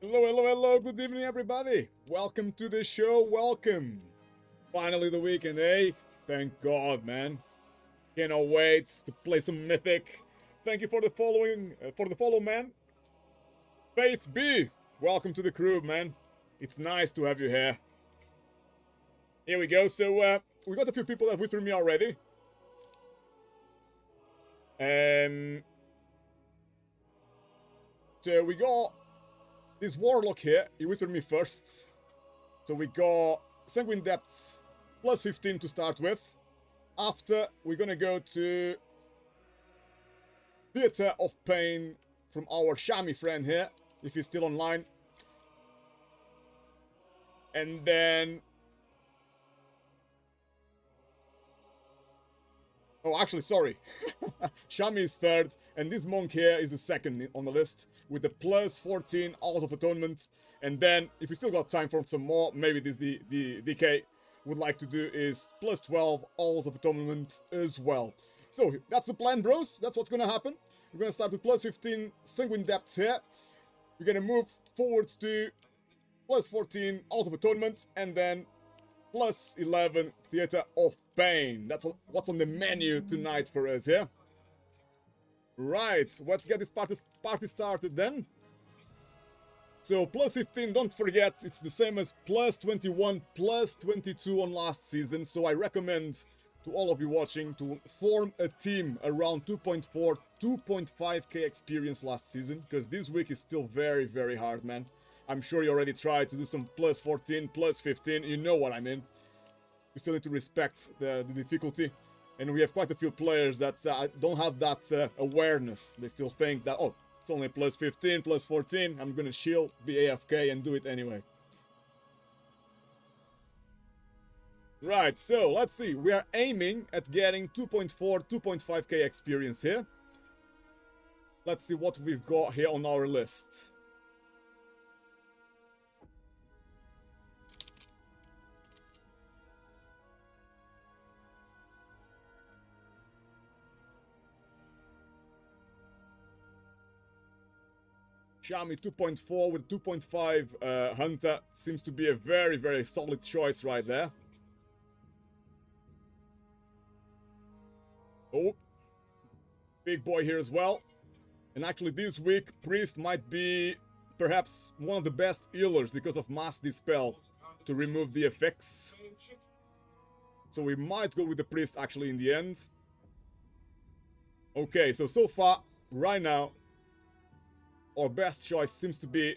Hello, hello, hello. Good evening, everybody. Welcome to the show. Welcome. Finally, the weekend, eh? Thank God, man. Cannot wait to play some Mythic. Thank you for the follow, man. Faith B. Welcome to the crew, man. It's nice to have you here. Here we go. So, we got a few people that whispered me already. So we got this Warlock here. He whispered me first. So we got Sanguine Depth plus 15 to start with. After, we're gonna go to Theater of Pain from our Shami friend here, if he's still online. And then... Oh, actually, sorry. Shami is third, and this monk here is the second on the list, with the plus 14 Hours of Atonement. And then, if we still got time for some more, maybe this the DK would like to do is plus 12 Hours of Atonement as well. So, that's the plan, bros. That's what's gonna happen. We're gonna start with plus 15 Sanguine Depth here. We're gonna move forwards to plus 14 Hours of Atonement, and then plus 11 Theater of Pain. That's what's on the menu tonight for us here. Right, let's get this party started then. So plus 15, don't forget, it's the same as plus 21, plus 22 on last season. So I recommend to all of you watching to form a team around 2.4, 2.5k experience last season, because this week is still very, very hard, man. I'm sure you already tried to do some plus 14, plus 15, you know what I mean. You still need to respect the difficulty. And we have quite a few players that don't have that awareness. They still think that, oh, it's only plus 15, plus 14. I'm gonna shield, be AFK, and do it anyway. Right, so let's see. We are aiming at getting 2.4, 2.5k experience here. Let's see what we've got here on our list. Shami 2.4 with 2.5 Hunter seems to be a very, very solid choice right there. Oh, big boy here as well. And actually this week, Priest might be perhaps one of the best healers because of Mass Dispel to remove the effects. So we might go with the Priest actually in the end. Okay, so far, right now, our best choice seems to be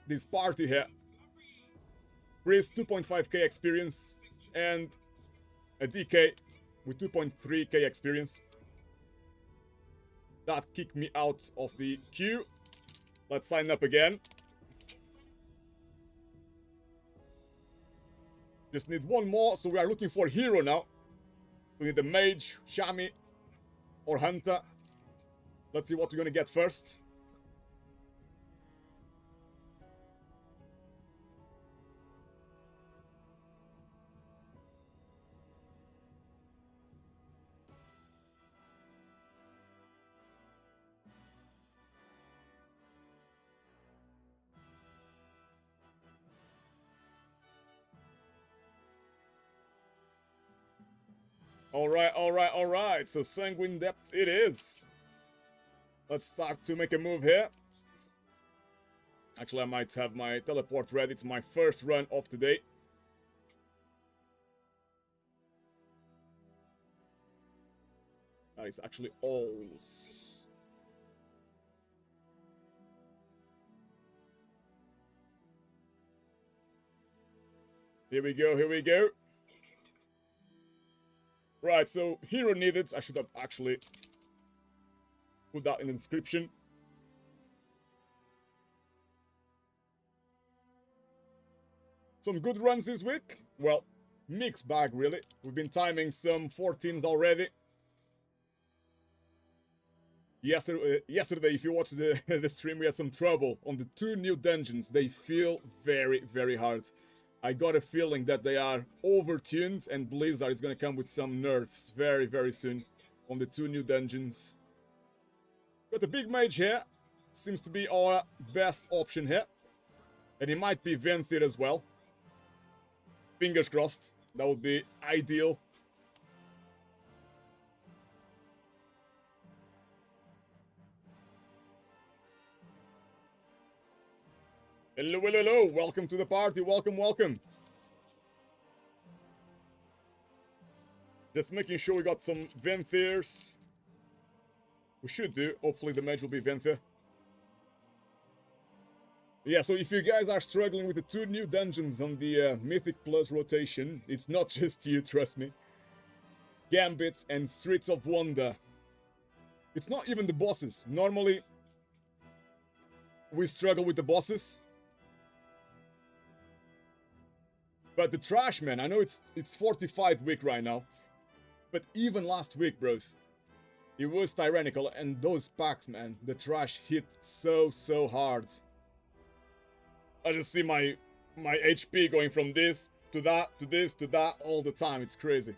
this party here. Priest 2.5k experience and a DK with 2.3k experience. That kicked me out of the queue. Let's sign up again. Just need one more, so we are looking for hero now. We need the mage, Shami, or Hunter. Let's see what we're gonna get first. Alright. So Sanguine Depth it is. Let's start to make a move here. Actually, I might have my teleport ready. It's my first run of the day. That is actually alls. Here we go. Right, so hero needed. I should have actually put that in the description. Some good runs this week. Well, mixed bag really. We've been timing some 14s already. Yesterday, if you watched the stream, we had some trouble on the 2 new dungeons. They feel very, very hard. I got a feeling that they are overtuned and Blizzard is gonna come with some nerfs very, very soon on the 2 new dungeons. Got the big mage here. Seems to be our best option here. And it might be Venthir as well. Fingers crossed. That would be ideal. Hello, hello, hello. Welcome to the party. Welcome, welcome. Just making sure we got some Venthirs. We should do. Hopefully the mage will be Venthir. Yeah, so if you guys are struggling with the 2 new dungeons on the Mythic Plus rotation, it's not just you, trust me. Gambit and Streets of Wonder. It's not even the bosses. Normally, we struggle with the bosses. But the trash, man, I know it's fortified week right now. But even last week, bros, it was tyrannical. And those packs, man, the trash hit so hard. I just see my HP going from this to that, to this, to that all the time. It's crazy.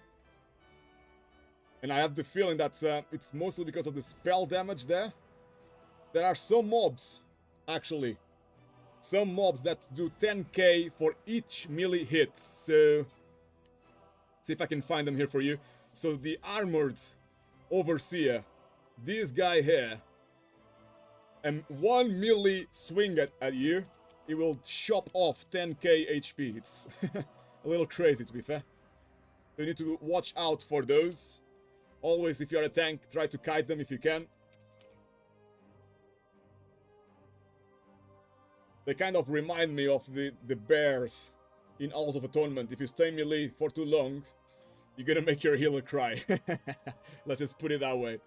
And I have the feeling that it's mostly because of the spell damage there. There are some mobs, actually. Some mobs that do 10k for each melee hit. So, see if I can find them here for you. So the Armored Overseer, this guy here, and 1 melee swing at you, it will chop off 10k HP. It's a little crazy, to be fair. You need to watch out for those. Always, if you're a tank, try to kite them if you can. They kind of remind me of the bears in Halls of Atonement. If you stay melee for too long, you're gonna make your healer cry. Let's just put it that way.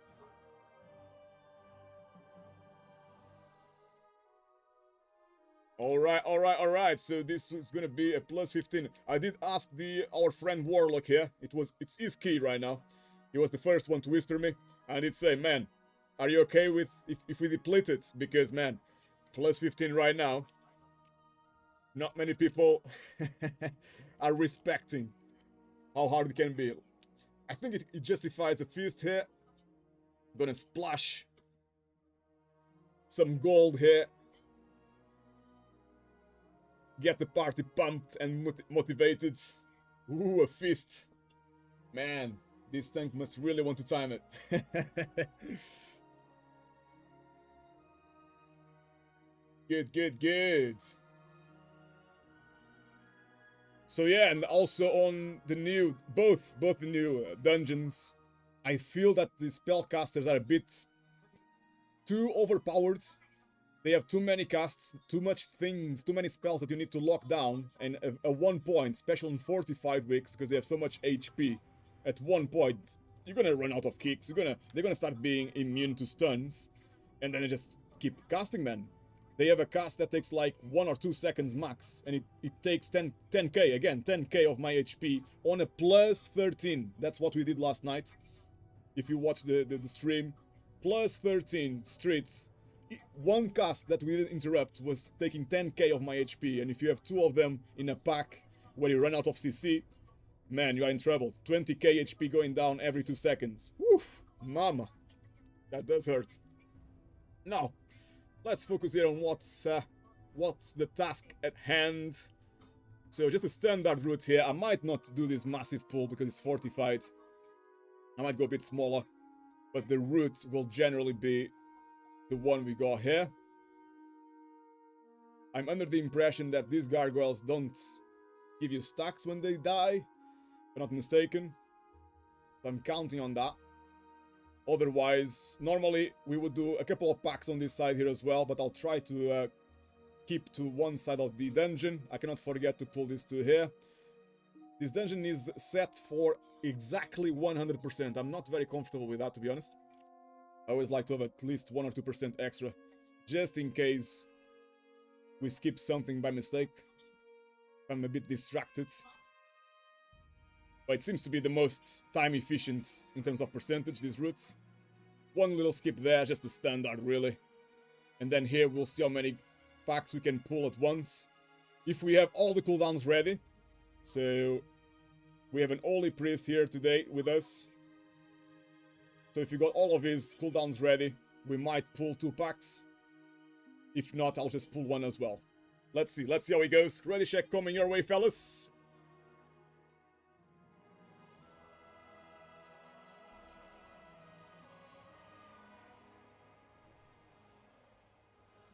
Alright, so this is gonna be a plus 15. I did ask our friend Warlock here. It's his key right now. He was the first one to whisper me. And I did say, man, are you okay with if we deplete it? Because, man, plus 15 right now. Not many people are respecting how hard it can be. I think it justifies a feast here. I'm gonna splash some gold here. Get the party pumped and motivated. Ooh, a feast. Man, this tank must really want to time it. Good. So yeah, and also on the new, both the new dungeons, I feel that the spellcasters are a bit too overpowered. They have too many casts, too much things, too many spells that you need to lock down, and at one point, especially in 45 weeks, because they have so much HP, at one point, you're gonna run out of kicks, they're gonna start being immune to stuns, and then they just keep casting, man. They have a cast that takes like 1 or 2 seconds max, and it takes 10k, again, 10k of my HP on a plus 13. That's what we did last night. If you watch the stream, plus 13 streets. One cast that we didn't interrupt was taking 10k of my HP, and if you have 2 of them in a pack where you run out of CC, man, you are in trouble. 20k HP going down every 2 seconds. Woof, mama. That does hurt. Now, let's focus here on what's the task at hand. So just a standard route here. I might not do this massive pull because it's fortified. I might go a bit smaller, but the route will generally be the one we got here. I'm under the impression that these gargoyles don't give you stacks when they die, if I'm not mistaken. So I'm counting on that. Otherwise, normally we would do a couple of packs on this side here as well, but I'll try to keep to one side of the dungeon. I cannot forget to pull these 2 here. This dungeon is set for exactly 100%. I'm not very comfortable with that, to be honest. I always like to have at least 1 or 2% extra, just in case we skip something by mistake. I'm a bit distracted. But it seems to be the most time efficient in terms of percentage, this route. 1 little skip there, just the standard, really. And then here we'll see how many packs we can pull at once. If we have all the cooldowns ready. So, we have an Holy Priest here today with us. So if you got all of his cooldowns ready, we might pull 2 packs. If not, I'll just pull 1 as well. Let's see how it goes. Ready check coming your way, fellas.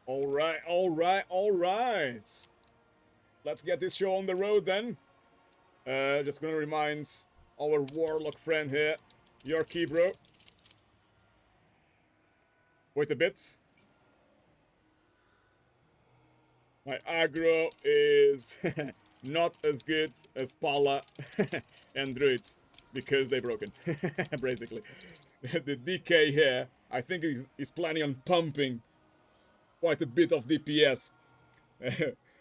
Alright. Let's get this show on the road then. Just gonna remind our warlock friend here. Your key, bro. Wait a bit. My aggro is not as good as Pala and Druid because they're broken, basically. The DK here, I think he's planning on pumping quite a bit of DPS.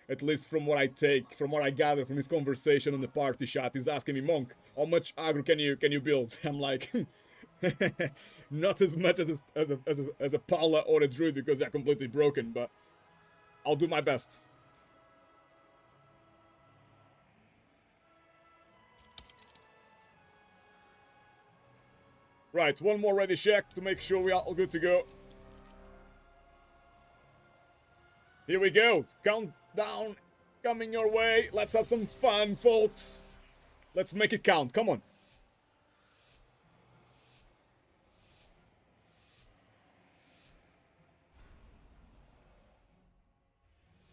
At least from what I gather from his conversation on the party chat. He's asking me, Monk, how much aggro can you build? I'm like, not as much as a Pala or a Druid because they're completely broken, but I'll do my best. Right, one more ready check to make sure we are all good to go. Here we go. Countdown coming your way. Let's have some fun, folks. Let's make it count. Come on.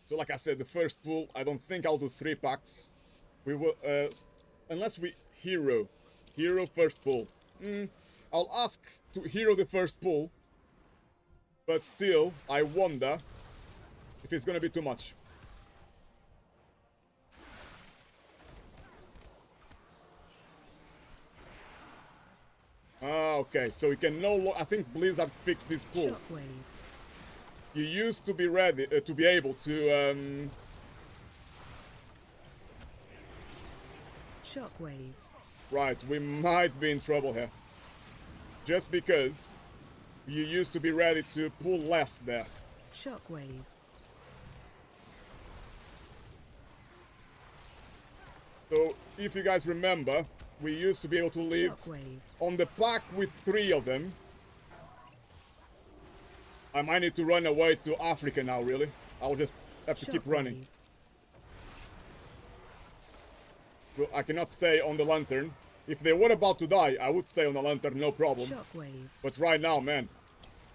So like I said, the first pool, I don't think I'll do 3 packs. We will, unless we hero first pool. I'll ask to hero the first pool, but still, I wonder if it's gonna be too much. Okay, so we can no longer. I think Blizzard fixed this pool. Shockwave. You used to be ready to be able to. Shockwave. Right, we might be in trouble here. Just because you used to be ready to pull less there. Shockwave. So, if you guys remember, we used to be able to live Shockwave. on the pack with 3 of them. I might need to run away to Africa now, really. I'll just have to keep running. Well, I cannot stay on the lantern. If they were about to die, I would stay on the lantern, no problem. Shockwave. But right now, man,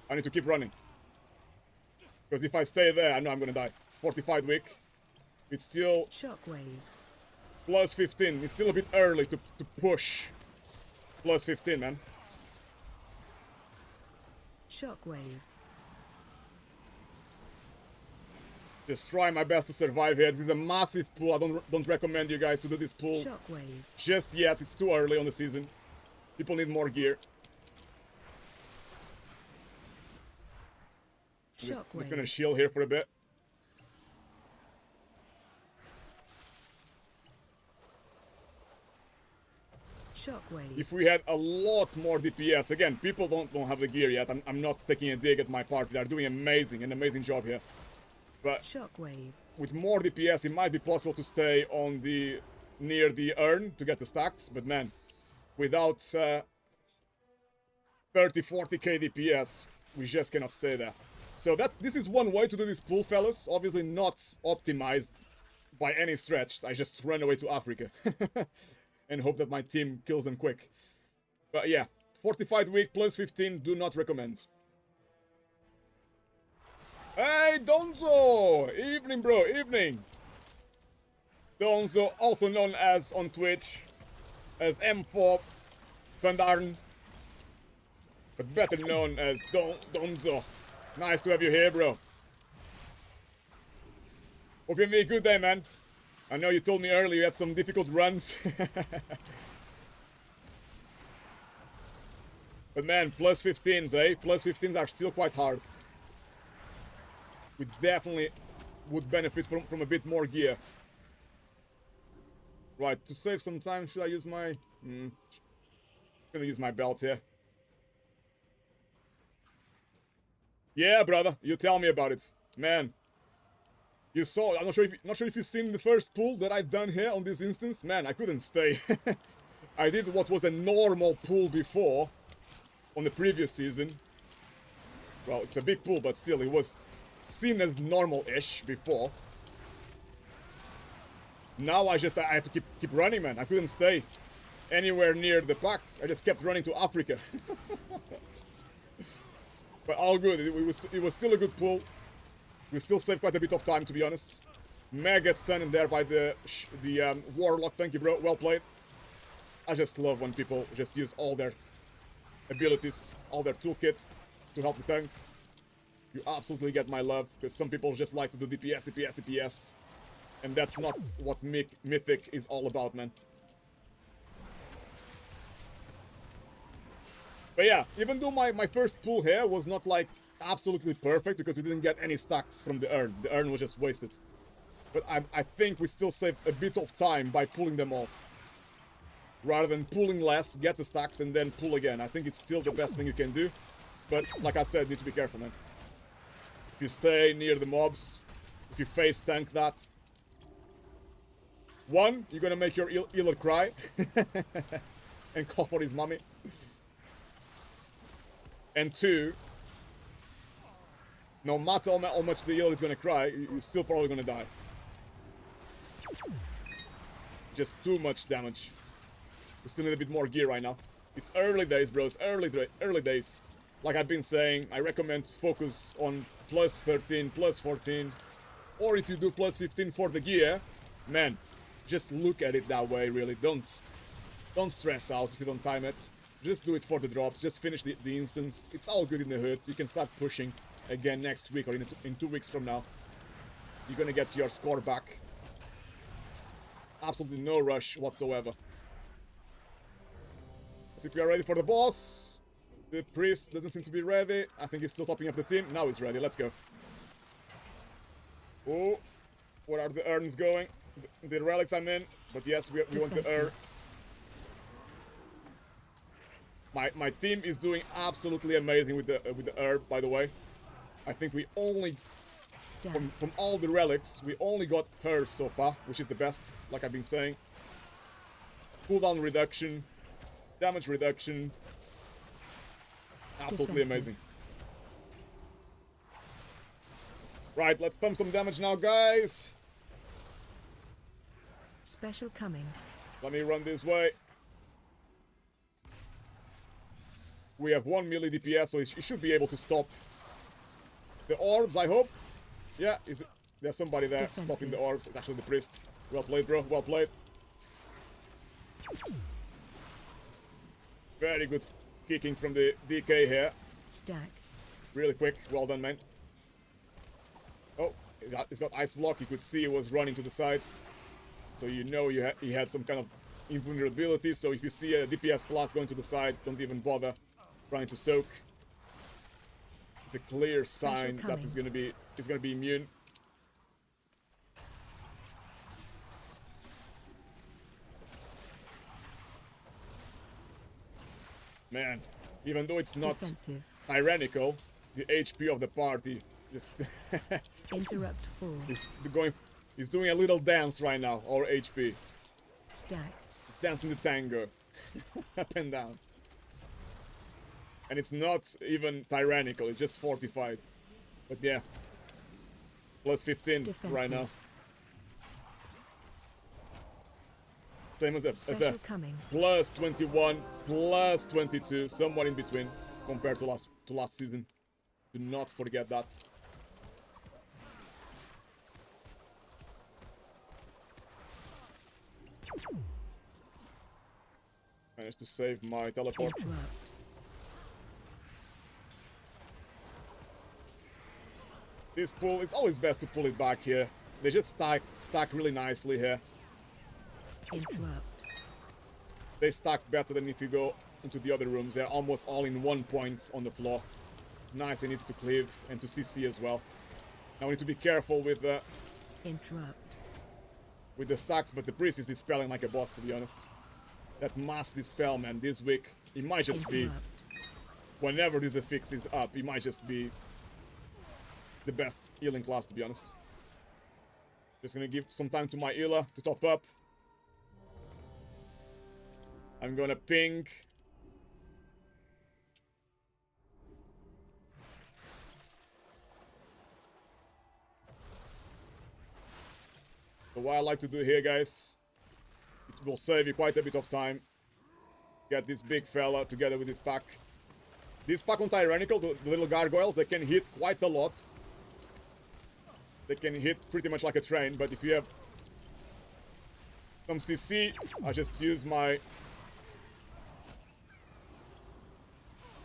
I need to keep running. Because if I stay there, I know I'm gonna die. Fortified week. It's still Shockwave. plus 15. It's still a bit early to push plus 15, man. Shockwave. Just try my best to survive here. This is a massive pool. I don't recommend you guys to do this pool Shockwave. just yet. It's too early on the season. People need more gear. Just gonna Shockwave. shield here for a bit. Shockwave. If we had a lot more DPS, again, people don't have the gear yet. I'm not taking a dig at my party. They're doing an amazing job here. But Shockwave. with more DPS, it might be possible to stay on near the urn to get the stacks. But man, without 30-40k DPS, we just cannot stay there. So this is one way to do this pool, fellas. Obviously not optimized by any stretch. I just run away to Africa and hope that my team kills them quick. But yeah, fortified week plus 15, do not recommend. Hey, Donzo! Evening, bro, evening! Donzo, also known as on Twitch as M4 Vandarn, but better known as Donzo. Nice to have you here, bro. Hope you're having a good day, man. I know you told me earlier you had some difficult runs. But man, plus 15s, eh? Plus 15s are still quite hard. We definitely would benefit from a bit more gear. Right, to save some time, should I use my... I'm gonna use my belt here. Yeah, brother, you tell me about it. Man, you saw... I'm not sure if you've seen the first pull that I've done here on this instance. Man, I couldn't stay. I did what was a normal pull before, on the previous season. Well, it's a big pull, but still, it was seen as normal-ish before. Now I had to keep running, man. I couldn't stay anywhere near the pack. I just kept running to Africa. But all good. It was still a good pull. We still saved quite a bit of time, to be honest. Mega stun in there by the Warlock. Thank you, bro. Well played. I just love when people just use all their abilities, all their toolkits to help the tank. You absolutely get my love, because some people just like to do DPS, DPS, DPS. And that's not what Mythic is all about, man. But yeah, even though my first pull here was not like absolutely perfect, because we didn't get any stacks from the urn. The urn was just wasted. But I think we still saved a bit of time by pulling them all. Rather than pulling less, get the stacks, and then pull again. I think it's still the best thing you can do. But like I said, need to be careful, man. If you stay near the mobs, if you face tank that, one, you're gonna make your healer cry and call for his mommy. And two, no matter how much the healer is gonna cry, you're still probably gonna die. Just too much damage. We still need a bit more gear right now. It's early days, bros. Early days. Like I've been saying, I recommend focus on plus 13, plus 14. Or if you do plus 15 for the gear, man, just look at it that way, really. Don't stress out if you don't time it. Just do it for the drops. Just finish the instance. It's all good in the hood. You can start pushing again next week or in 2 weeks from now. You're gonna get your score back. Absolutely no rush whatsoever. Let's see if we are ready for the boss. The priest doesn't seem to be ready. I think he's still topping up the team. Now he's ready. Let's go. Oh, where are the urns going? The relics I'm in. But yes, we want the urn. My team is doing absolutely amazing with the herb, by the way. I think we only from all the relics, we only got her so far, which is the best, like I've been saying. Cooldown reduction, damage reduction. Absolutely amazing. Right, let's pump some damage now, guys. Special coming. Let me run this way. We have 1 melee DPS, so he should be able to stop the orbs, I hope. Yeah, there's somebody there stopping the orbs. It's actually the priest. Well played, bro. Well played. Very good kicking from the DK here. Stack. Really quick. Well done, man. Oh, he's got ice block. You could see he was running to the sides. So you know he had some kind of invulnerability. So if you see a DPS class going to the side, don't even bother trying to soak. It's a clear sign that he's gonna be immune. Man, even though it's not tyrannical, the HP of the party just interrupt 4. He's doing a little dance right now. Our HP. Stack. He's dancing the tango, up and down. And it's not even tyrannical, it's just fortified. But yeah, plus 15 right now. Same as a plus 21, plus 22, somewhat in between compared to last season. Do not forget that. Managed to save my teleport. Interrupt. This pull, it's always best to pull it back here. They just stack really nicely here. Interrupt. They stack better than if you go into the other rooms. They're almost all in 1 point on the floor. Nice and easy to cleave and to CC as well. Now we need to be careful with interrupt. With the stacks, but the priest is dispelling like a boss, to be honest. That mass dispel, man, this week, it might just be, whenever this affix is up, it might just be the best healing class, to be honest. Just gonna give some time to my healer to top up. I'm gonna ping. So what I like to do here, guys, it will save you quite a bit of time. Get this big fella together with this pack. This pack on Tyrannical, the little gargoyles, they can hit quite a lot. They can hit pretty much like a train, but if you have some CC, I just use my...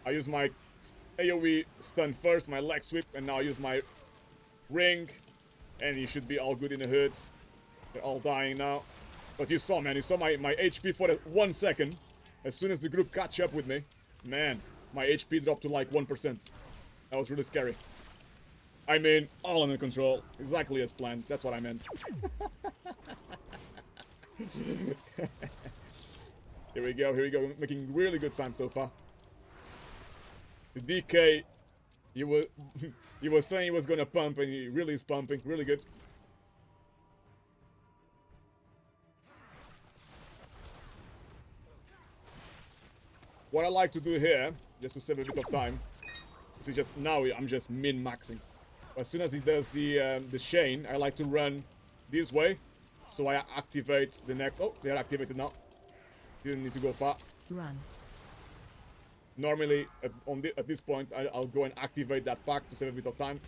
I use my AoE stun first, my leg sweep, and now I use my ring. And you should be all good in the hood. They're all dying now. But you saw, man, you saw my HP for 1 second. As soon as the group catch up with me, man, my HP dropped to like 1%. That was really scary. I mean, all under control. Exactly as planned. That's what I meant. Here we go, here we go. Making really good time so far. The DK, he was saying he was gonna pump, and he really is pumping. Really good. What I like to do here, just to save a bit of time, is just now I'm just min-maxing. As soon as he does the chain, I like to run this way, so I activate the next. Oh, they are activated now. Didn't need to go far. Run. Normally, at this point, I'll go and activate that pack to save a bit of time.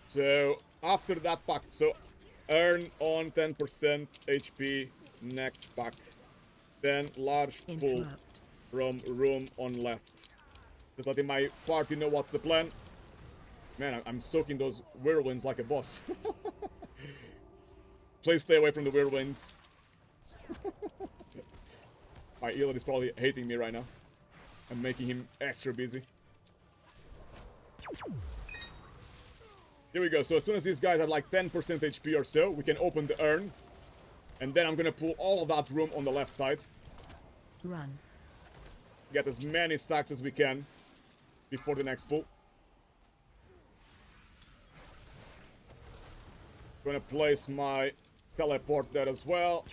So after that pack, so earn on 10% HP next pack. Then large pull Interrupt. from room on left. Just letting my party know what's the plan. Man, I'm soaking those whirlwinds like a boss. Please stay away from the whirlwinds. My healer is probably hating me right now. I'm making him extra busy. Here we go. So as soon as these guys have like 10% HP or so, we can open the urn. And then I'm gonna pull all of that room on the left side. Run. Get as many stacks as we can before the next pull. Gonna place my teleport there as well.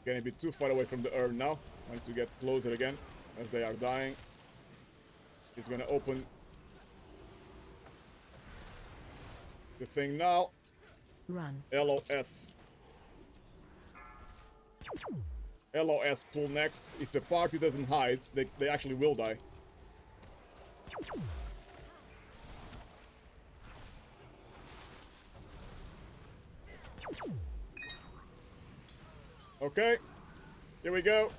Getting a bit too far away from the urn now. I need to get closer again as they are dying. He's gonna open the thing now. Run. LOS. LOS pull next. If the party doesn't hide, they actually will die. Okay, here we go.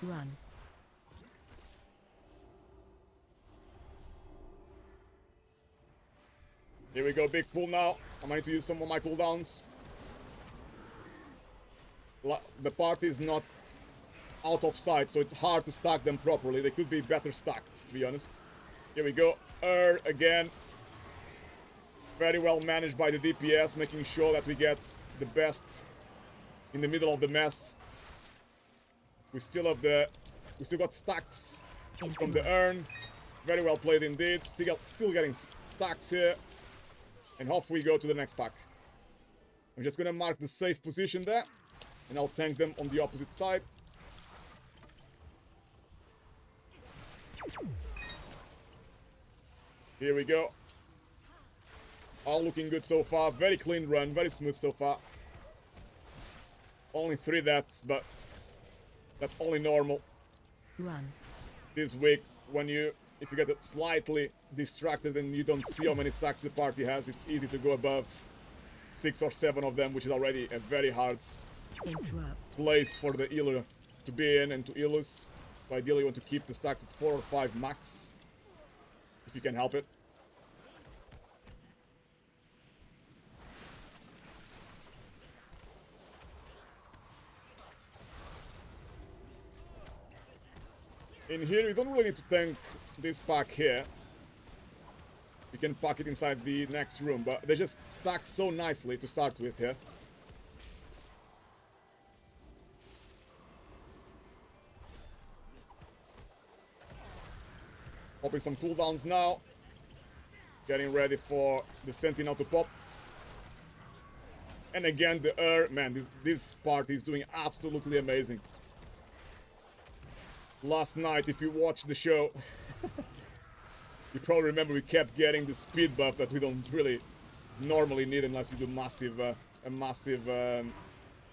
Run. Here we go, big pull now. I might need to use some of my cooldowns. The party is not out of sight, so it's hard to stack them properly. They could be better stacked, to be honest. Here we go. Again. Very well managed by the DPS, making sure that we get the best in the middle of the mess. We still got stacks from the urn. Very well played indeed. Still getting stacks here. And off we go to the next pack. I'm just gonna mark the safe position there. And I'll tank them on the opposite side. Here we go. All looking good so far. Very clean run. Very smooth so far. Only 3 deaths, but that's only normal. Run. This week, if you get slightly distracted and you don't see how many stacks the party has, it's easy to go above 6 or 7 of them, which is already a very hard Interrupt. place for the healer to be in and to heal us. So ideally you want to keep the stacks at 4 or 5 max, if you can help it. In here, you don't really need to tank this pack here. You can pack it inside the next room, but they just stack so nicely to start with here. Popping some cooldowns now. Getting ready for the Sentinel to pop. And again, the man, this party is doing absolutely amazing. Last night, if you watched the show, you probably remember we kept getting the speed buff that we don't really normally need unless you do a massive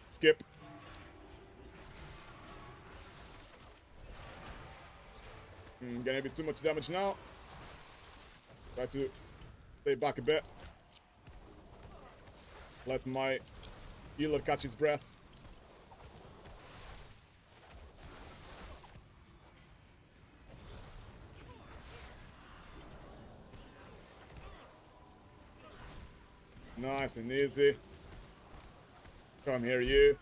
skip. Getting a bit too much damage now. Try to stay back a bit. Let my healer catch his breath. Nice and easy. Come here, you.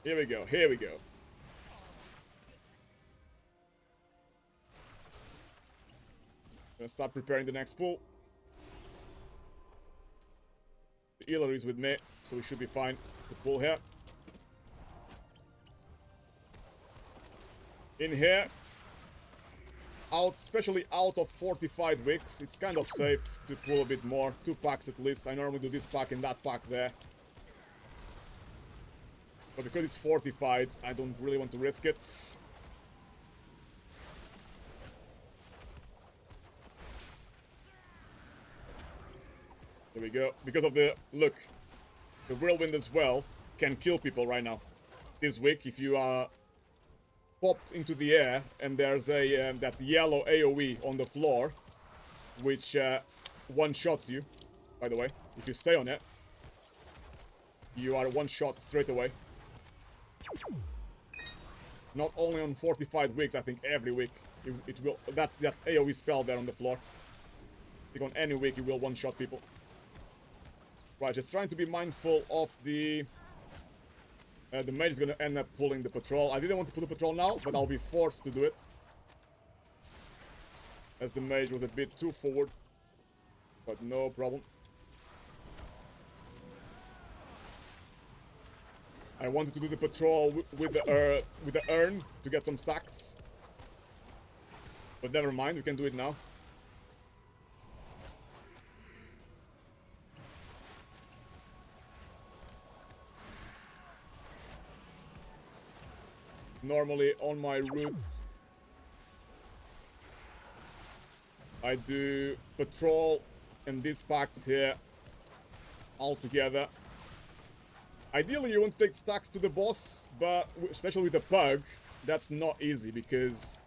Here we go, here we go. Gonna start preparing the next pull. The healer is with me, so we should be fine to pull here. In here, especially out of fortified wicks, it's kind of safe to pull a bit more. 2 packs at least. I normally do this pack and that pack there. But because it's fortified, I don't really want to risk it. There we go. Because of the look, the whirlwind as well can kill people right now. This wick, if you are popped into the air and there's a that yellow AoE on the floor, which one-shots you, by the way. If you stay on it, you are one-shot straight away. Not only on fortified wicks, I think every wick it will that AoE spell there on the floor. I think on any wick it will one-shot people. Right, just trying to be mindful of the mage is gonna end up pulling the patrol. I didn't want to pull the patrol now, but I'll be forced to do it. As the mage was a bit too forward. But no problem. I wanted to do the patrol with the urn to get some stacks. But never mind, we can do it now. Normally on my route I do patrol and these packs here all together. Ideally you want to take stacks to the boss, but especially with the pug, that's not easy because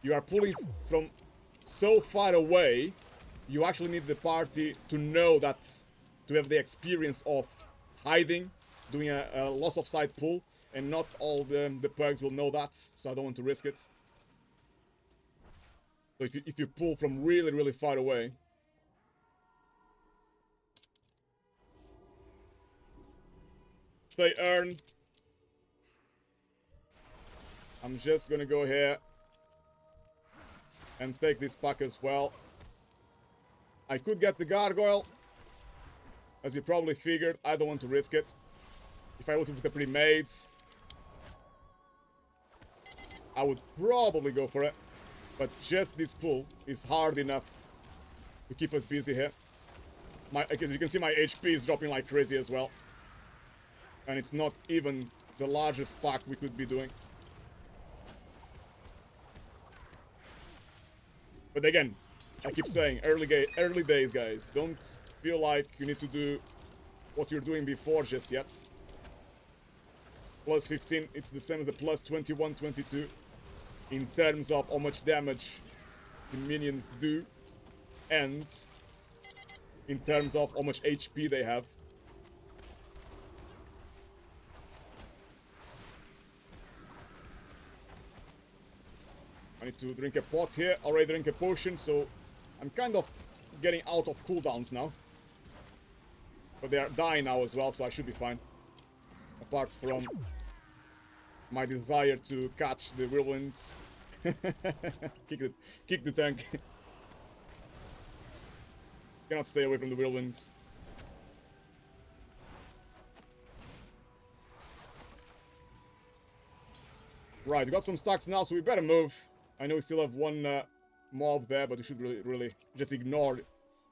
you are pulling from so far away. You actually need the party to know that, to have the experience of hiding, doing a loss of sight pull. And not all the pugs will know that, so I don't want to risk it. So if you pull from really, really far away... Stay urn. I'm just gonna go here and take this pack as well. I could get the gargoyle. As you probably figured, I don't want to risk it. If I was with the pre-made, I would probably go for it, but just this pull is hard enough to keep us busy here. As you can see, my HP is dropping like crazy as well. And it's not even the largest pack we could be doing. But again, I keep saying, early days, guys. Don't feel like you need to do what you're doing before just yet. Plus 15, it's the same as the plus 21, 22. In terms of how much damage the minions do, and in terms of how much HP they have. I need to drink a pot here, already drink a potion, so I'm kind of getting out of cooldowns now. But they are dying now as well, so I should be fine. Apart from my desire to catch the whirlwinds. Kick the tank. Cannot stay away from the whirlwinds. Right, we got some stacks now, so we better move. I know we still have one mob there, but we should really just ignore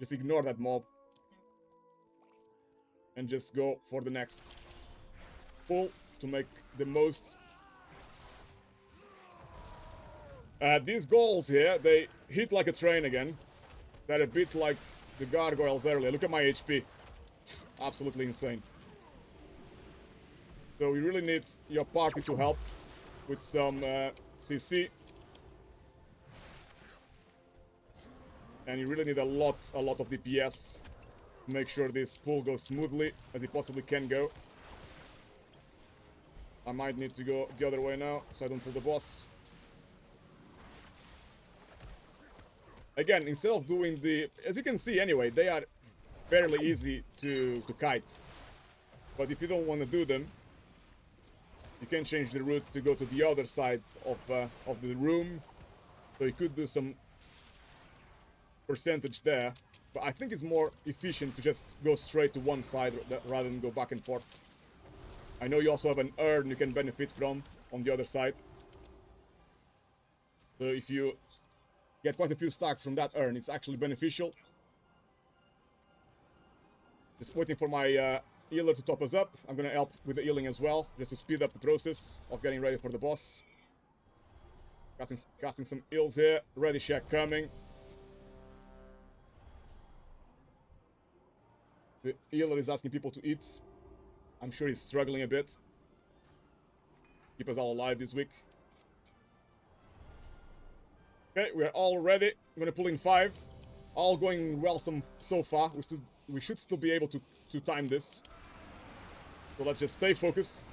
that mob. and just go for the next pull to make the most. These goals here, they hit like a train again. They're a bit like the gargoyles earlier. Look at my HP. Absolutely insane. So we really need your party to help with some CC. And you really need a lot of DPS to make sure this pull goes smoothly as it possibly can go. I might need to go the other way now so I don't pull the boss. Again, instead of doing the... As you can see anyway, they are fairly easy to kite. But if you don't want to do them, you can change the route to go to the other side of the room. So you could do some percentage there. But I think it's more efficient to just go straight to one side rather than go back and forth. I know you also have an urn you can benefit from on the other side. So if you get quite a few stacks from that urn, it's actually beneficial. Just waiting for my healer to top us up. I'm gonna help with the healing as well, just to speed up the process of getting ready for the boss. Casting some heals here. Ready shack coming. The healer is asking people to eat. I'm sure he's struggling a bit. Keep us all alive this week. Okay, we're all ready. I'm gonna pull in 5. All going well so far. We should still be able to time this. So let's just stay focused.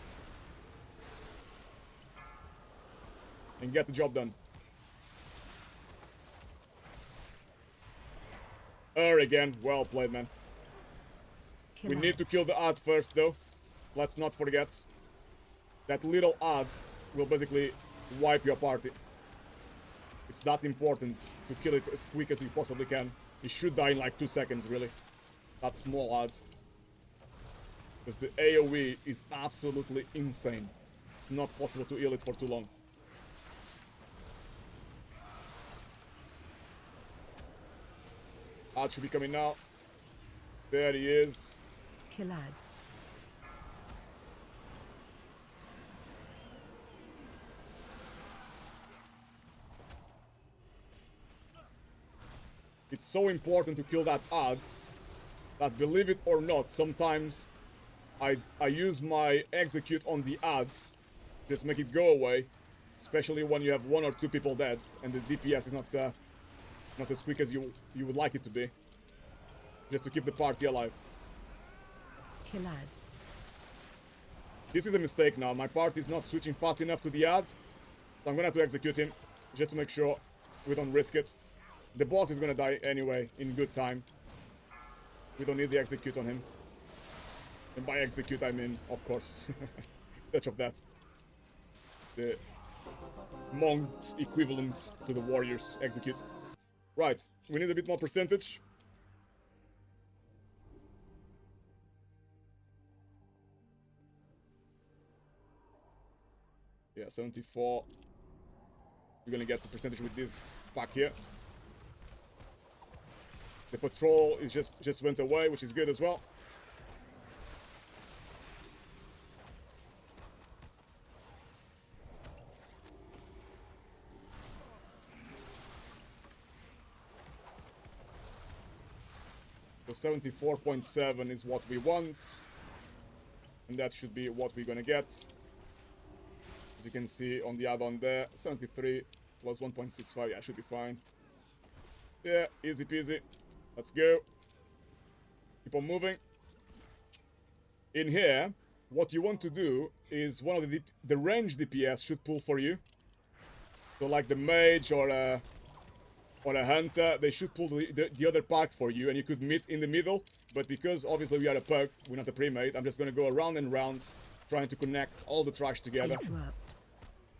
And get the job done. Again. Well played, man. We need to kill the ad first, though. Let's not forget. That little ad will basically wipe your party. It's that important to kill it as quick as you possibly can. It should die in like 2 seconds, really. That small ad. Because the AoE is absolutely insane. It's not possible to heal it for too long. Ad should be coming now. There he is. Kill ads. It's so important to kill that ads that, believe it or not, sometimes I use my execute on the ads, just make it go away, especially when you have 1 or 2 people dead and the DPS is not as quick as you would like it to be, just to keep the party alive. Kill ads. This is a mistake now. My party is not switching fast enough to the ad, so I'm gonna have to execute him just to make sure we don't risk it. The boss is gonna die anyway in good time. We don't need the execute on him. And by execute I mean, of course, touch of death. The monk's equivalent to the warrior's execute. Right, we need a bit more percentage. Yeah, 74. We're gonna get the percentage with this pack here. The patrol is just went away, which is good as well. So 74.7 is what we want. And that should be what we're gonna get. As you can see on the add-on there, 73 plus 1.65, yeah, should be fine. Yeah, easy peasy. Let's go. Keep on moving. In here, what you want to do is one of the range DPS should pull for you. So like the mage or a hunter, they should pull the other pack for you, and you could meet in the middle. But because obviously we are a perk, we're not a pre-made, I'm just gonna go around and round, trying to connect all the trash together. Interrupt.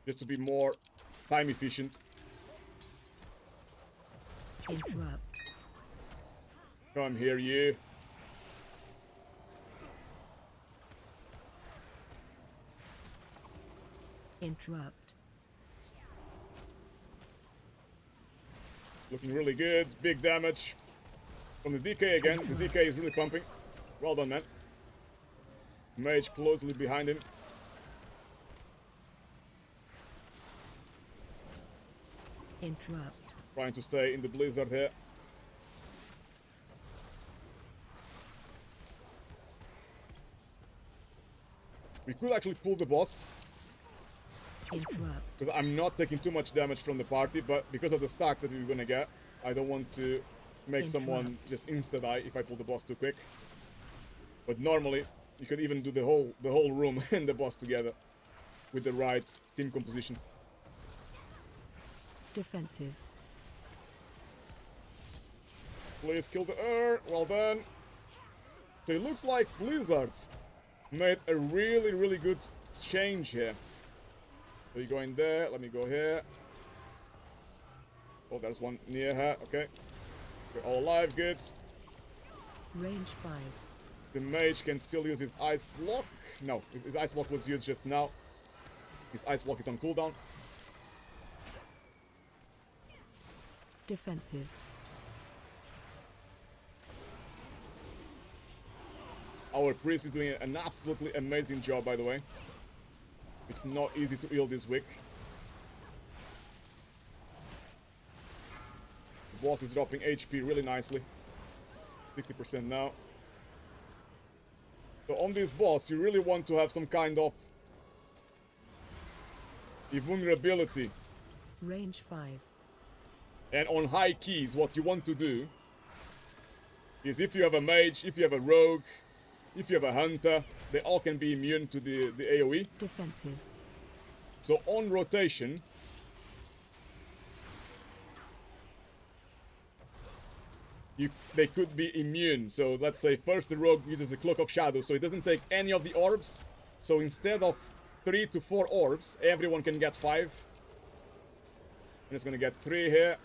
Just to be more time efficient. Interrupt. Come here, you. Interrupt. Looking really good. Big damage. From the DK again. The DK is really pumping. Well done, man. Mage closely behind him. Interrupt. Trying to stay in the blizzard here. We could actually pull the boss, Interrupt. because I'm not taking too much damage from the party, but because of the stacks that we're gonna get, I don't want to make someone just insta-die if I pull the boss too quick. But normally, you could even do the whole room and the boss together with the right team composition. Defensive. Please kill the well done. So it looks like Blizzard made a really good change here. So you go in there, let me go here. Oh, there's one near her, okay. We're all alive, good. Range 5. The mage can still use his ice block. No, his ice block was used just now. His ice block is on cooldown. Defensive. Our priest is doing an absolutely amazing job, by the way. It's not easy to heal this wick. The boss is dropping HP really nicely. 50% now. So on this boss, you really want to have some kind of invulnerability. Range 5. And on high keys, what you want to do is, if you have a mage, if you have a rogue, if you have a hunter, they all can be immune to the AoE. Defensive. So on rotation, they could be immune. So let's say first the rogue uses the Cloak of Shadow, so it doesn't take any of the orbs. So instead of 3 to 4 orbs, everyone can get 5. And it's gonna get 3 here.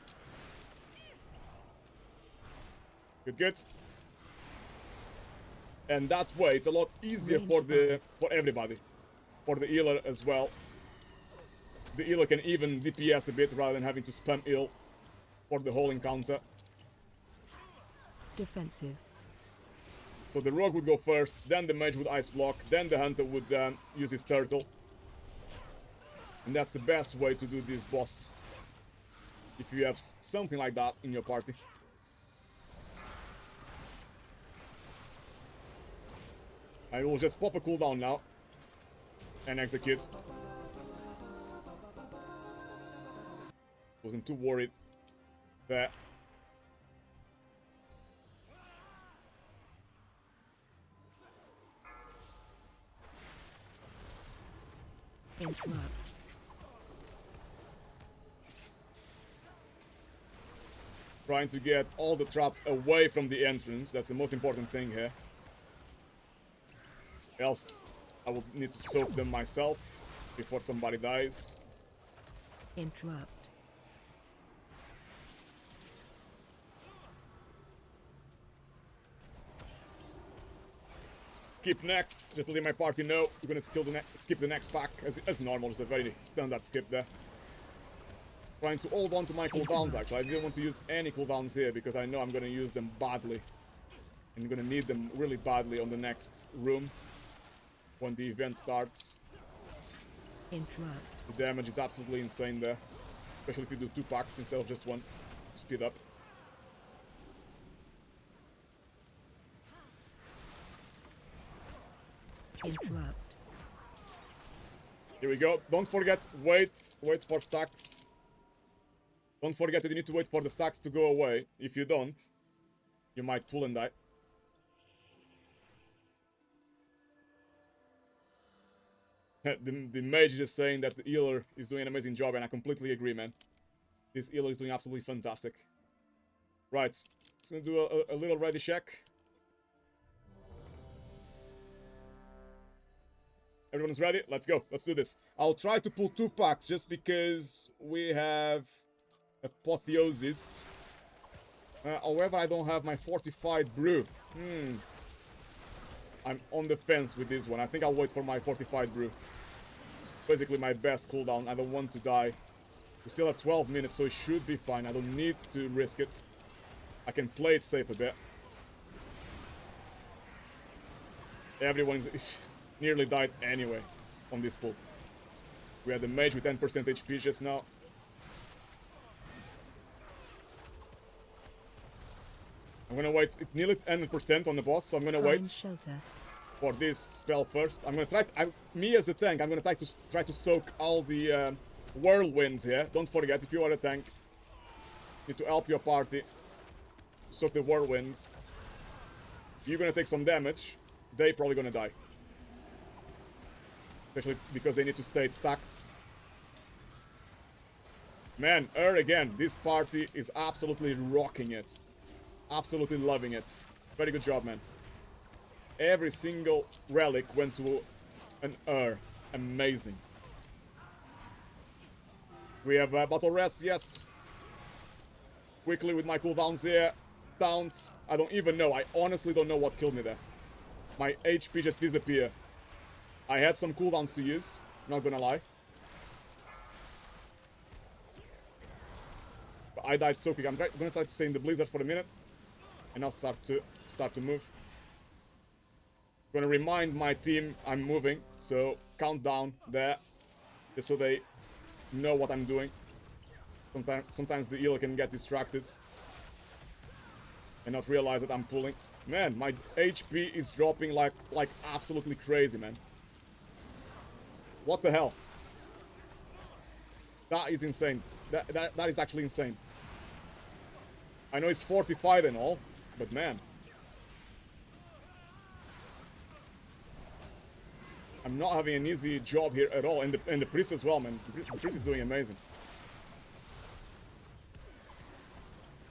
Good. And that way, it's a lot easier for everybody, for the healer as well. The healer can even DPS a bit rather than having to spam heal for the whole encounter. Defensive. So the rogue would go first, then the mage would ice block, then the hunter would use his turtle. And that's the best way to do this boss, if you have something like that in your party. I will just pop a cooldown now and execute. Wasn't too worried there. Interrupt. Trying to get all the traps away from the entrance. That's the most important thing here. Else, I will need to soak them myself before somebody dies. Interrupt. Skip next, just to let my party know we're gonna skip the next pack as normal. It's a very standard skip there. Trying to hold on to my cooldowns actually. I didn't want to use any cooldowns here because I know I'm gonna use them badly. And I'm gonna need them really badly on the next room when the event starts. Interrupt. The damage is absolutely insane there. Especially if you do 2 packs instead of just 1 to speed up. Interrupt. Here we go. Don't forget, wait for stacks. Don't forget that you need to wait for the stacks to go away. If you don't, you might pull and die. The mage is just saying that the healer is doing an amazing job, and I completely agree, man. This healer is doing absolutely fantastic. Right, just gonna do a little ready check. Everyone's ready? Let's go. Let's do this. I'll try to pull 2 packs just because we have Apotheosis. However, I don't have my fortified brew. I'm on the fence with this one. I think I'll wait for my fortified brew. Basically my best cooldown. I don't want to die. We still have 12 minutes, so it should be fine. I don't need to risk it. I can play it safe a bit. Everyone's... nearly died anyway on this pull. We had the mage with 10% HP just now. I'm gonna wait. It's nearly 100% on the boss, so I'm gonna wait Shelter. for this spell first. I'm gonna try. Me as a tank, I'm gonna try to soak all the whirlwinds here. Don't forget, if you are a tank, you need to help your party soak the whirlwinds. You're gonna take some damage. They probably gonna die, especially because they need to stay stacked. Man, again, this party is absolutely rocking it. Absolutely loving it. Very good job, man. Every single relic went to an Amazing. We have battle rest, yes. Quickly with my cooldowns here. Taunt. I don't even know. I honestly don't know what killed me there. My HP just disappeared. I had some cooldowns to use. Not gonna lie. But I died so quick. I'm gonna try to stay in the blizzard for a minute. And I'll start to move. Gonna remind my team I'm moving, so count down there, just so they know what I'm doing. Sometimes the healer can get distracted and not realize that I'm pulling. Man, my HP is dropping like absolutely crazy, man. What the hell? That is insane. That is actually insane. I know it's 45 and all, but man. I'm not having an easy job here at all, and the priest as well, man. The priest is doing amazing.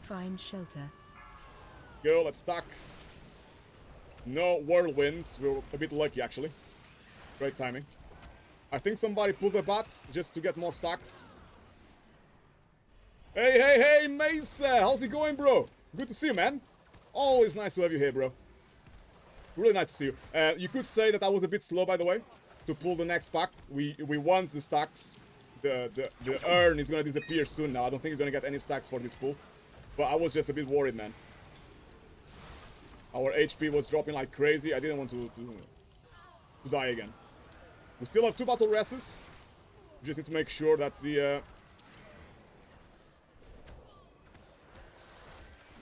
Find shelter. Go, let's stack. No whirlwinds. We're a bit lucky, actually. Great timing. I think somebody pulled the bat just to get more stacks. Hey, Mesa! How's it going, bro? Good to see you, man. Always nice to have you here, bro. Really nice to see you. You could say that I was a bit slow, by the way, to pull the next pack. We want the stacks. The urn is gonna disappear soon now. I don't think we're gonna get any stacks for this pull. But I was just a bit worried, man. Our HP was dropping like crazy. I didn't want to die again. We still have 2 battle rests. We just need to make sure that the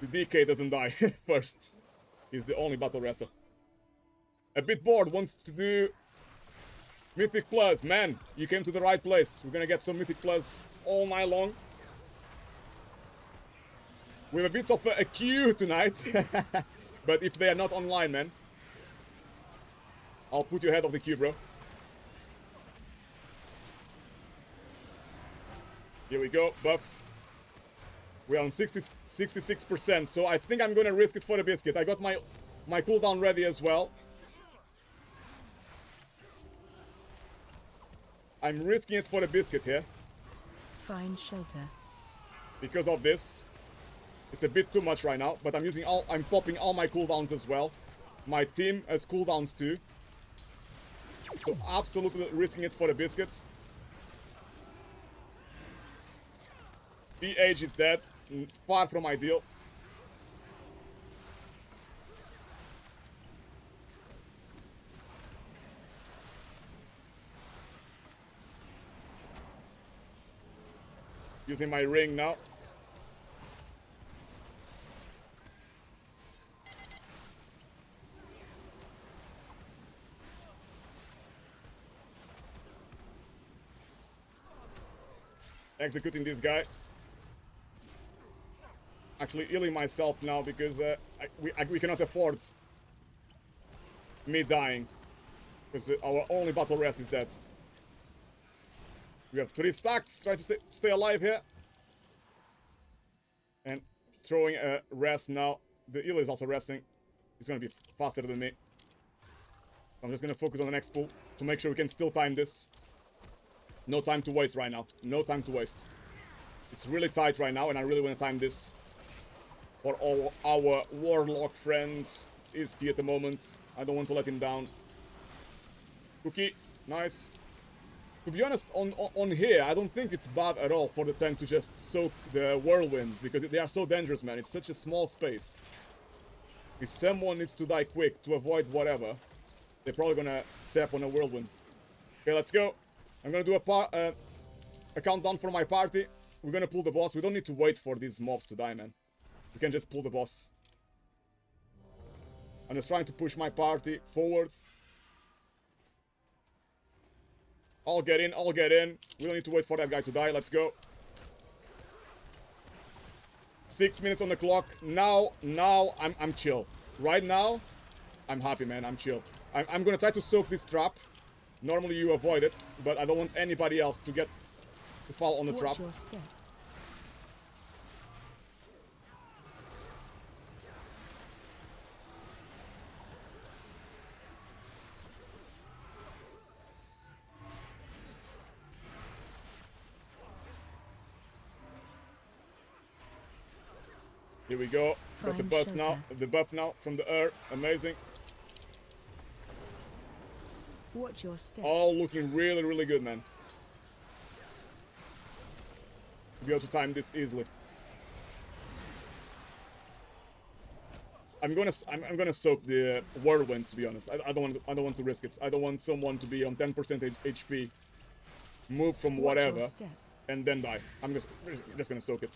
DK doesn't die first. He's the only battle wrestler. A bit bored, wants to do Mythic Plus. Man, you came to the right place. We're gonna get some Mythic Plus all night long. We have a bit of a queue tonight. But if they are not online, man, I'll put you ahead of the queue, bro. Here we go, buff. We're on 66%, so I think I'm gonna risk it for a biscuit. I got my cooldown ready as well. I'm risking it for a biscuit here. Find shelter. Because of this. It's a bit too much right now, but I'm popping all my cooldowns as well. My team has cooldowns too. So absolutely risking it for a biscuit. BH is dead. Far from ideal. Using my ring now. Executing this guy. Actually healing myself now because we cannot afford me dying. Because our only battle rest is dead. We have 3 stacks. Try to stay alive here. And throwing a rest now. The healer is also resting. He's going to be faster than me. I'm just going to focus on the next pull to make sure we can still time this. No time to waste right now. No time to waste. It's really tight right now, and I really want to time this for all our warlock friends. It's ESP at the moment. I don't want to let him down. Cookie, nice. To be honest, on here, I don't think it's bad at all for the tank to just soak the whirlwinds, because they are so dangerous, man. It's such a small space. If someone needs to die quick to avoid whatever, They're probably gonna step on a whirlwind. Okay, let's go. I'm gonna do a countdown for my party. We're gonna pull the boss. We don't need to wait for these mobs to die, man. We can just pull the boss. I'm just trying to push my party forward. I'll get in, I'll get in. We don't need to wait for that guy to die. Let's go. 6 minutes on the clock. Now I'm chill. Right now, I'm happy, man. I'm chill. I'm gonna try to soak this trap. Normally you avoid it, but I don't want anybody else to fall on the trap. Watch your step. Here we go. Got the buff now. The buff now from the air. Amazing. Watch your step. All looking really, really good, man. To be able to time this easily. I'm gonna soak the whirlwinds, to be honest. I don't want to risk it. I don't want someone to be on 10% HP, move from whatever, and then die. I'm just gonna soak it.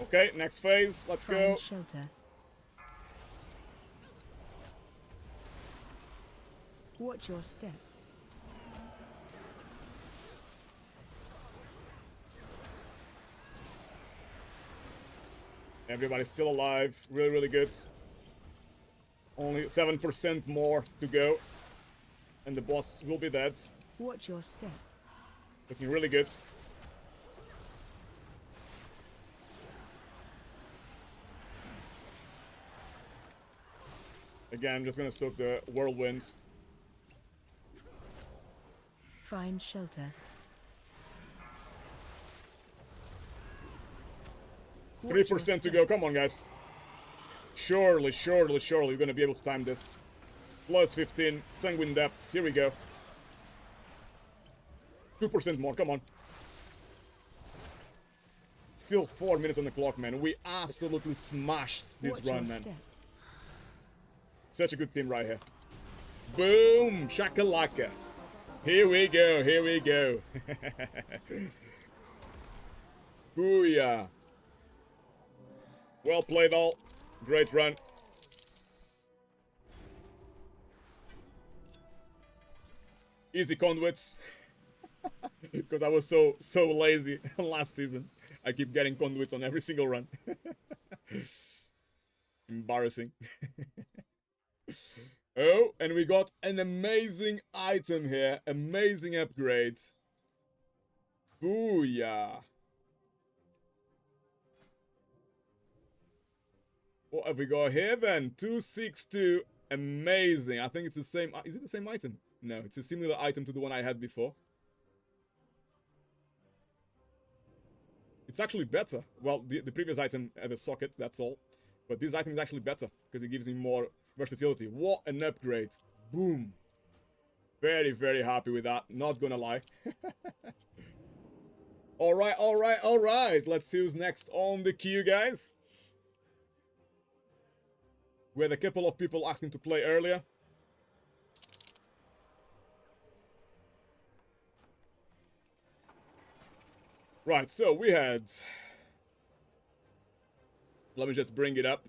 Okay, next phase. Let's go. Shelter. Watch your step. Everybody's still alive. Really, really good. Only 7% more to go. And the boss will be dead. Watch your step. Looking really good. Again, I'm just gonna soak the whirlwind. Find shelter. 3% to go. Come on, guys. Surely, surely, surely you're gonna be able to time this. Plus 15. Sanguine depths. Here we go. 2% more. Come on. Still 4 minutes on the clock, man. We absolutely smashed this run, man. Such a good team right here. Boom! Shakalaka. Here we go, here we go. Booyah. Well played all. Great run. Easy conduits. Because I was so lazy last season. I keep getting conduits on every single run. Embarrassing. Oh, and we got an amazing item here. Amazing upgrade. Booyah. What have we got here then? 262. Amazing. I think it's the same. Is it the same item? No, it's a similar item to the one I had before. It's actually better. Well, the previous item had a socket, that's all. But this item is actually better because it gives me more versatility. What an upgrade. Boom. Very, very happy with that. Not gonna lie. Alright, alright, alright. Let's see who's next on the queue, guys. We had a couple of people asking to play earlier. Right, so we had... Let me just bring it up.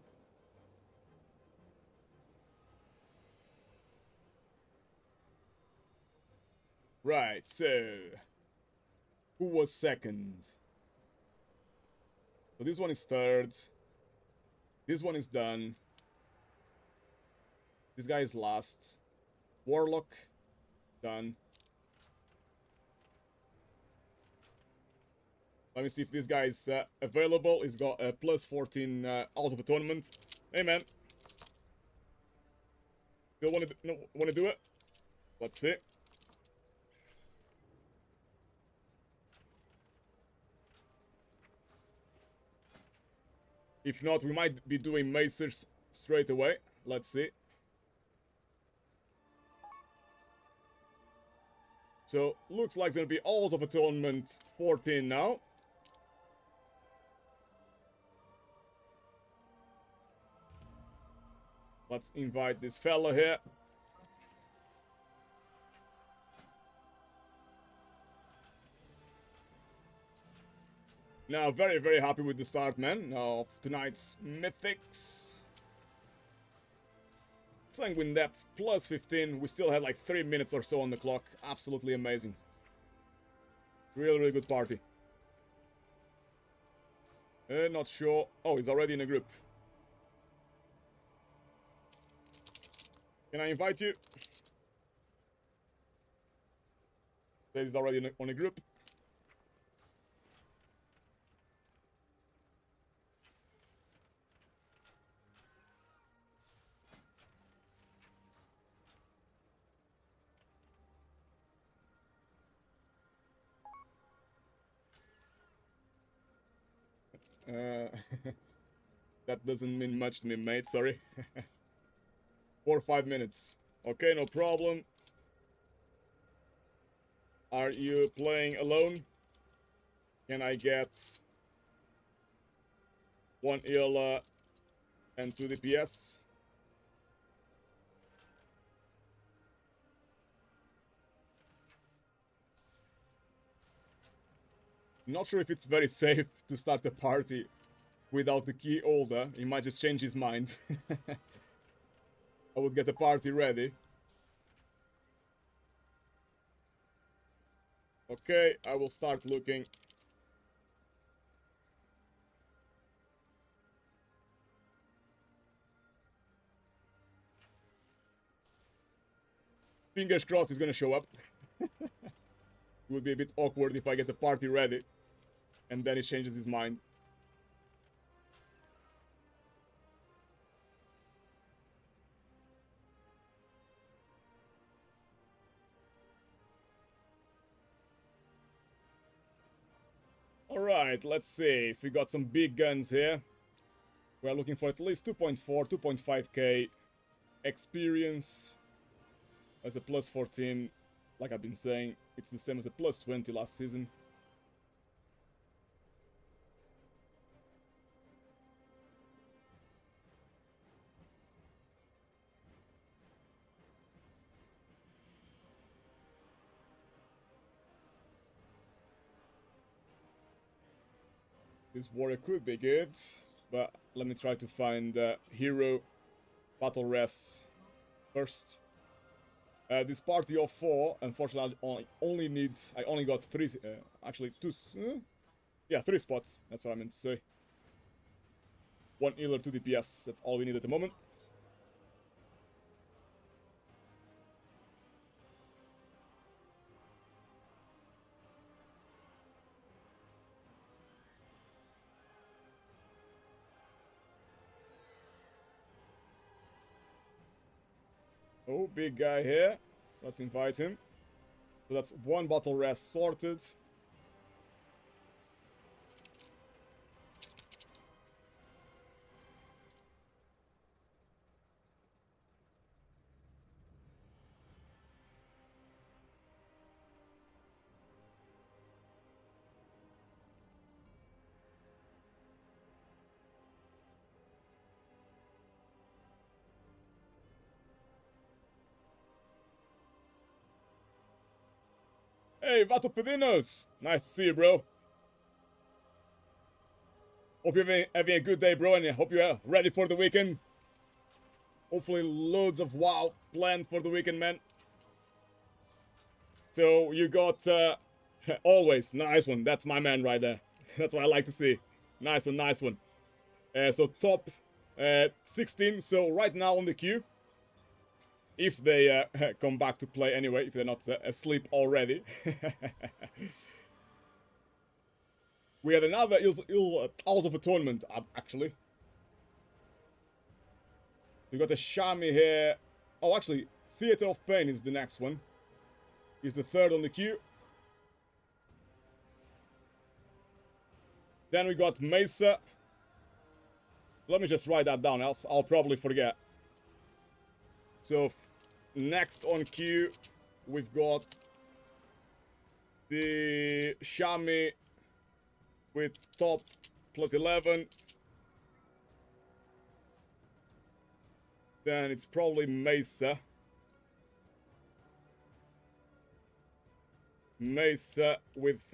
Right, so... Who was second? So this one is third. This one is done. This guy is last. Warlock. Done. Let me see if this guy is available. He's got a plus 14 Hours of Atonement. Hey, man. Still want to do it? Let's see. If not, we might be doing Macers straight away. Let's see. So, looks like it's gonna be Halls of Atonement 14 now. Let's invite this fella here. Now, very, very happy with the start, man, of tonight's Mythics. Sanguine Depth plus 15. We still have like 3 minutes or so on the clock. Absolutely amazing. Really, really good party. Not sure. Oh, he's already in a group. Can I invite you? He's already on a group. That doesn't mean much to me, mate, sorry. 4 or 5 minutes. Okay, no problem. Are you playing alone? Can I get 1 heal and 2 DPS? Not sure if it's very safe to start a party without the key holder. He might just change his mind. I would get the party ready. Okay, I will start looking. Fingers crossed he's gonna show up. It would be a bit awkward if I get the party ready and then he changes his mind. Alright, let's see if we got some big guns here. We're looking for at least 2.4, 2.5k experience as a plus 14. Like I've been saying, it's the same as a plus 20 last season. This warrior could be good, but let me try to find hero battle res first. This party of 4, unfortunately, I only got 3, actually 2, yeah, 3 spots. That's what I meant to say. 1 healer, 2 DPS. That's all we need at the moment. Oh, big guy here. Let's invite him. So that's 1 battle res sorted. Hey, Vato Pedinos! Nice to see you, bro. Hope you're having a good day, bro, and I hope you're ready for the weekend. Hopefully loads of WoW planned for the weekend, man. So, you got, always, nice one. That's my man right there. That's what I like to see. Nice one, nice one. So, top 16, so right now on the queue. If they come back to play anyway, if they're not asleep already. We had another Halls of Atonement, actually. We got a Shami here. Oh, actually, Theater of Pain is the next one. He's the 3rd on the queue. Then we got Mesa. Let me just write that down, else I'll probably forget. So, next on queue, we've got the Shami with ToP plus 11. Then it's probably Mesa. Mesa with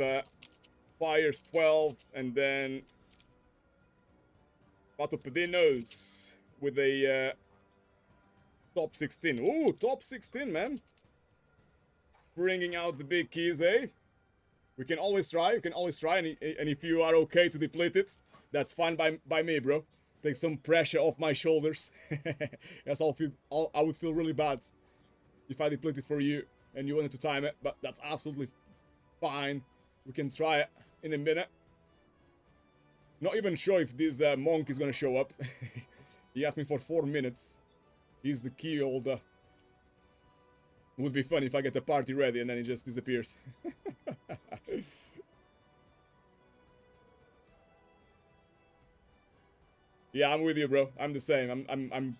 Fires 12, and then Patopedinos with a ToP 16. Ooh, ToP 16, man. Bringing out the big keys, eh? We can always try, and if you are okay to deplete it, that's fine by me, bro. Take some pressure off my shoulders. Yes, I would feel really bad if I deplete it for you and you wanted to time it, but that's absolutely fine. We can try it in a minute. Not even sure if this monk is gonna show up. He asked me for 4 minutes. He's the key holder. Would be fun if I get the party ready and then he just disappears. Yeah, I'm with you, bro. I'm the same. I'm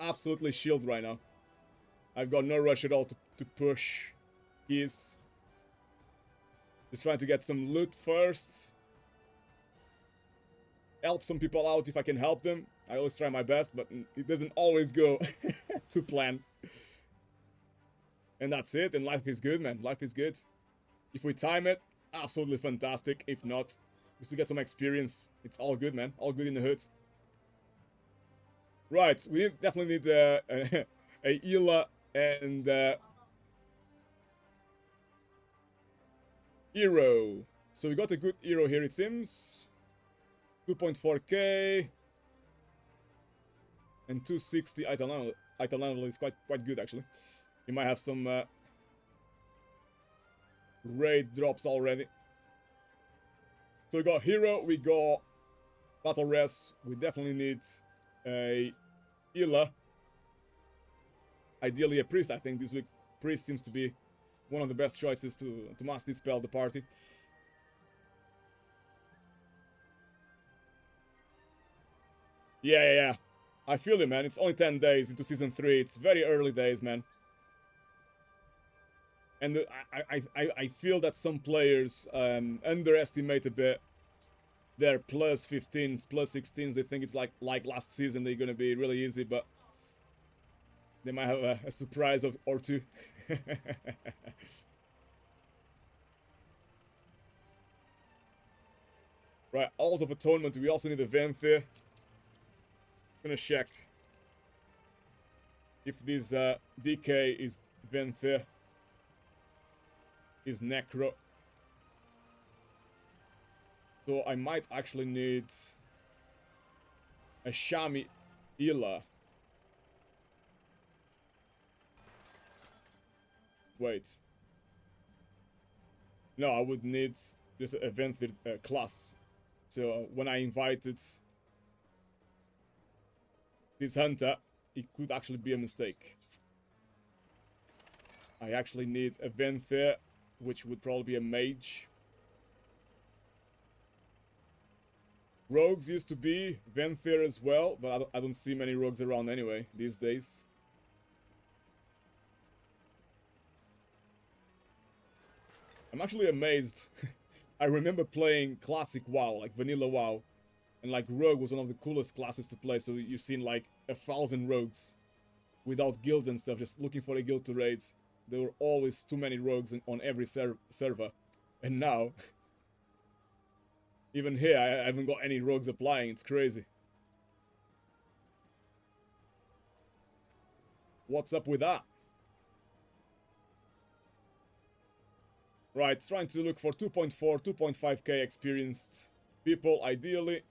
absolutely shield right now. I've got no rush at all to push keys. Just trying to get some loot first. Help some people out if I can help them. I always try my best, but it doesn't always go to plan. And that's it, and life is good, man. Life is good. If we time it, absolutely fantastic. If not, we still get some experience. It's all good, man. All good in the hood. Right, we definitely need a Ela and hero. So we got a good hero here, it seems. 2.4k and 260 item level is quite good actually. You might have some raid drops already. So we got hero, we got battle res. We definitely need a healer. Ideally a priest, I think this week. Priest seems to be one of the best choices to mass dispel the party. Yeah. I feel you, man. It's only 10 days into Season 3. It's very early days, man. And I feel that some players underestimate a bit their plus 15s, plus 16s. They think it's like last season, they're going to be really easy, but they might have a surprise or two. Right, Halls of Atonement. We also need a Venthyr. Gonna check if this DK is Venthyr, is Necro. So I might actually need a Shami Ela. Wait. No, I would need just a Venthyr class. So when I invited this hunter, it could actually be a mistake. I actually need a Venthyr, which would probably be a mage. Rogues used to be Venthyr as well, but I don't see many rogues around anyway these days. I'm actually amazed. I remember playing classic WoW, like vanilla WoW, and like rogue was one of the coolest classes to play. So you've seen like 1,000 rogues without guilds and stuff, just looking for a guild to raid. There were always too many rogues on every server, and now even here I haven't got any rogues applying. It's crazy. What's up with that? Right, trying to look for 2.4, 2.5k experienced people, ideally.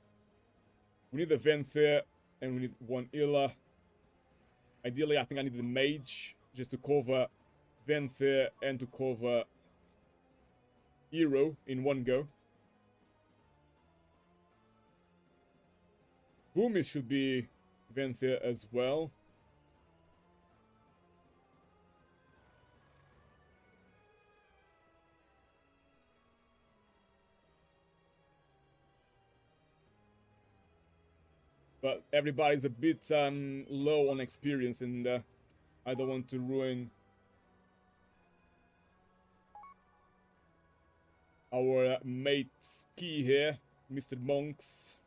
We need a Venthyr, and we need one Ela. Ideally, I think I need the mage, just to cover Venthyr and to cover hero in one go. Boomies should be Venthyr as well. But everybody's a bit low on experience, and I don't want to ruin our mate Ski here, Mr. Monks.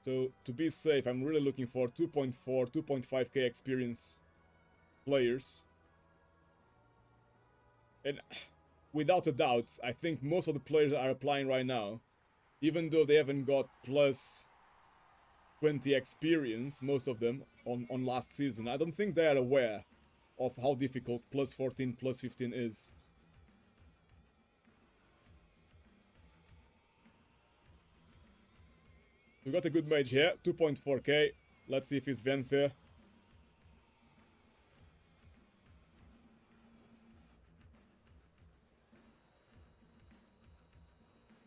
So to be safe, I'm really looking for 2.4, 2.5k experience players. And without a doubt, I think most of the players are applying right now, even though they haven't got plus 20 experience, most of them, on last season. I don't think they are aware of how difficult plus 14, plus 15 is. We got a good mage here, 2.4k. Let's see if he's Venthyr.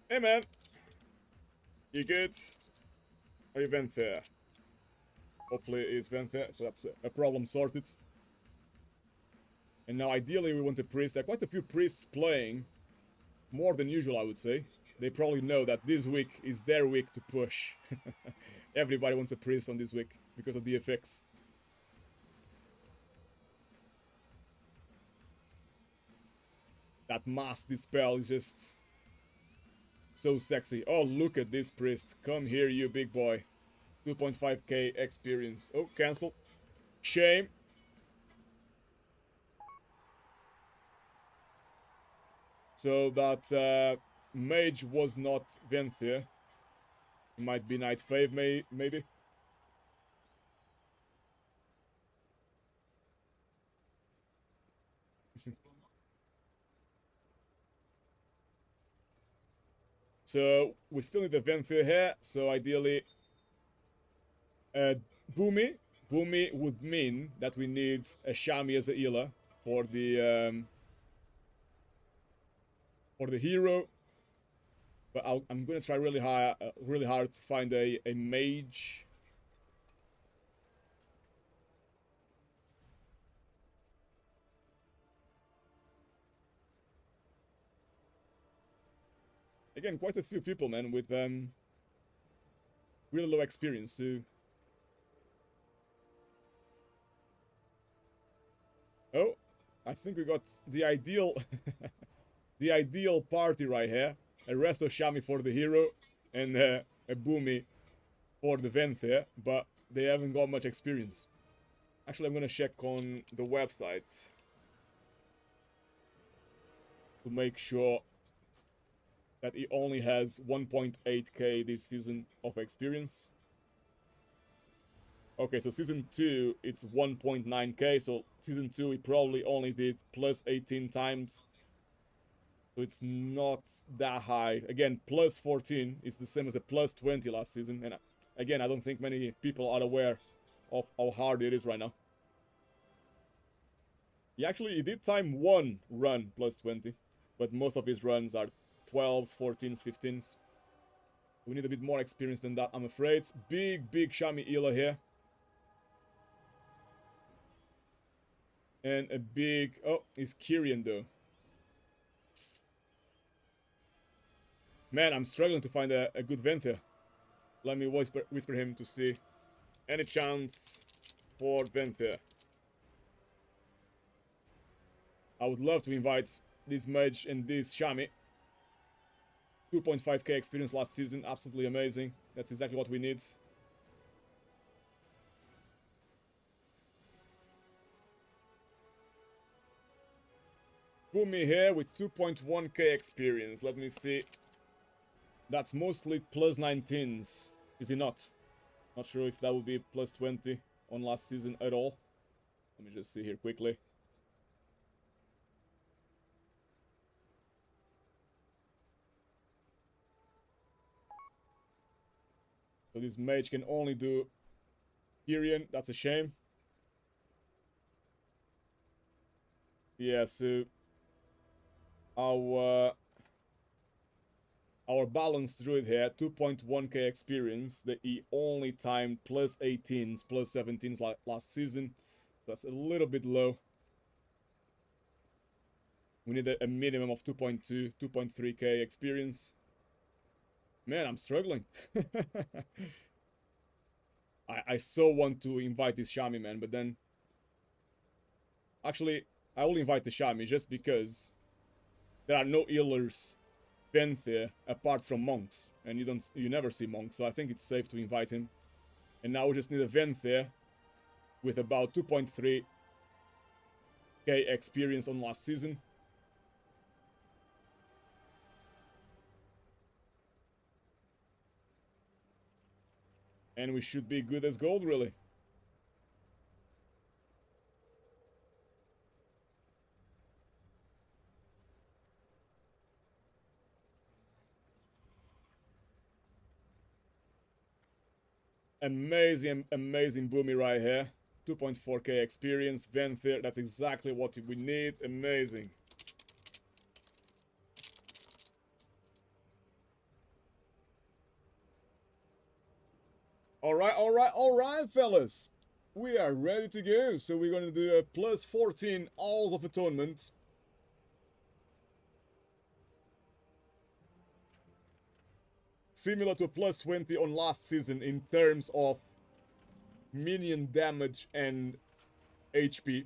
Hey man! You good? Are you Venthyr? Hopefully he's Venthyr, so that's a problem sorted. And now ideally we want a priest. There are quite a few priests playing. More than usual, I would say. They probably know that this week is their week to push. Everybody wants a priest on this week because of the effects. That mass dispel is just so sexy. Oh, look at this priest. Come here, you big boy. 2.5k experience. Oh, cancel. Shame. So that mage was not Venthyr. It might be Knight Fave, maybe. So we still need a Venthyr here. So ideally, Boomy would mean that we need a Shami as a healer for the hero. But I'm gonna try really hard to find a mage. Again, quite a few people, man, with really low experience. So, oh, I think we got the ideal, the ideal party right here. A Resto Shami for the hero, and a Boomy for the Venthyr, but they haven't got much experience. Actually, I'm gonna check on the website to make sure that he only has 1.8k this season of experience. Okay, so season 2, it's 1.9k, so season 2 he probably only did plus 18 times. So it's not that high. Again, plus 14 is the same as a plus 20 last season. And again, I don't think many people are aware of how hard it is right now. He did time 1 run plus 20. But most of his runs are 12s, 14s, 15s. We need a bit more experience than that, I'm afraid. Big Shami healer here. And a big... Oh, he's Kyrian though. Man, I'm struggling to find a good Venthyr. Let me whisper him to see. Any chance for Venthyr? I would love to invite this mage and this Shami. 2.5k experience last season, absolutely amazing. That's exactly what we need. Boomy here with 2.1k experience. Let me see. That's mostly plus 19s. Is he not? Not sure if that would be plus 20 on last season at all. Let me just see here quickly. So this mage can only do Kyrian. That's a shame. Yeah, so our balanced druid here, 2.1k experience, that he only timed plus 18s, plus 17s last season. That's a little bit low. We need a minimum of 2.2, 2.3k experience. Man, I'm struggling. I so want to invite this Shami, man, but then... Actually, I will invite the Shami just because there are no healers Venthyr apart from monks, and you never see monks, so I think it's safe to invite him. And now we just need a Venthyr with about 2.3k experience on last season. And we should be good as gold, really. Amazing, amazing Boomy right here. 2.4k experience, Venthyr, that's exactly what we need. Amazing. Alright, fellas. We are ready to go. So we're going to do a plus 14 Owls of Atonement. Similar to plus 20 on last season in terms of minion damage and HP.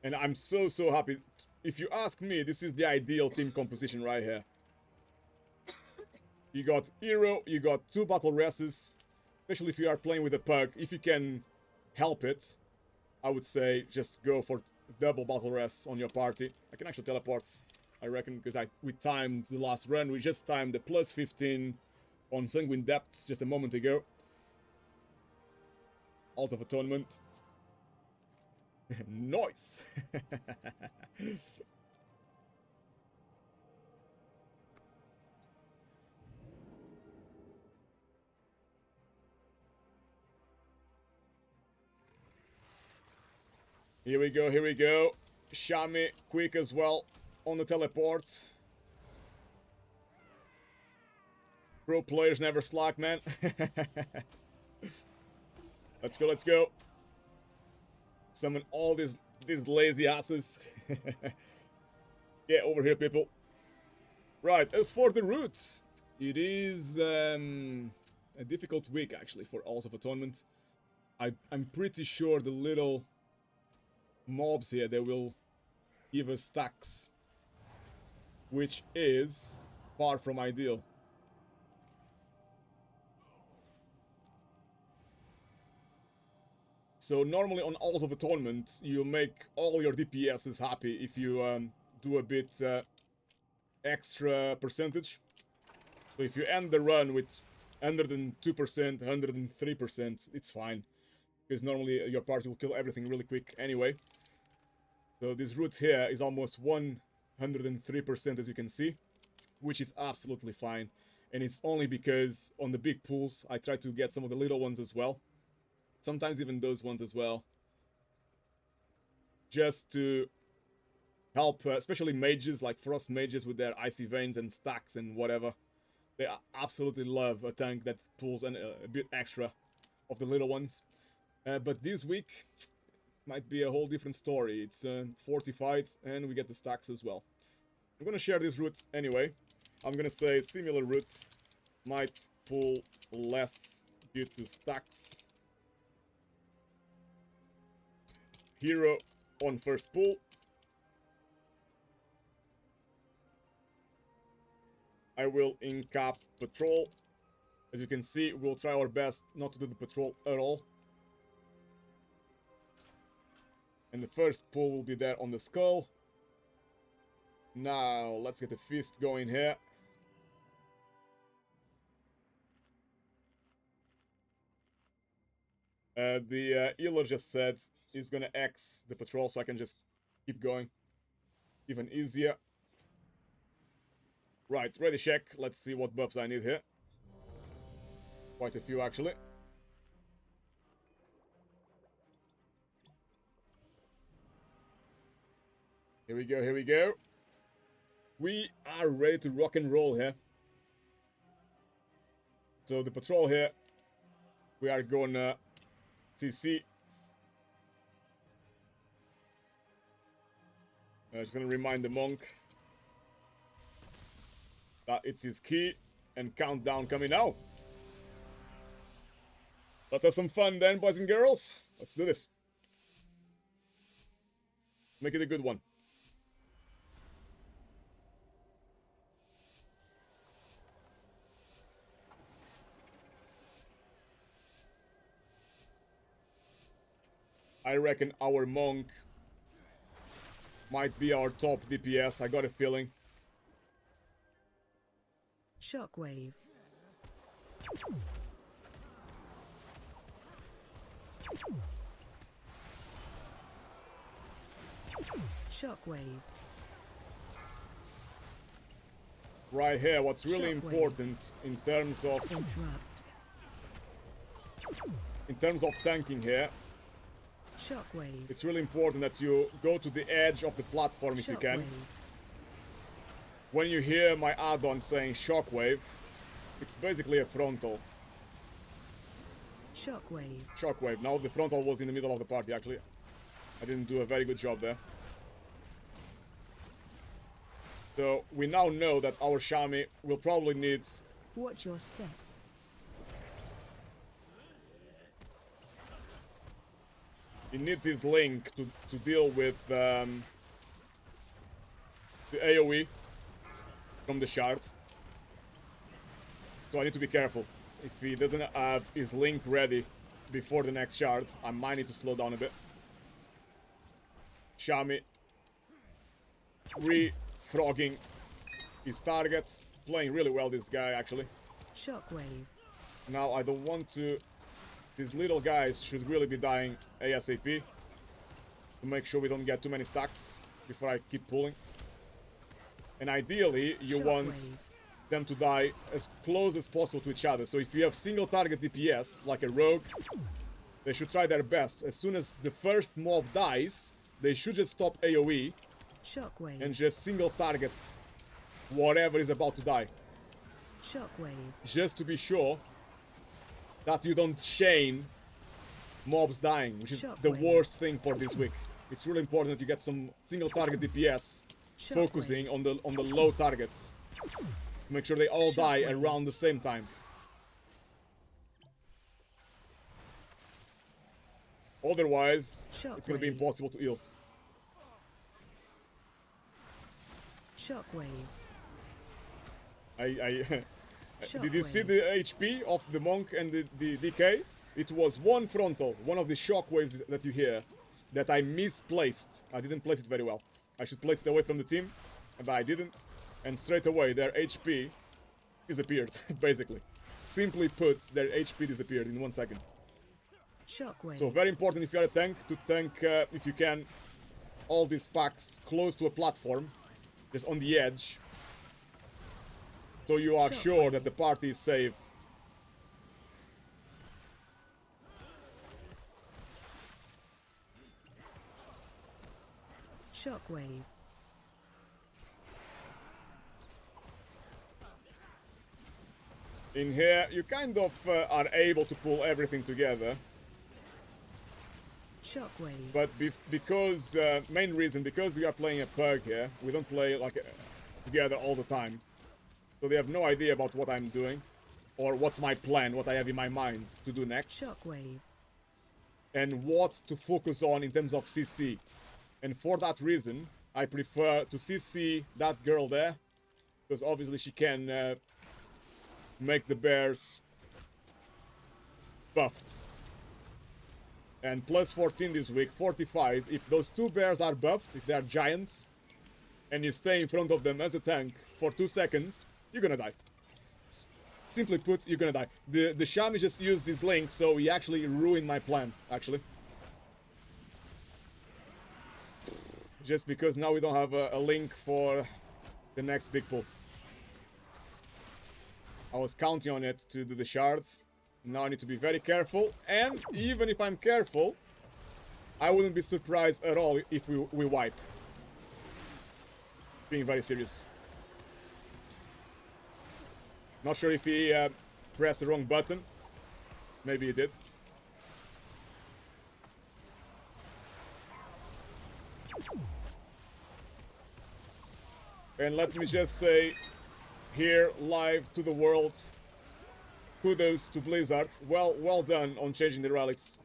And I'm so happy. If you ask me, this is the ideal team composition right here. You got hero, you got 2 battle races, especially if you are playing with a pug. If you can help it, I would say just go for double battle res on your party. I can actually teleport, I reckon, because we timed the last run. We just timed the plus 15 on Sanguine Depths just a moment ago. Owls of Atonement. Nice! Here we go, here we go. Shami, quick as well on the teleport. Pro players never slack, man. Let's go, let's go. Summon all these lazy asses. Get over here, people. Right, as for the routes, it is a difficult week, actually, for Owls of Atonement. I'm pretty sure the little mobs here, they will give us stacks, which is far from ideal. So normally on Owls of Atonement, you make all your DPSs happy if you do a bit extra percentage. So if you end the run with 102%, 103%, it's fine. Because normally your party will kill everything really quick anyway. So this route here is almost 103%, as you can see, which is absolutely fine. And it's only because on the big pools, I try to get some of the little ones as well. Sometimes even those ones as well. Just to help, especially mages, like Frost mages with their Icy Veins and stacks and whatever. They absolutely love a tank that pulls a bit extra of the little ones. But this week might be a whole different story. It's fortified and we get the stacks as well. I'm gonna share this route anyway. I'm gonna say similar routes might pull less due to stacks. Hero on first pull. I will incap patrol. As you can see, we'll try our best not to do the patrol at all. And the first pull will be there on the skull. Now, let's get the fist going here. The healer just said he's gonna X the patrol, so I can just keep going. Even easier. Right, ready check. Let's see what buffs I need here. Quite a few, actually. Here we go, here we go. We are ready to rock and roll here. So the patrol here, we are gonna CC. Just gonna remind the monk that it's his key, and countdown coming now. Let's have some fun then, boys and girls. Let's do this. Make it a good one. I reckon our monk might be our top DPS. I got a feeling. Shockwave. Shockwave. Right here, what's really Shockwave. important in terms of tanking here, Shockwave. it's really important that you go to the edge of the platform if you can. When you hear my add-on saying shockwave, it's basically a frontal. Shockwave. Shockwave. Now the frontal was in the middle of the party actually. I didn't do a very good job there. So we now know that our Shami will probably need... Watch your step. He needs his link to deal with the AoE from the shards. So I need to be careful. If he doesn't have his link ready before the next shards, I might need to slow down a bit. Shami re-frogging his targets. Playing really well, this guy, actually. Shockwave. Now, I don't want to... These little guys should really be dying ASAP. To make sure we don't get too many stacks before I keep pulling. And ideally, you want them to die as close as possible to each other. So if you have single target DPS, like a rogue, they should try their best. As soon as the first mob dies, they should just stop AoE Shockwave. and just single target whatever is about to die. Shockwave. Just to be sure that you don't chain mobs dying, which is the worst thing for this week. It's really important that you get some single target DPS focusing on the low targets. Make sure they all die around the same time. Otherwise, it's gonna be impossible to heal. Shockwave. Did you see the HP of the monk and the DK? It was one frontal, one of the shockwaves that you hear, that I misplaced. I didn't place it very well. I should place it away from the team, but I didn't. And straight away, their HP disappeared, basically. Simply put, their HP disappeared in 1 second. Shockwave. So very important if you're a tank, to tank, if you can, all these packs close to a platform, just on the edge, so you are sure that the party is safe. Shockwave. In here, you kind of are able to pull everything together. Shockwave. But because, main reason, because we are playing a pug here, we don't play like together all the time. So they have no idea about what I'm doing, or what's my plan, what I have in my mind to do next. Shockwave. And what to focus on in terms of CC. And for that reason, I prefer to CC that girl there, because obviously she can make the bears buffed. And plus 14 this week, fortified. If those two bears are buffed, if they are giants, and you stay in front of them as a tank for 2 seconds, you're gonna die. Simply put, you're gonna die. The Shami just used this link, so he actually ruined my plan, actually. Just because now we don't have a link for the next big pull. I was counting on it to do the shards. Now I need to be very careful, and even if I'm careful, I wouldn't be surprised at all if we wipe. Being very serious. Not sure if he pressed the wrong button. Maybe he did. And let me just say here, live to the world, kudos to Blizzard. Well done on changing the relics.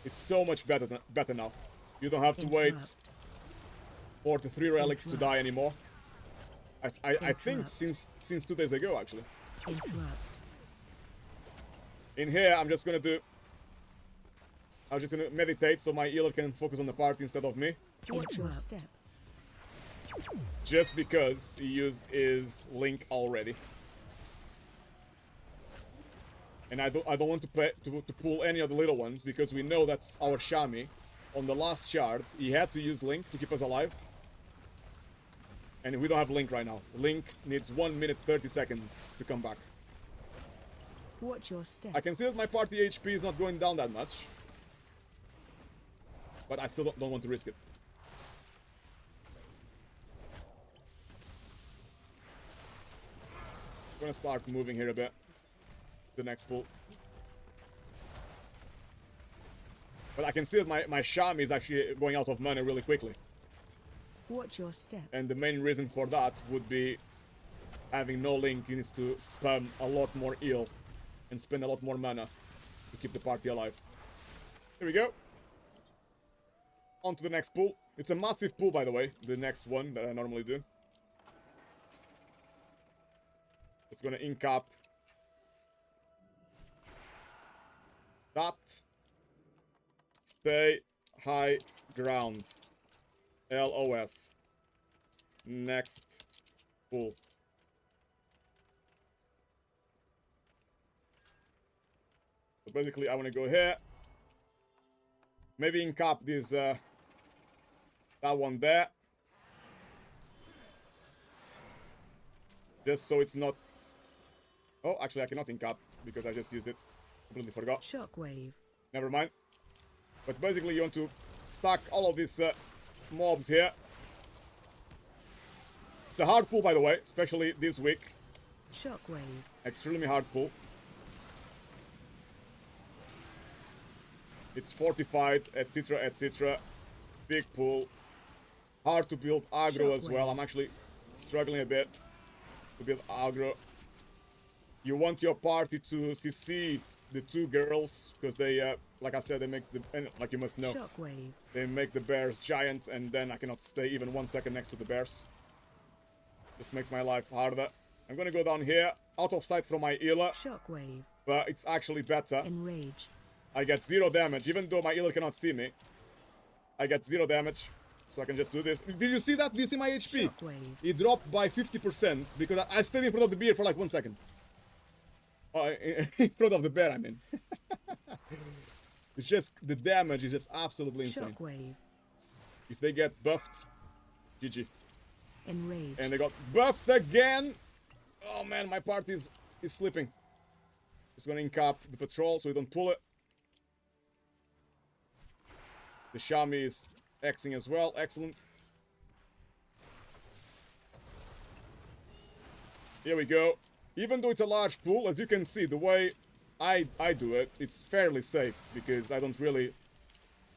It's so much better now. You don't have to wait Interrupt. for the 3 relics to Interrupt. die anymore. I think Interrupt. since 2 days ago, actually. Interrupt. In here, I'm just gonna meditate so my healer can focus on the party instead of me. Watch your step. Just because he used his link already. And I don't want to pull any of the little ones because we know that's our Shami. On the last shard, he had to use Link to keep us alive. And we don't have Link right now. Link needs 1 minute 30 seconds to come back. Watch your step. I can see that my party HP is not going down that much. But I still don't want to risk it. I'm gonna start moving here a bit. The next pull. But I can see that my Shami is actually going out of mana really quickly. Watch your step. And the main reason for that would be having no Link. He needs to spam a lot more heal and spend a lot more mana to keep the party alive. Here we go. On to the next pull. It's a massive pull, by the way, the next one that I normally do. It's gonna incap that. Stay high ground. LOS. Next pull. So basically, I want to go here. Maybe incap this, that one there. Just so it's not... Oh, actually, I cannot incap because I just used it. Completely forgot. Shockwave. Never mind. But basically, you want to stack all of these mobs here. It's a hard pull, by the way, especially this week. Shockwave. Extremely hard pull. It's fortified, etc., etc. Big pull. Hard to build aggro as well. I'm actually struggling a bit to build aggro. You want your party to CC the 2 girls, because they, like I said, they make the, and like you must know, Shockwave. they make the bears giant, and then I cannot stay even 1 second next to the bears. This makes my life harder. I'm gonna go down here, out of sight from my healer, Shockwave. but it's actually better. Enrage. I get 0 damage, even though my healer cannot see me. I get 0 damage, so I can just do this. Did you see that? Did you see my HP? Shockwave. It dropped by 50% because I stayed in front of the bear for like 1 second. Oh, in front of the bear, I mean. It's just, the damage is just absolutely insane. Shockwave. If they get buffed, GG. Enrage. And they got buffed again! Oh man, my party is slipping. Just gonna incap the patrol so we don't pull it. The Shami is Xing as well, excellent. Here we go. Even though it's a large pool, as you can see, the way I do it, it's fairly safe, because I don't really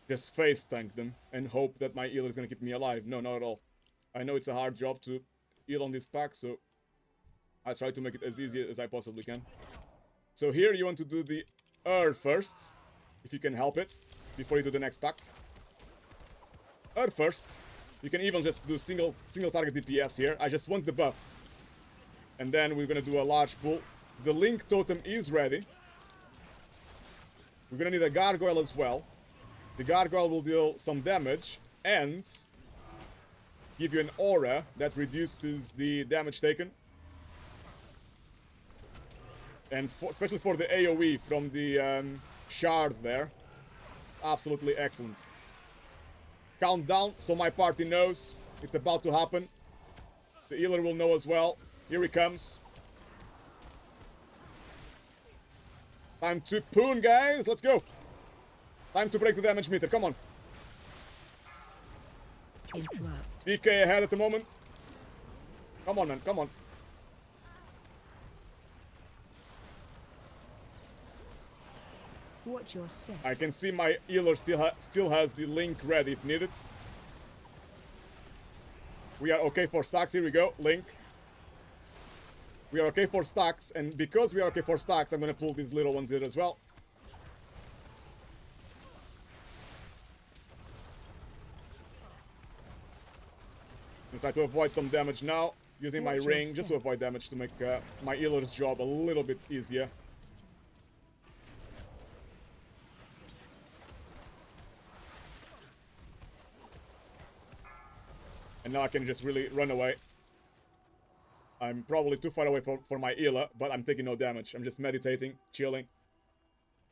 just face tank them and hope that my healer is gonna keep me alive. No, not at all. I know it's a hard job to heal on this pack, so I try to make it as easy as I possibly can. So here you want to do the first, if you can help it, before you do the next pack. First. You can even just do single target DPS here. I just want the buff. And then we're gonna do a large pull. The Link totem is ready. We're gonna need a gargoyle as well. The gargoyle will deal some damage and give you an aura that reduces the damage taken. And especially for the AoE from the shard there, it's absolutely excellent. Countdown, so my party knows it's about to happen. The healer will know as well. Here he comes. Time to poon, guys. Let's go. Time to break the damage meter. Come on. Interrupt. DK ahead at the moment. Come on, man. Come on. Watch your step. I can see my healer still has the Link ready if needed. We are okay for stacks. Here we go. Link. We are okay for stacks, and because we are okay for stacks, I'm gonna pull these little ones here as well. I'm trying to avoid some damage now, using my ring just to avoid damage to make my healer's job a little bit easier. And now I can just really run away. I'm probably too far away for my healer, but I'm taking no damage. I'm just meditating, chilling.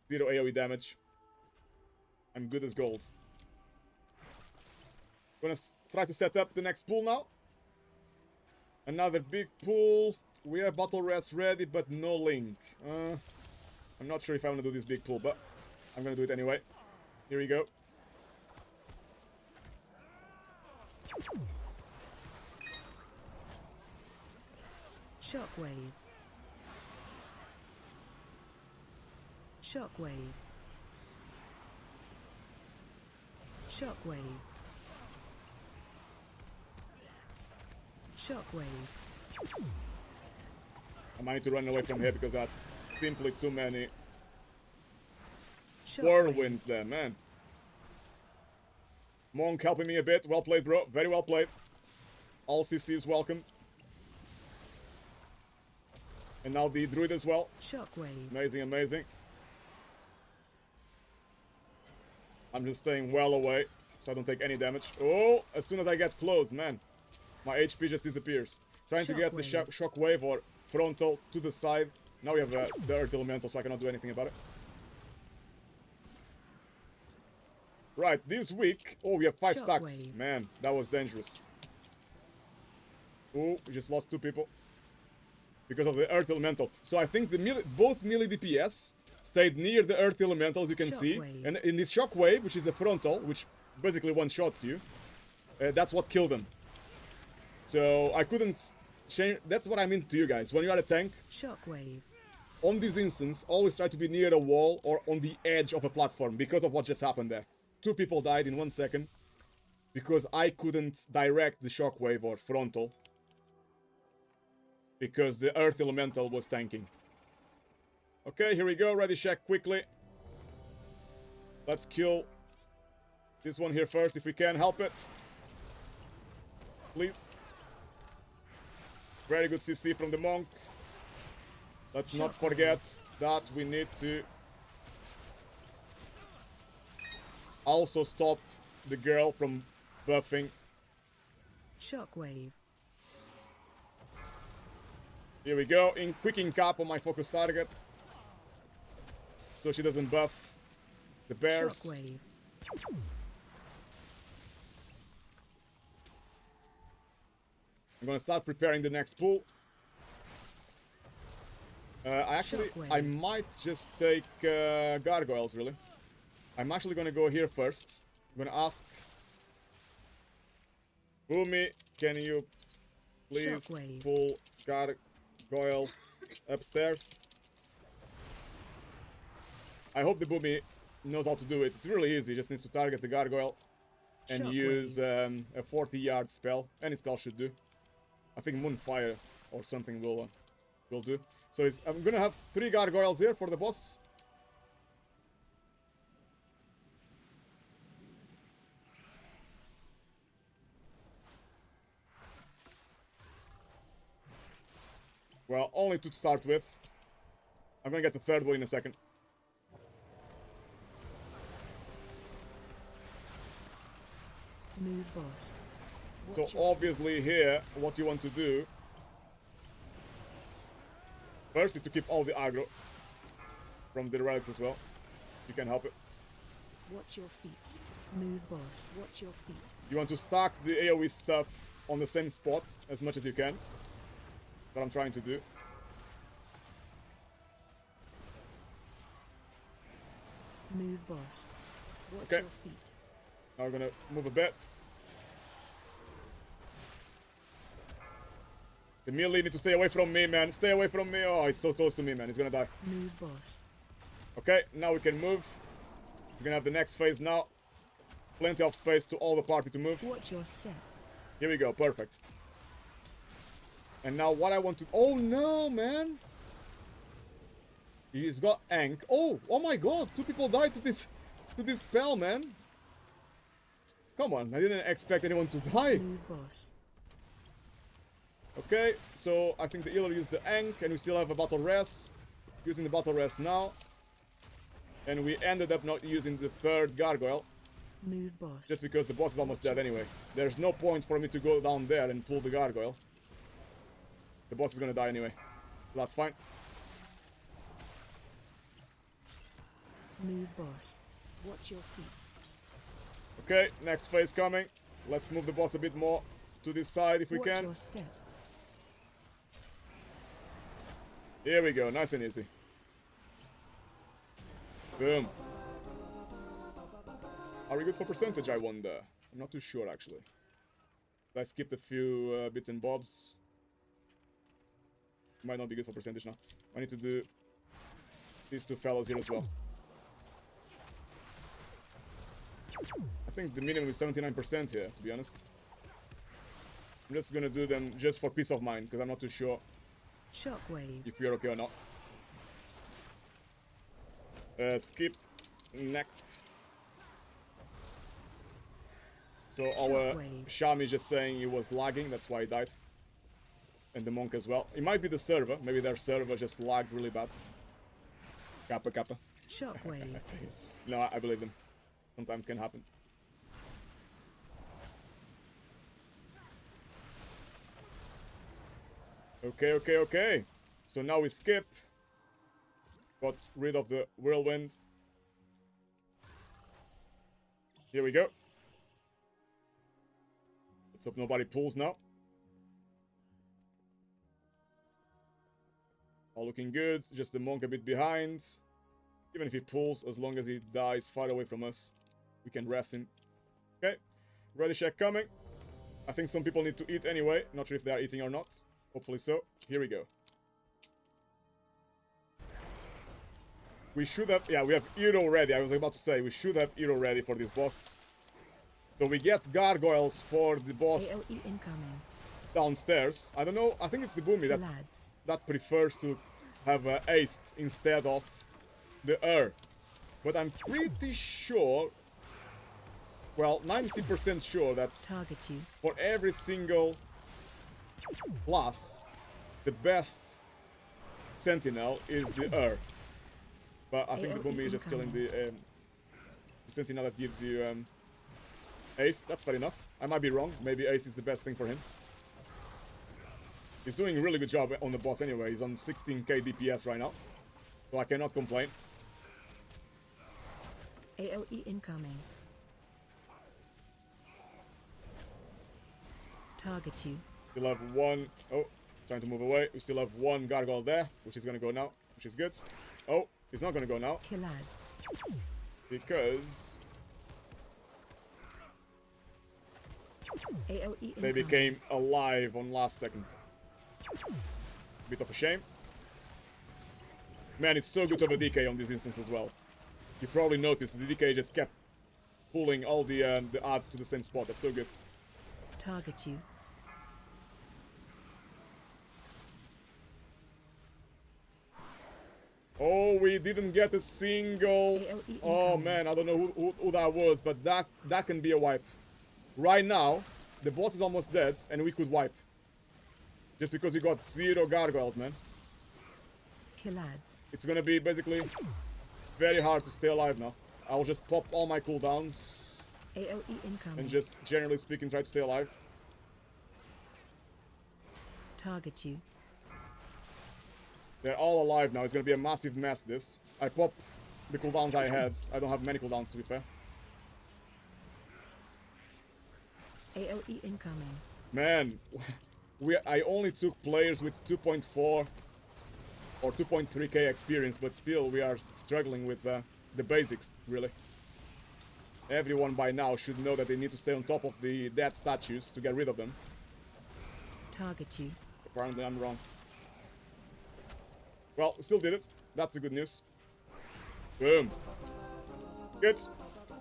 0 AoE damage. I'm good as gold. Gonna try to set up the next pool now. Another big pool. We have Battle Rest ready, but no link. I'm not sure if I want to do this big pool, but I'm gonna do it anyway. Here we go. Shockwave. Shockwave. Shockwave. Shockwave. I might need to run away from here because that's simply too many Shockwave. whirlwinds there, man. Monk helping me a bit. Well played, bro. Very well played. All CCs welcome. And now the druid as well. Shockwave. Amazing, amazing. I'm just staying well away so I don't take any damage. Oh, as soon as I get close, man, my HP just disappears. Trying to get the shockwave or frontal to the side. Now we have the earth elemental, so I cannot do anything about it. Right, this week... Oh, we have 5 stacks. Man, that was dangerous. Oh, we just lost 2 people. Because of the earth elemental. So I think the both melee DPS stayed near the earth elemental, as you can see. And in this shockwave, which is a frontal, which basically one-shots you, that's what killed them. So I couldn't change... That's what I mean to you guys. When you are a tank, Shockwave. On this instance, always try to be near a wall or on the edge of a platform because of what just happened there. 2 people died in 1 second because I couldn't direct the shockwave or frontal because the earth elemental was tanking. Okay, here we go. Ready, check quickly. Let's kill this one here first if we can help it. Please. Very good CC from the monk. Let's not forget that we need to also stop the girl from buffing. Shockwave. Here we go. Quick incap on my focus target. So she doesn't buff the bears. Shockwave. I'm gonna start preparing the next pool. I might just take gargoyles, really. I'm actually gonna go here first. I'm gonna ask Boomy, can you please pull gargoyle upstairs? I hope the Boomy knows how to do it. It's really easy. Just needs to target the gargoyle and use a 40-yard spell. Any spell should do. I think Moonfire or something will do. So I'm gonna have 3 gargoyles here for the boss. Well, only 2 to start with. I'm gonna get the 3rd one in a second. Move boss. So obviously here, what you want to do first is to keep all the aggro from the relics as well. You can help it. Watch your feet. Move boss. Watch your feet. You want to stack the AoE stuff on the same spot as much as you can. That I'm trying to do. Move boss. Watch Okay. your feet. Now we're gonna move a bit. The melee need to stay away from me, man. Stay away from me. Oh, he's so close to me, man. He's gonna die. Move boss. Okay, now we can move. We're gonna have the next phase now. Plenty of space to all the party to move. Watch your step. Here we go. Perfect. And now what I want to... Oh, no, man. He's got Ankh. Oh my god. 2 people died to this spell, man. Come on. I didn't expect anyone to die. Move boss. Okay, so I think the healer used the Ankh, and we still have a battle rest. Using the battle rest now. And we ended up not using the 3rd gargoyle. Move boss. Just because the boss is almost dead anyway. There's no point for me to go down there and pull the gargoyle. The boss is gonna die anyway. So that's fine. Move boss. Watch your feet. Okay, next phase coming. Let's move the boss a bit more to this side if we Watch can. your step. Here we go, nice and easy. Boom. Are we good for percentage, I wonder? I'm not too sure, actually. I skipped a few bits and bobs. Might not be good for percentage now. I need to do these 2 fellows here as well. I think the minimum is 79% here, to be honest. I'm just gonna do them just for peace of mind, because I'm not too sure Shockwave. if we're okay or not. Skip. Next. So our Shockwave. Shami is just saying he was lagging, that's why he died. And the monk as well. It might be the server. Maybe their server just lagged really bad. Kappa, kappa. Shockwave. No, I believe them. Sometimes can happen. Okay, okay, okay. So now we skip. Got rid of the whirlwind. Here we go. Let's hope nobody pulls now. All looking good. Just the monk a bit behind. Even if he pulls, as long as he dies far away from us, we can rest him. Okay. Ready check coming. I think some people need to eat anyway. Not sure if they are eating or not. Hopefully so. Here we go. We should have... Yeah, we have hero ready. I was about to say, we should have hero ready for this boss. So we get gargoyles for the boss AOE incoming. downstairs. I don't know. I think it's the Boomy Lads. that prefers to have aced instead of the but I'm pretty sure, well, 90% sure that Target you. for every single class, the best sentinel is the but I think the Boomy is just killing the sentinel that gives you ace. That's fair enough. I might be wrong. Maybe ace is the best thing for him. He's doing a really good job on the boss anyway. He's on 16k DPS right now, so I cannot complain. AOE incoming. Target you. Still have one... Oh, trying to move away. We still have one gargoyle there, which is going to go now, which is good. Oh, he's not going to go now. Kill lads. Because AOE they incoming. became alive on last second. Bit of a shame. Man, it's so good to have a DK on this instance as well. You probably noticed the DK just kept pulling all the odds to the same spot. That's so good. Target you. Oh, we didn't get a single... AOE Oh incoming. man, I don't know who that was, but that can be a wipe. Right now, the boss is almost dead, and we could wipe. Just because we got 0 gargoyles, man. Kill lads. It's gonna be basically very hard to stay alive now. I'll just pop all my cooldowns AOE incoming. and just, generally speaking, try to stay alive. Target you. They're all alive now. It's gonna be a massive mess, this. I popped the cooldowns I had. I don't have many cooldowns, to be fair. AOE incoming. Man, I only took players with 2.4 or 2.3k experience, but still we are struggling with the basics, really. Everyone by now should know that they need to stay on top of the dead statues to get rid of them. Target you. Apparently I'm wrong. Well, we still did it. That's the good news. Boom. Good.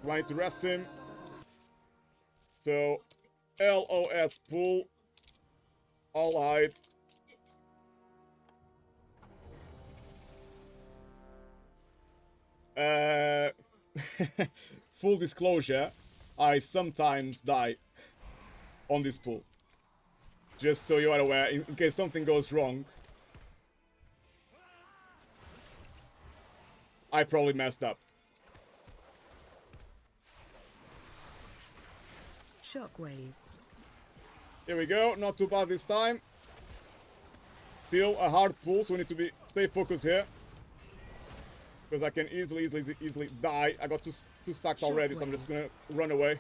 Do I need to rest him? So, LOS pull. All hide. Uh, full disclosure, I sometimes die on this pool. Just so you are aware, in case something goes wrong. I probably messed up. Shockwave. Here we go, not too bad this time. Still a hard pull, so we need to stay focused here. Because I can easily die. I got two stacks already, so I'm just gonna run away.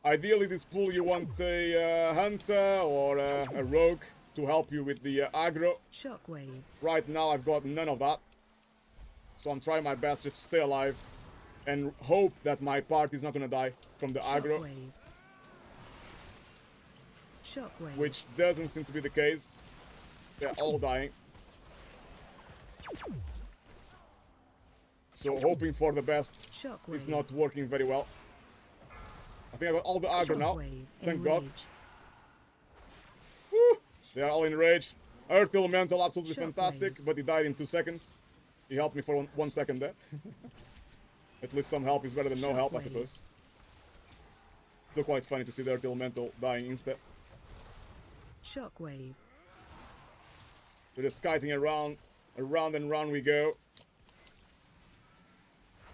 Ideally, this pool you want a hunter or a rogue to help you with the aggro. Shockwave. Right now, I've got none of that. So I'm trying my best just to stay alive and hope that my party is not gonna die from the aggro. Shockwave. Shockwave. Which doesn't seem to be the case. They're all dying. So hoping for the best. Shockwave. It's not working very well. I think I got all the aggro now. Thank God. Woo! They are all enraged. Earth Elemental, absolutely fantastic, but he died in 2 seconds. He helped me for one second there. At least some help is better than no help, I suppose. Still quite funny to see the Earth Elemental dying instead. Shockwave. We're just kiting around and round we go.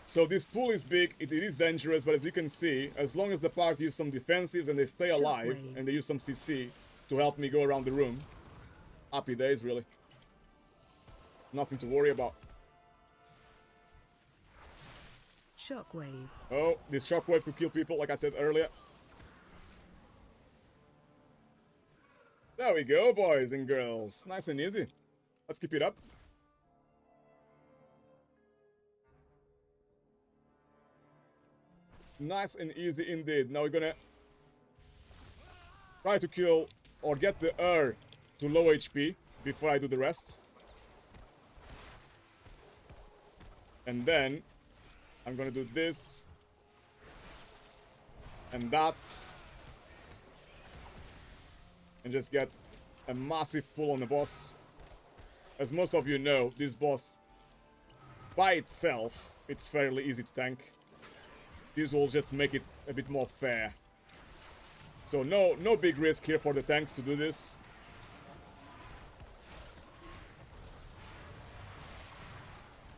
So this pool is big, it is dangerous, but as you can see, as long as the party use some defensives and they stay alive, and they use some CC to help me go around the room, happy days, really. Nothing to worry about. Shockwave. Oh, this shockwave could kill people, like I said earlier. There we go, boys and girls. Nice and easy. Let's keep it up. Nice and easy indeed. Now we're gonna try to kill or get the to low HP before I do the rest. And then I'm gonna do this and that and just get a massive pull on the boss. As most of you know, this boss by itself, it's fairly easy to tank. This will just make it a bit more fair. So no big risk here for the tanks to do this.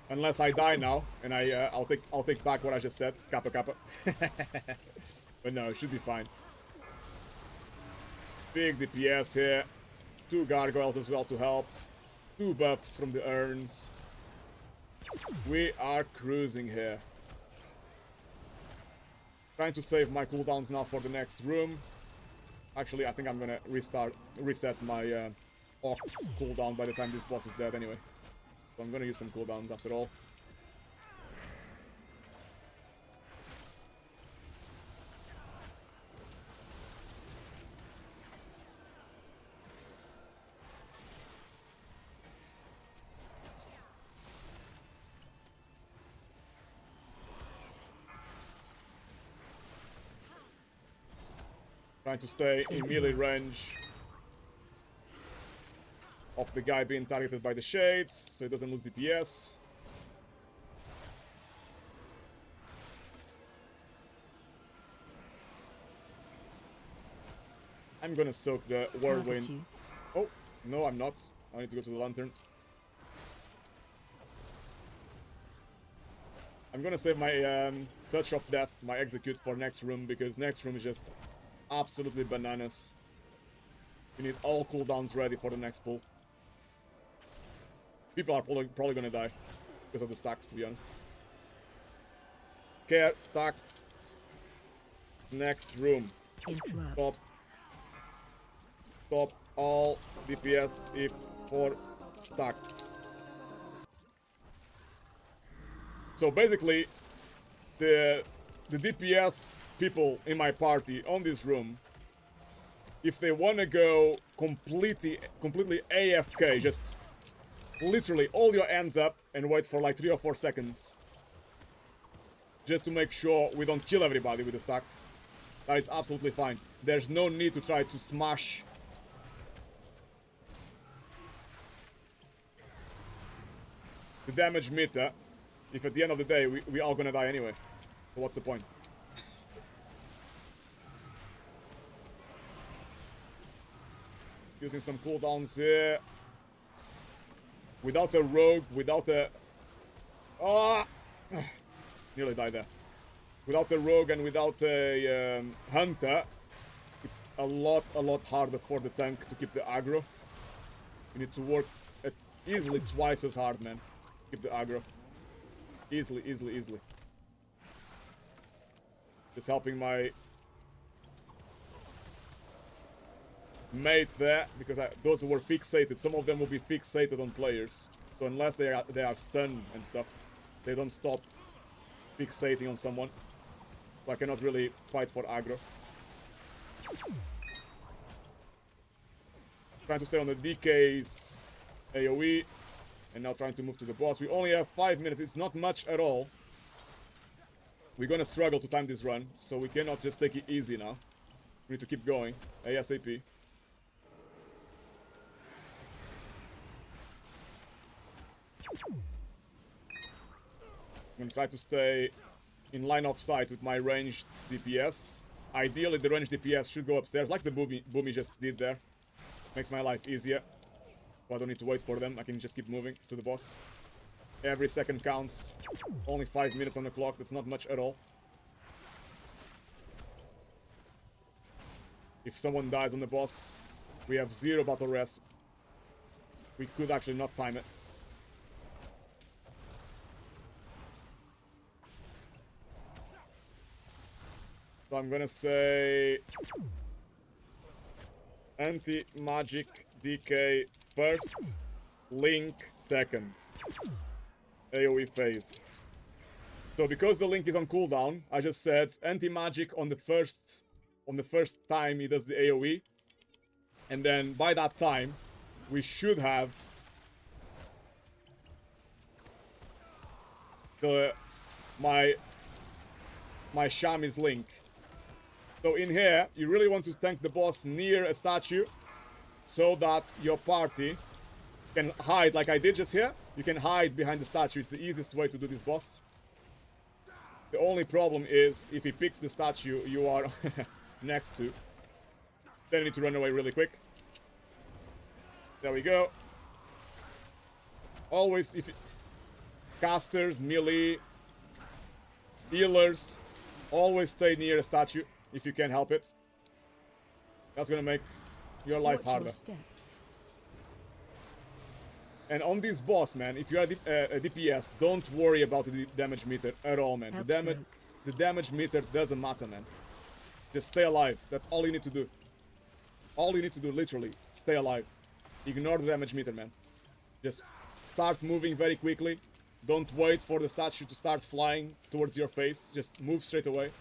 Unless I die now, and I'll take back what I just said. Kappa kappa. But no, it should be fine. Big DPS here. 2 gargoyles as well to help. 2 buffs from the urns. We are cruising here. Trying to save my cooldowns now for the next room. Actually, I think I'm gonna reset my Ox cooldown by the time this boss is dead anyway. So I'm gonna use some cooldowns after all. Trying to stay in melee range of the guy being targeted by the shades, so he doesn't lose DPS. I'm gonna soak the whirlwind. Oh, no, I'm not. I need to go to the lantern. I'm gonna save my touch of death, my execute for next room, because next room is just absolutely bananas. You need all cooldowns ready for the next pull. People are probably gonna die because of the stacks, to be honest. Okay, stacks. Next room. Interrupt. Top all DPS if for stacks. So basically, the DPS people in my party on this room, if they want to go completely AFK, just literally hold your hands up and wait for like 3 or 4 seconds, just to make sure we don't kill everybody with the stacks. That is absolutely fine. There's no need to try to smash the damage meter If at the end of the day, we all gonna die anyway. So what's the point? Using some cooldowns here. Without a rogue, without a... Ah! Nearly died there. Without a rogue and without a hunter, it's a lot harder for the tank to keep the aggro. You need to work at easily twice as hard, man. Keep the aggro. Easily. Just helping my mate there, because those were fixated. Some of them will be fixated on players. So unless they are stunned and stuff, they don't stop fixating on someone. So I cannot really fight for aggro. Trying to stay on the DK's AoE. And now trying to move to the boss. We only have 5 minutes. It's not much at all. We're gonna struggle to time this run. So we cannot just take it easy now. We need to keep going. ASAP. I'm gonna try to stay in line of sight with my ranged DPS. Ideally, the ranged DPS should go upstairs, like the Boomy just did there. Makes my life easier. So I don't need to wait for them. I can just keep moving to the boss. Every second counts. Only 5 minutes on the clock. That's not much at all. If someone dies on the boss, we have 0 battle rest. We could actually not time it. So I'm gonna say anti-magic DK first, Link second. AoE phase. So because the Link is on cooldown, I just said anti-magic on the first time he does the AoE. And then by that time, we should have my Shami's Link. So in here, you really want to tank the boss near a statue so that your party can hide like I did just here. You can hide behind the statue. It's the easiest way to do this boss. The only problem is if he picks the statue you are next to, then you need to run away really quick. There we go. Always, if casters, melee, healers, always stay near a statue if you can help it. That's gonna make your life harder. And on this boss, man, if you are a DPS, don't worry about the damage meter at all, man. The damage meter doesn't matter, man. Just stay alive. That's all you need to do. All you need to do, literally, stay alive. Ignore the damage meter, man. Just start moving very quickly. Don't wait for the statue to start flying towards your face. Just move straight away.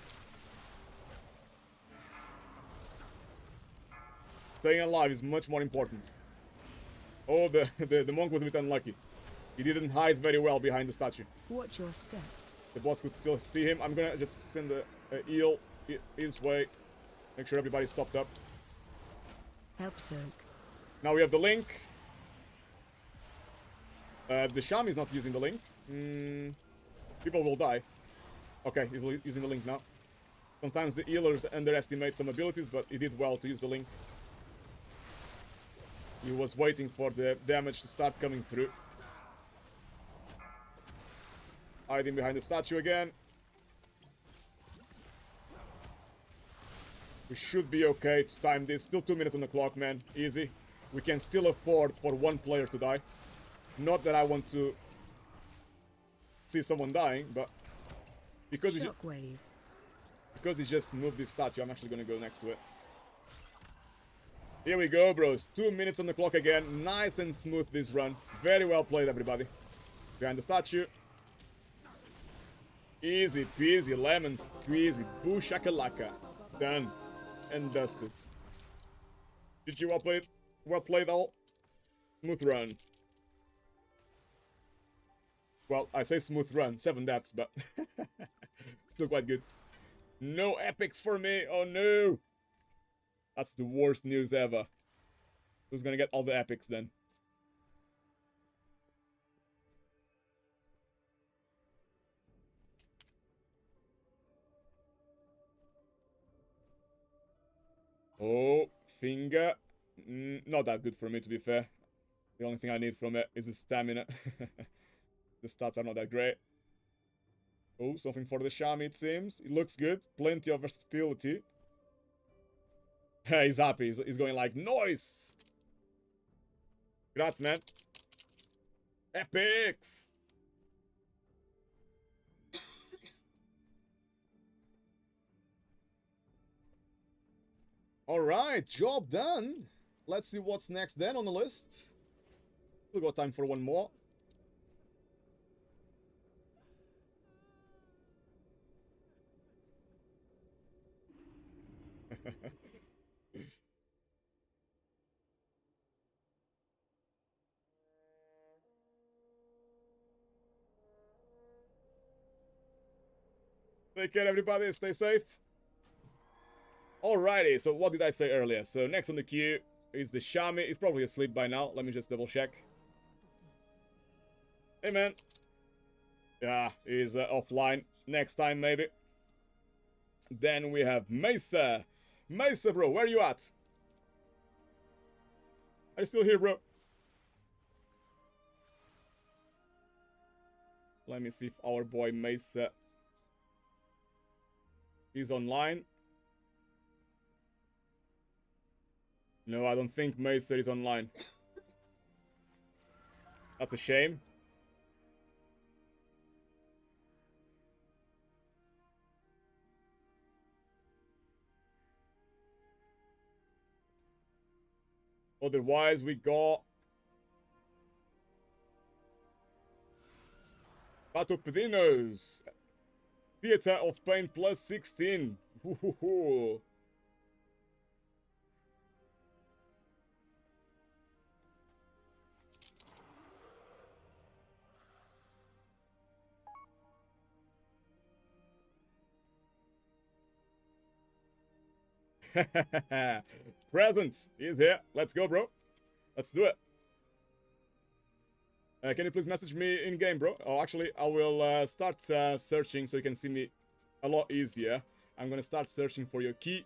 Staying alive is much more important. Oh, the monk was a bit unlucky. He didn't hide very well behind the statue. Watch your step. The boss could still see him. I'm gonna just send a heal his way. Make sure everybody's topped up. Help soak. Now we have the Link. The Shami is not using the Link. People will die. Okay, he's using the Link now. Sometimes the healers underestimate some abilities, but he did well to use the Link. He was waiting for the damage to start coming through. Hiding behind the statue again. We should be okay to time this. Still 2 minutes on the clock, man. Easy. We can still afford for one player to die. Not that I want to see someone dying, but because he just moved this statue, I'm actually gonna go next to it. Here we go, bros. 2 minutes on the clock again. Nice and smooth this run. Very well played, everybody. Behind the statue. Easy peasy, lemon squeezy, boo shakalaka. Done and dusted. GG, well played. Well played, all. Smooth run. Well, I say smooth run, 7 deaths, but still quite good. No epics for me. Oh no. That's the worst news ever. Who's gonna get all the epics then? Oh, finger. Not that good for me, to be fair. The only thing I need from it is the stamina. The stats are not that great. Oh, something for the Shami, it seems. It looks good. Plenty of versatility. He's happy. He's going like, noise! Congrats, man. Epics! Alright, job done. Let's see what's next then on the list. We've got time for one more. Take care, everybody. Stay safe. Alrighty, so what did I say earlier? So next on the queue is the Shami. He's probably asleep by now. Let me just double check. Hey, man. Yeah, he's offline. Next time, maybe. Then we have Mesa. Mesa, bro, where you at? Are you still here, bro? Let me see if our boy Mesa is online. No, I don't think Mesa is online. That's a shame. Otherwise, we got Pato Pedinos. Theater of Pain plus 16. Ooh. Present is here. Let's go, bro. Let's do it. Can you please message me in game, bro? Oh, actually, I will start searching so you can see me a lot easier. I'm gonna start searching for your key.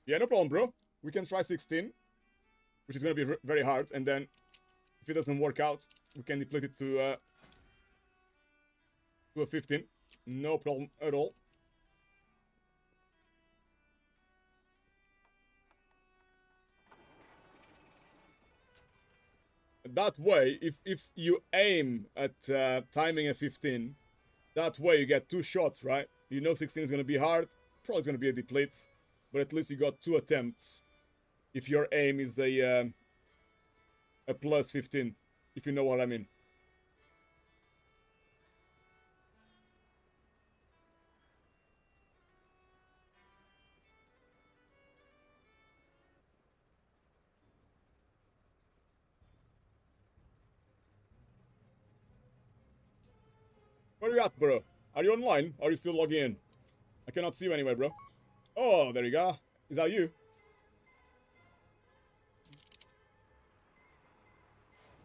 Yeah, no problem, bro. We can try 16, which is gonna be very hard, and then if it doesn't work out, we can deplete it to a 15. No problem at all. That way, if you aim at timing a 15, that way you get 2 shots, right? You know 16 is gonna be hard, probably it's gonna be a deplete, but at least you got 2 attempts. If your aim is a plus 15, if you know what I mean. Where are you at, bro? Are you online? Or are you still logging in? I cannot see you anywhere, bro. Oh, there you go. Is that you?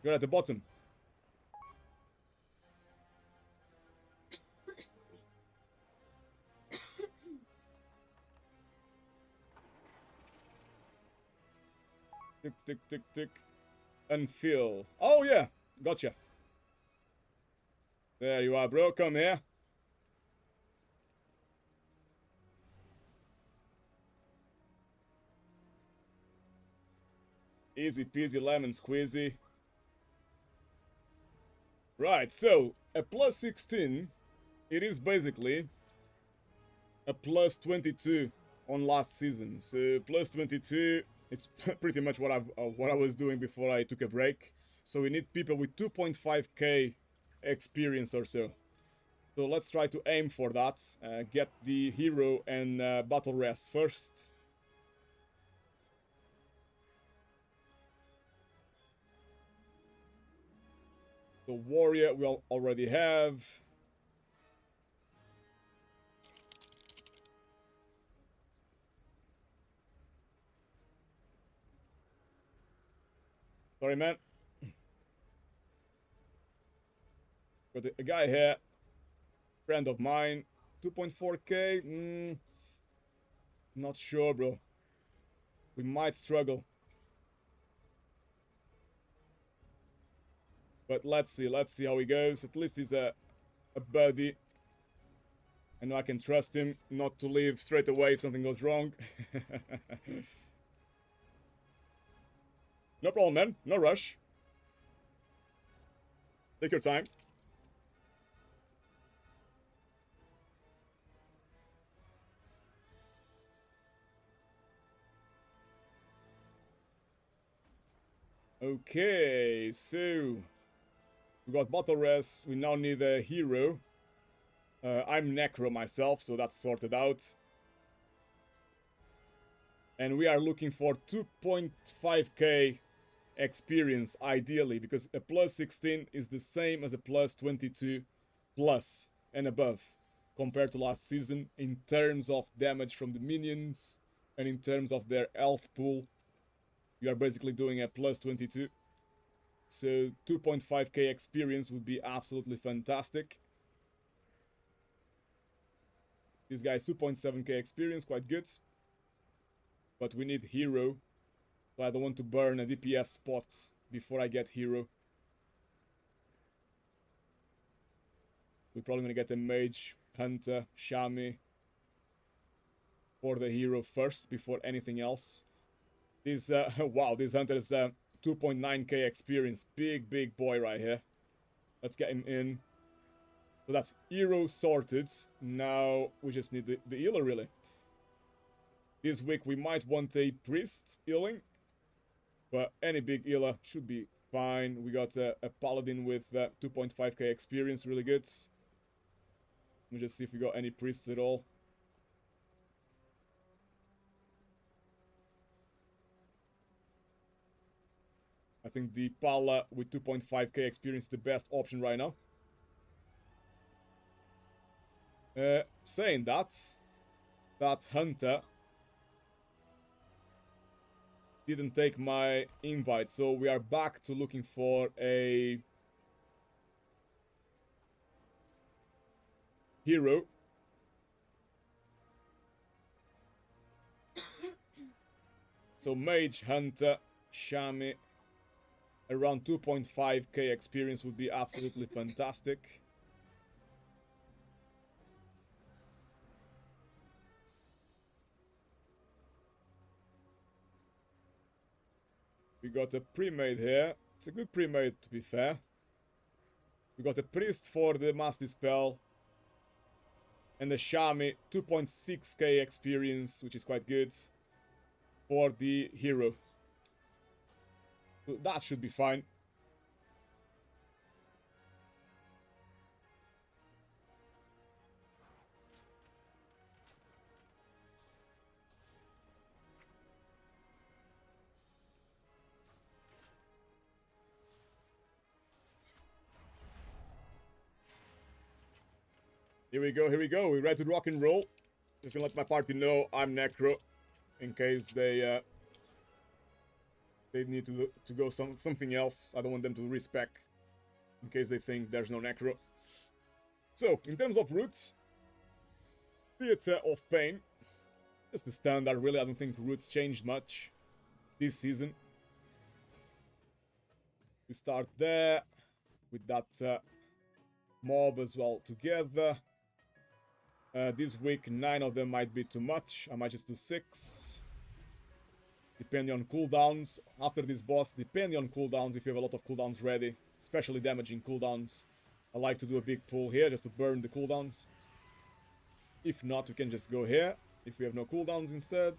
You're at the bottom. Tick, tick, tick, tick. Unfill. Oh, yeah. Gotcha. There you are, bro. Come here. Easy peasy lemon squeezy. Right, so a plus 16, it is basically a plus 22 on last season. So plus 22, it's pretty much what I was doing before I took a break. So we need people with 2.5k experience or so. So let's try to aim for that. Get the hero and battle rest first. The warrior we already have. Sorry, man. Got a guy here. Friend of mine. 2.4k. Not sure, bro. We might struggle. But let's see how he goes. At least he's a buddy. I know I can trust him not to leave straight away if something goes wrong. No problem, man. No rush. Take your time. Okay, so we got bottle res. We now need a hero. I'm Necro myself, so that's sorted out. And we are looking for 2.5k experience, ideally, because a plus 16 is the same as a plus 22 plus and above compared to last season in terms of damage from the minions and in terms of their health pool. You are basically doing a plus 22. So 2.5k experience would be absolutely fantastic. This guy's 2.7k experience, quite good. But we need hero. So I don't want to burn a DPS spot before I get hero. We're probably gonna get a mage, hunter, shami for the hero first before anything else. This wow, this hunter is 2.9k experience. Big boy right here. Let's get him in. So that's hero sorted. Now we just need the healer, really. This week we might want a priest healing, but any big healer should be fine. We got a paladin with 2.5k experience, really good. Let me just see if we got any priests at all. I think the Pala with 2.5k experience is the best option right now. Saying that hunter didn't take my invite, so we are back to looking for a hero. So mage, hunter, shami, around 2.5k experience would be absolutely fantastic. We got a pre-made here. It's a good pre-made, to be fair. We got a priest for the mass dispel. And the shami, 2.6k experience, which is quite good for the hero. So that should be fine. Here we go, here we go. We're ready to rock and roll. Just gonna let my party know I'm Necro in case they need to go something else. I don't want them to respec in case they think there's no Necro. So, in terms of roots, Theater of Pain. Just the standard, really. I don't think roots changed much this season. We start there with that mob as well together. This week, 9 of them might be too much. I might just do 6. Depending on cooldowns. After this boss, depending on cooldowns, if you have a lot of cooldowns ready, especially damaging cooldowns, I like to do a big pull here just to burn the cooldowns. If not, we can just go here, if we have no cooldowns instead.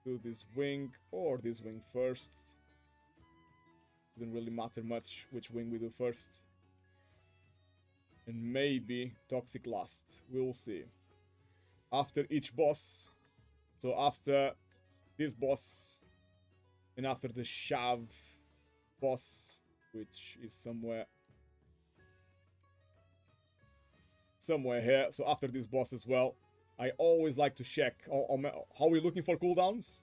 Do this wing or this wing first. Doesn't really matter much which wing we do first. And maybe Toxic last. We'll see. After each boss. So after this boss. And after the Shav boss. Which is somewhere here. So after this boss as well. I always like to check. How are we looking for cooldowns?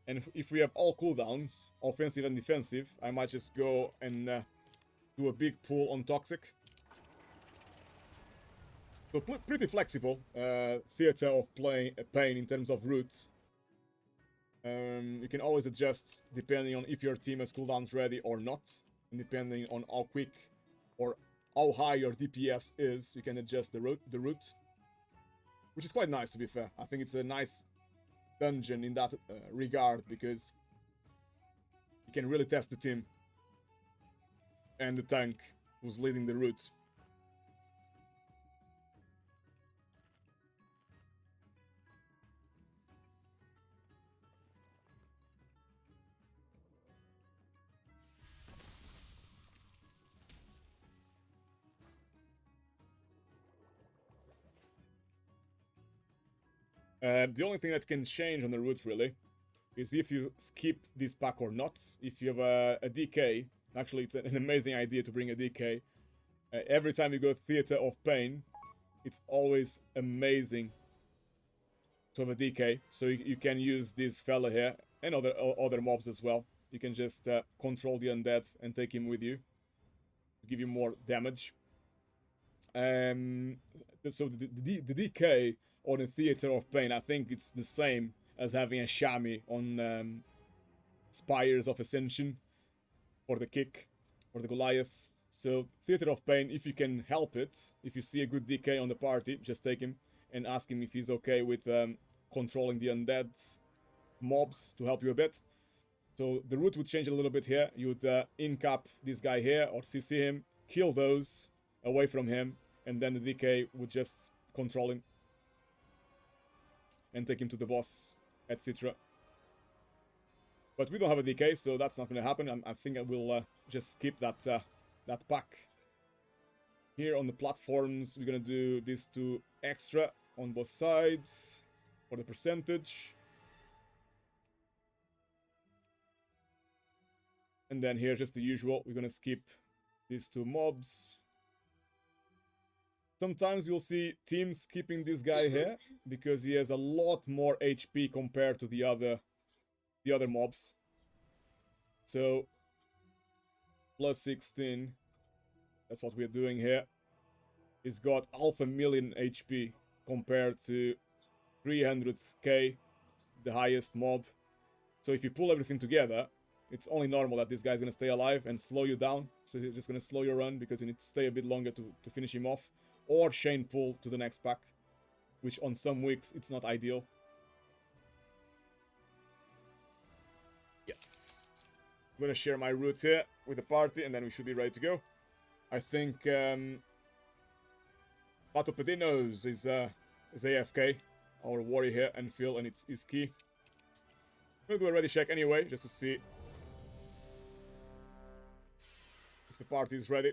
And if we have all cooldowns, offensive and defensive, I might just go and do a big pull on Toxic. So pretty flexible theater of pain in terms of route. You can always adjust depending on if your team has cooldowns ready or not, and depending on how quick or how high your DPS is, you can adjust the route, which is quite nice, to be fair. I think it's a nice dungeon in that regard, because you can really test the team and the tank who's leading the route. The only thing that can change on the route, really, is if you skip this pack or not. If you have a DK, actually it's an amazing idea to bring a DK. Every time you go Theater of Pain, it's always amazing to have a DK. So you can use this fella here, and other mobs as well. You can just control the undead and take him with you to give you more damage. So the DK on a Theater of Pain, I think it's the same as having a Shami on Spires of Ascension, or the Kick, or the Goliaths. So Theater of Pain, if you can help it, if you see a good DK on the party, just take him and ask him if he's okay with controlling the undead mobs to help you a bit. So the route would change a little bit here. You would in-cap this guy here, or CC him, kill those away from him, and then the DK would just control him and take him to the boss, etc. But we don't have a DK, so that's not going to happen. I think I will just skip that that pack. Here on the platforms, we're going to do these 2 extra on both sides for the percentage. And then here, just the usual, we're going to skip these 2 mobs. Sometimes you'll see teams skipping this guy here, because he has a lot more HP compared to the other mobs. So, plus 16, that's what we're doing here. He's got 500,000 HP compared to 300k, the highest mob. So if you pull everything together, it's only normal that this guy's gonna stay alive and slow you down. So he's just gonna slow your run, because you need to stay a bit longer to finish him off. Or chain pull to the next pack, which on some weeks it's not ideal. Yes. I'm gonna share my route here with the party, and then we should be ready to go. I think Pato Pedinos is AFK, our warrior here, and Phil, and it's key. I'm gonna do a ready check anyway, just to see if the party is ready.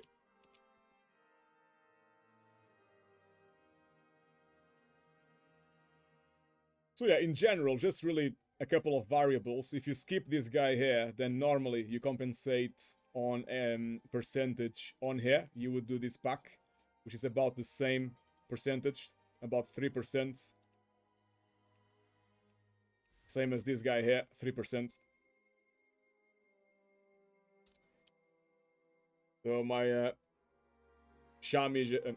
So yeah, in general, just really a couple of variables. If you skip this guy here, then normally you compensate on percentage on here. You would do this pack, which is about the same percentage, about 3%. Same as this guy here, 3%. So my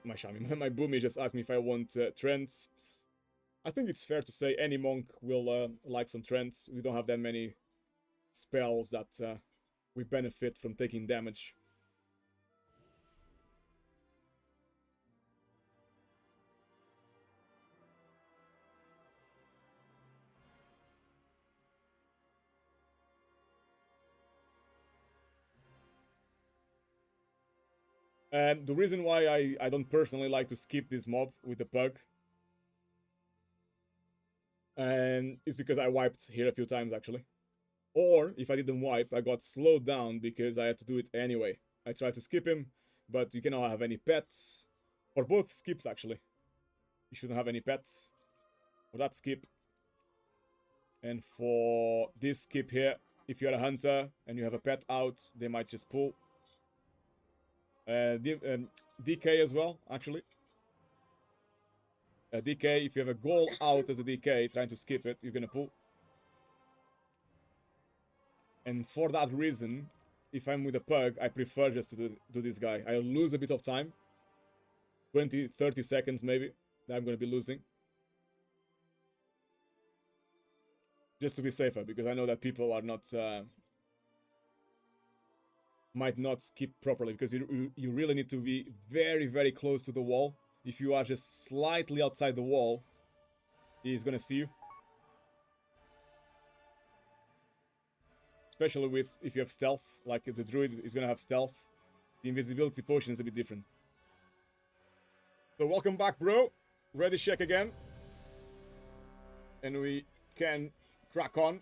my Boomy just asked me if I want trends. I think it's fair to say any monk will like some trends. We don't have that many spells that we benefit from taking damage. And the reason why I don't personally like to skip this mob with the pug is because I wiped here a few times, actually. Or, if I didn't wipe, I got slowed down because I had to do it anyway. I tried to skip him, but you cannot have any pets. For both skips, actually. You shouldn't have any pets for that skip. And for this skip here, if you're a hunter and you have a pet out, they might just pull. DK as well, actually. DK, if you have a goal out as a DK, trying to skip it, you're gonna pull. And for that reason, if I'm with a pug, I prefer just to do this guy. I'll lose a bit of time. 20, 30 seconds maybe that I'm going to be losing. Just to be safer, because I know that people are not... might not skip properly, because you really need to be very, very close to the wall. If you are just slightly outside the wall, he's going to see you. Especially with if you have stealth, like the druid is going to have stealth. The invisibility potion is a bit different. So welcome back, bro. Ready check again. And we can crack on.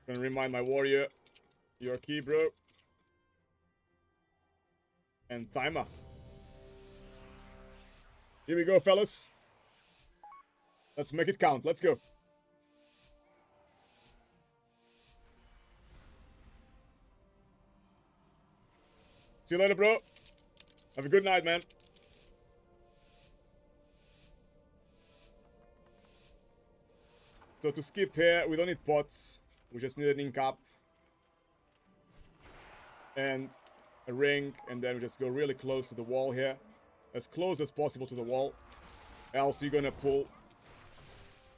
Gonna remind my warrior your key, bro. And timer. Here we go, fellas. Let's make it count. Let's go. See you later, bro. Have a good night, man. So to skip here, we don't need pots. We just need an ink up. And a ring. And then we just go really close to the wall here. As close as possible to the wall. Else you're gonna pull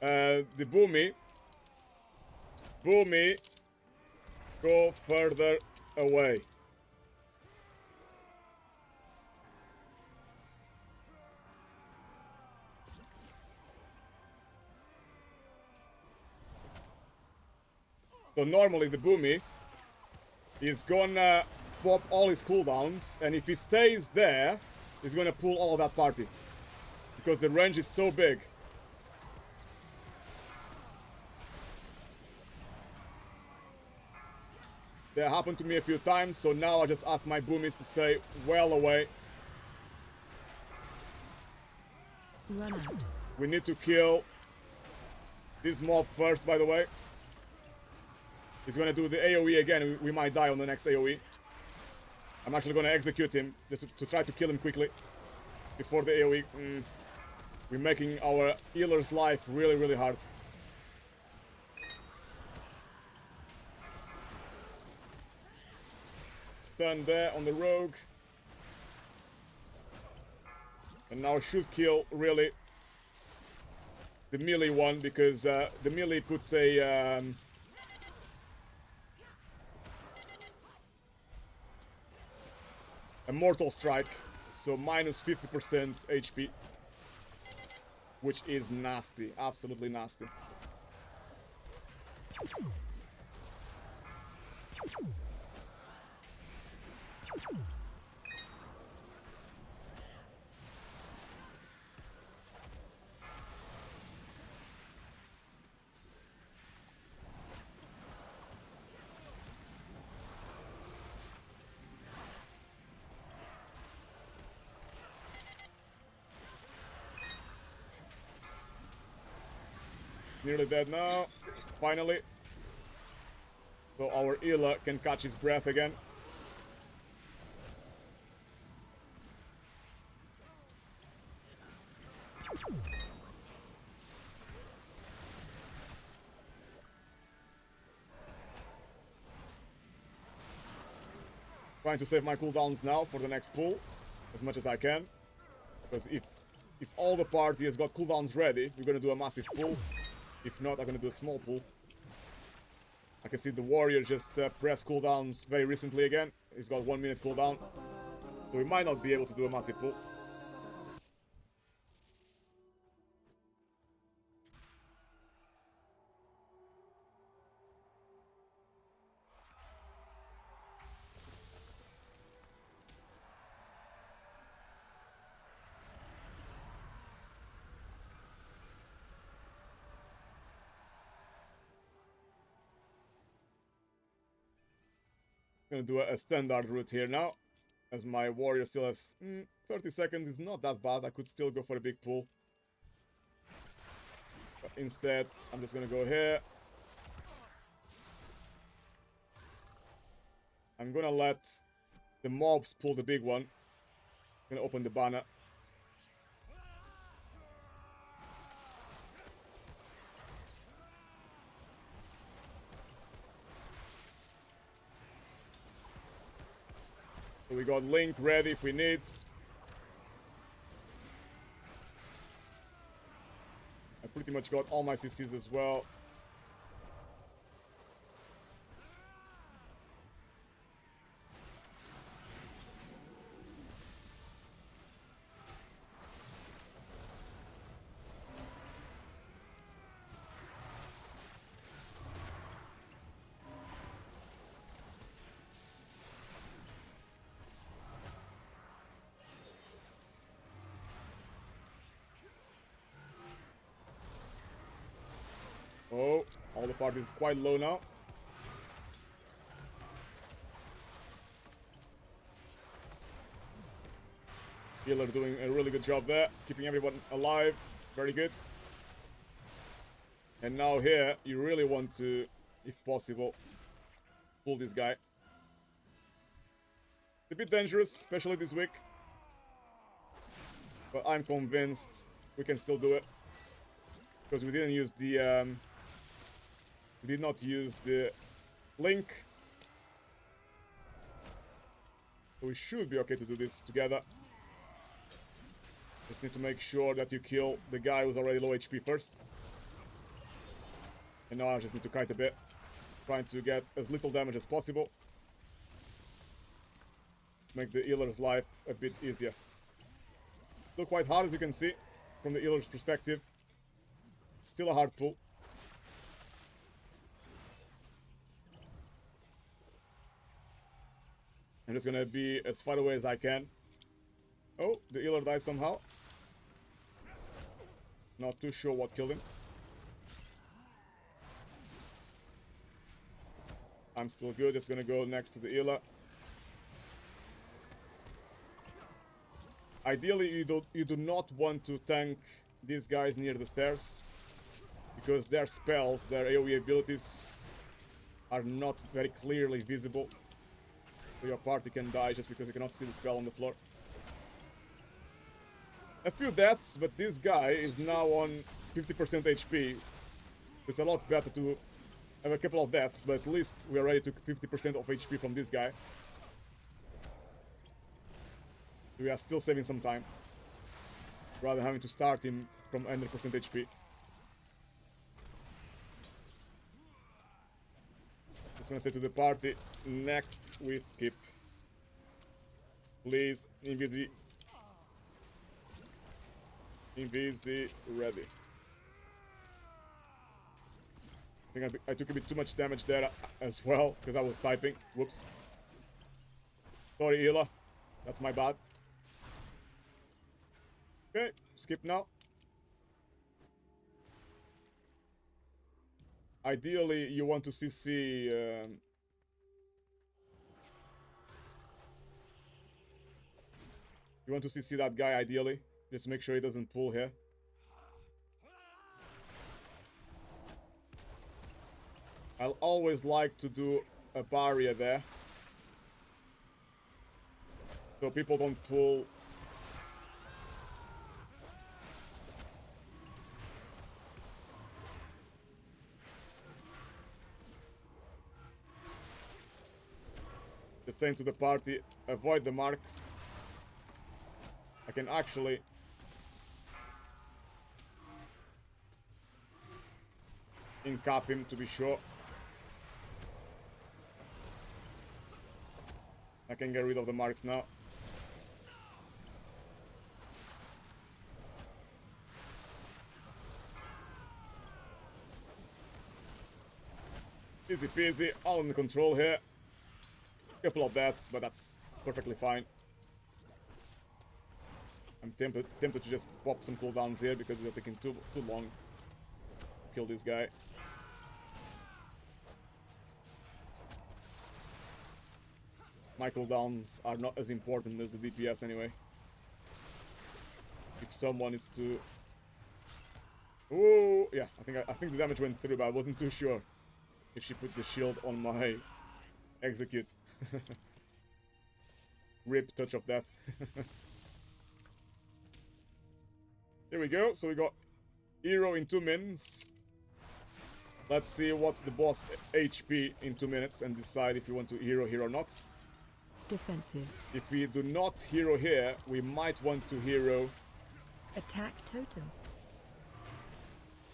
the boomy. Boomy. Go further away. So normally the boomy is gonna pop all his cooldowns, and if he stays there, he's gonna pull all of that party. Because the range is so big. That happened to me a few times, so now I just ask my boomies to stay well away. Run out. We need to kill this mob first, by the way. He's gonna do the AoE again. We might die on the next AoE. I'm actually gonna execute him just to try to kill him quickly before the AoE. We're making our healer's life really, really hard. Stun there on the rogue. And now should kill, really, the melee one, because the melee puts a mortal strike, so minus 50% HP, which is nasty, absolutely nasty. Nearly dead now, finally. So our healer can catch his breath again. Trying to save my cooldowns now for the next pull, as much as I can. Because if all the party has got cooldowns ready, we're gonna do a massive pull. If not, I'm gonna do a small pull. I can see the warrior just pressed cooldowns very recently again. He's got 1 minute cooldown. So we might not be able to do a massive pull. Gonna do a standard route here now, as my warrior still has 30 seconds. Is not that bad. I could still go for a big pull, but instead I'm just gonna go here. I'm gonna let the mobs pull the big one, Gonna open the banner. So we got Link ready if we need. I pretty much got all my CCs as well. Oh, all the party is quite low now. Healer doing a really good job there, keeping everyone alive. Very good. And now here, you really want to, if possible, pull this guy. It's a bit dangerous, especially this week. But I'm convinced we can still do it. Because we didn't use the... we did not use the link. So we should be okay to do this together. Just need to make sure that you kill the guy who's already low HP first. And now I just need to kite a bit. Trying to get as little damage as possible. Make the healer's life a bit easier. Still quite hard, as you can see, from the healer's perspective. Still a hard pull. I'm just gonna be as far away as I can. Oh, the healer died somehow. Not too sure what killed him. I'm still good, just gonna go next to the healer. Ideally, you do not want to tank these guys near the stairs, because their spells, their AoE abilities, are not very clearly visible. So your party can die just because you cannot see the spell on the floor. A few deaths, but this guy is now on 50% HP. It's a lot better to have a couple of deaths, but at least we already took 50% of HP from this guy. We are still saving some time, rather than having to start him from 100% HP. Just gonna say to the party, next we skip. Please, Invisi. Invisi ready. I think I took a bit too much damage there as well, because I was typing. Whoops. Sorry, healer. That's my bad. Okay, skip now. Ideally, you want to CC... you want to CC that guy, ideally. Just to make sure he doesn't pull here. I'll always like to do a barrier there. So people don't pull... Just saying to the party, avoid the marks. I can actually... incap him to be sure. I can get rid of the marks now. Easy peasy, all under control here. Couple of deaths, but that's perfectly fine. I'm tempted to just pop some cooldowns here because we're taking too long to kill this guy. My cooldowns are not as important as the DPS anyway. If someone is to... Oh, yeah, I think the damage went through, but I wasn't too sure if she put the shield on my execute. Rip, touch of death. Here we go. So we got hero in 2 minutes. Let's see what's the boss HP in 2 minutes and decide if you want to hero here or not. Defensive. If we do not hero here, we might want to hero Attack totem.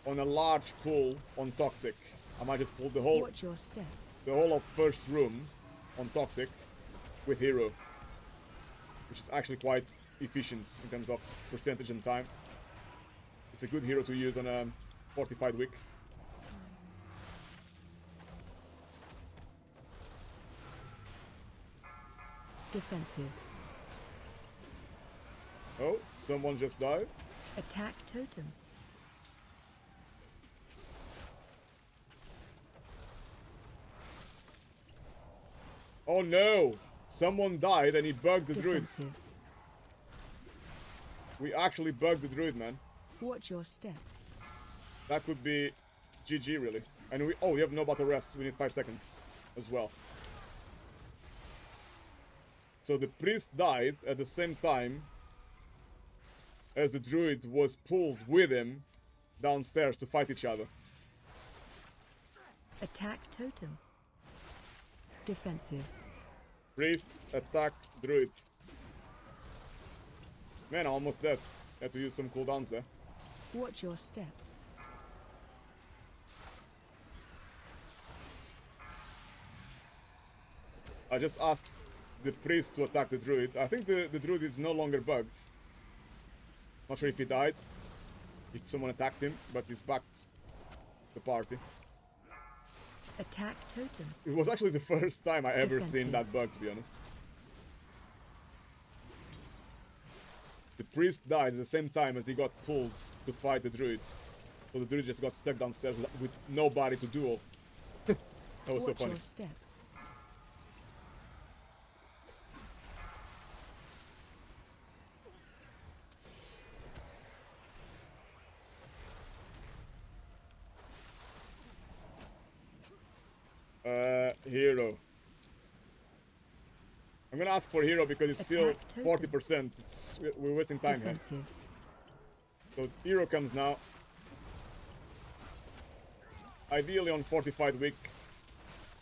on a large pool on Toxic. I might just pull the whole Watch your step. of first room on Toxic with hero, which is actually quite efficient in terms of percentage and time. It's a good hero to use on a fortified wick. Defensive. Oh, someone just died. Attack totem. Oh no! Someone died and he bugged the druid. Defensive. We actually bugged the druid, man. Watch your step. That could be GG, really. And we have no battle rest. We need 5 seconds as well. So the priest died at the same time as the druid was pulled with him downstairs to fight each other. Attack totem. Defensive. Priest, attack, druid. Man, I'm almost dead. Had to use some cooldowns there. Watch your step. I just asked the priest to attack the druid. I think the druid is no longer bugged. Not sure if he died, if someone attacked him, but he's back to the party. Attack totem. It was actually the first time I ever seen Defensive. that bug, to be honest. The priest died at the same time as he got pulled to fight the druid. So the druid just got stuck downstairs with nobody to duel. That was so Watch funny. your step. Hero. I'm gonna ask for hero because it's still Attack totem. 40%. We're wasting time here. Defensive. So hero comes now. Ideally on fortified wick.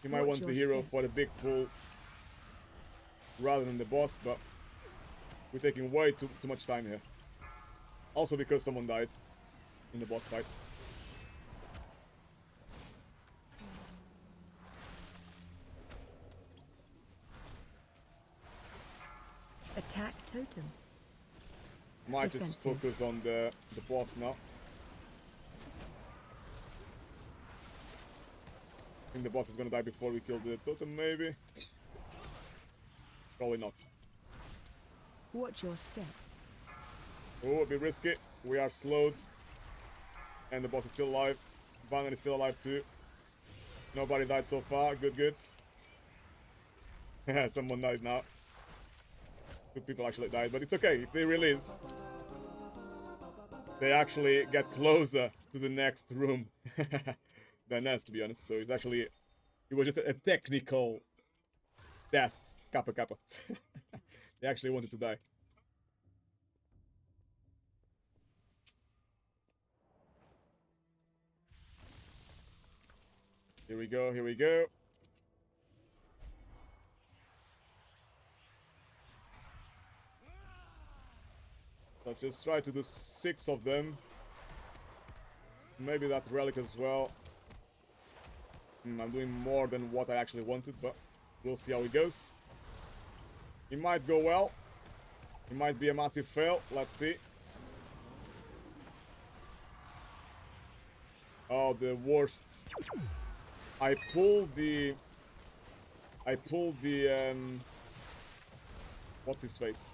You might Watch want the your hero step. for the big pull rather than the boss, but we're taking way too much time here. Also because someone died in the boss fight. Attack totem. Might just Defensive. focus on the boss now. I think the boss is gonna die before we kill the totem, maybe. Probably not. Watch your step. Oh, it'd be risky. We are slowed. And the boss is still alive. Vangan is still alive too. Nobody died so far. Good, good. Someone died now. 2 people actually died, but it's okay. If they release, they actually get closer to the next room than us, to be honest. So it's actually, it was just a technical death. Kappa kappa. They actually wanted to die. Here we go, here we go. Let's just try to do 6 of them. Maybe that relic as well. I'm doing more than what I actually wanted, but we'll see how it goes. It might go well. It might be a massive fail. Let's see. Oh, the worst. I pulled the what's his face?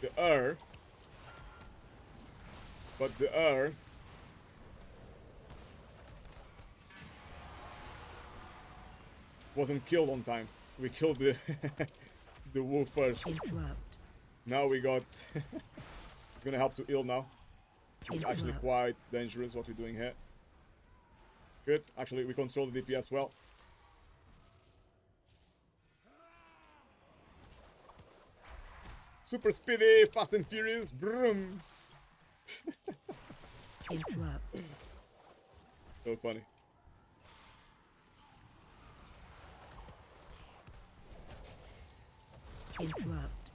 The Ur. But the Ur wasn't killed on time. We killed the the wolf first. Interrupt. Now we got it's gonna help to heal now. It's actually Interrupt. quite dangerous what we're doing here. Good. Actually, we control the DPS well. Super speedy, fast and furious. Broom. Interrupt. So funny. Interrupt.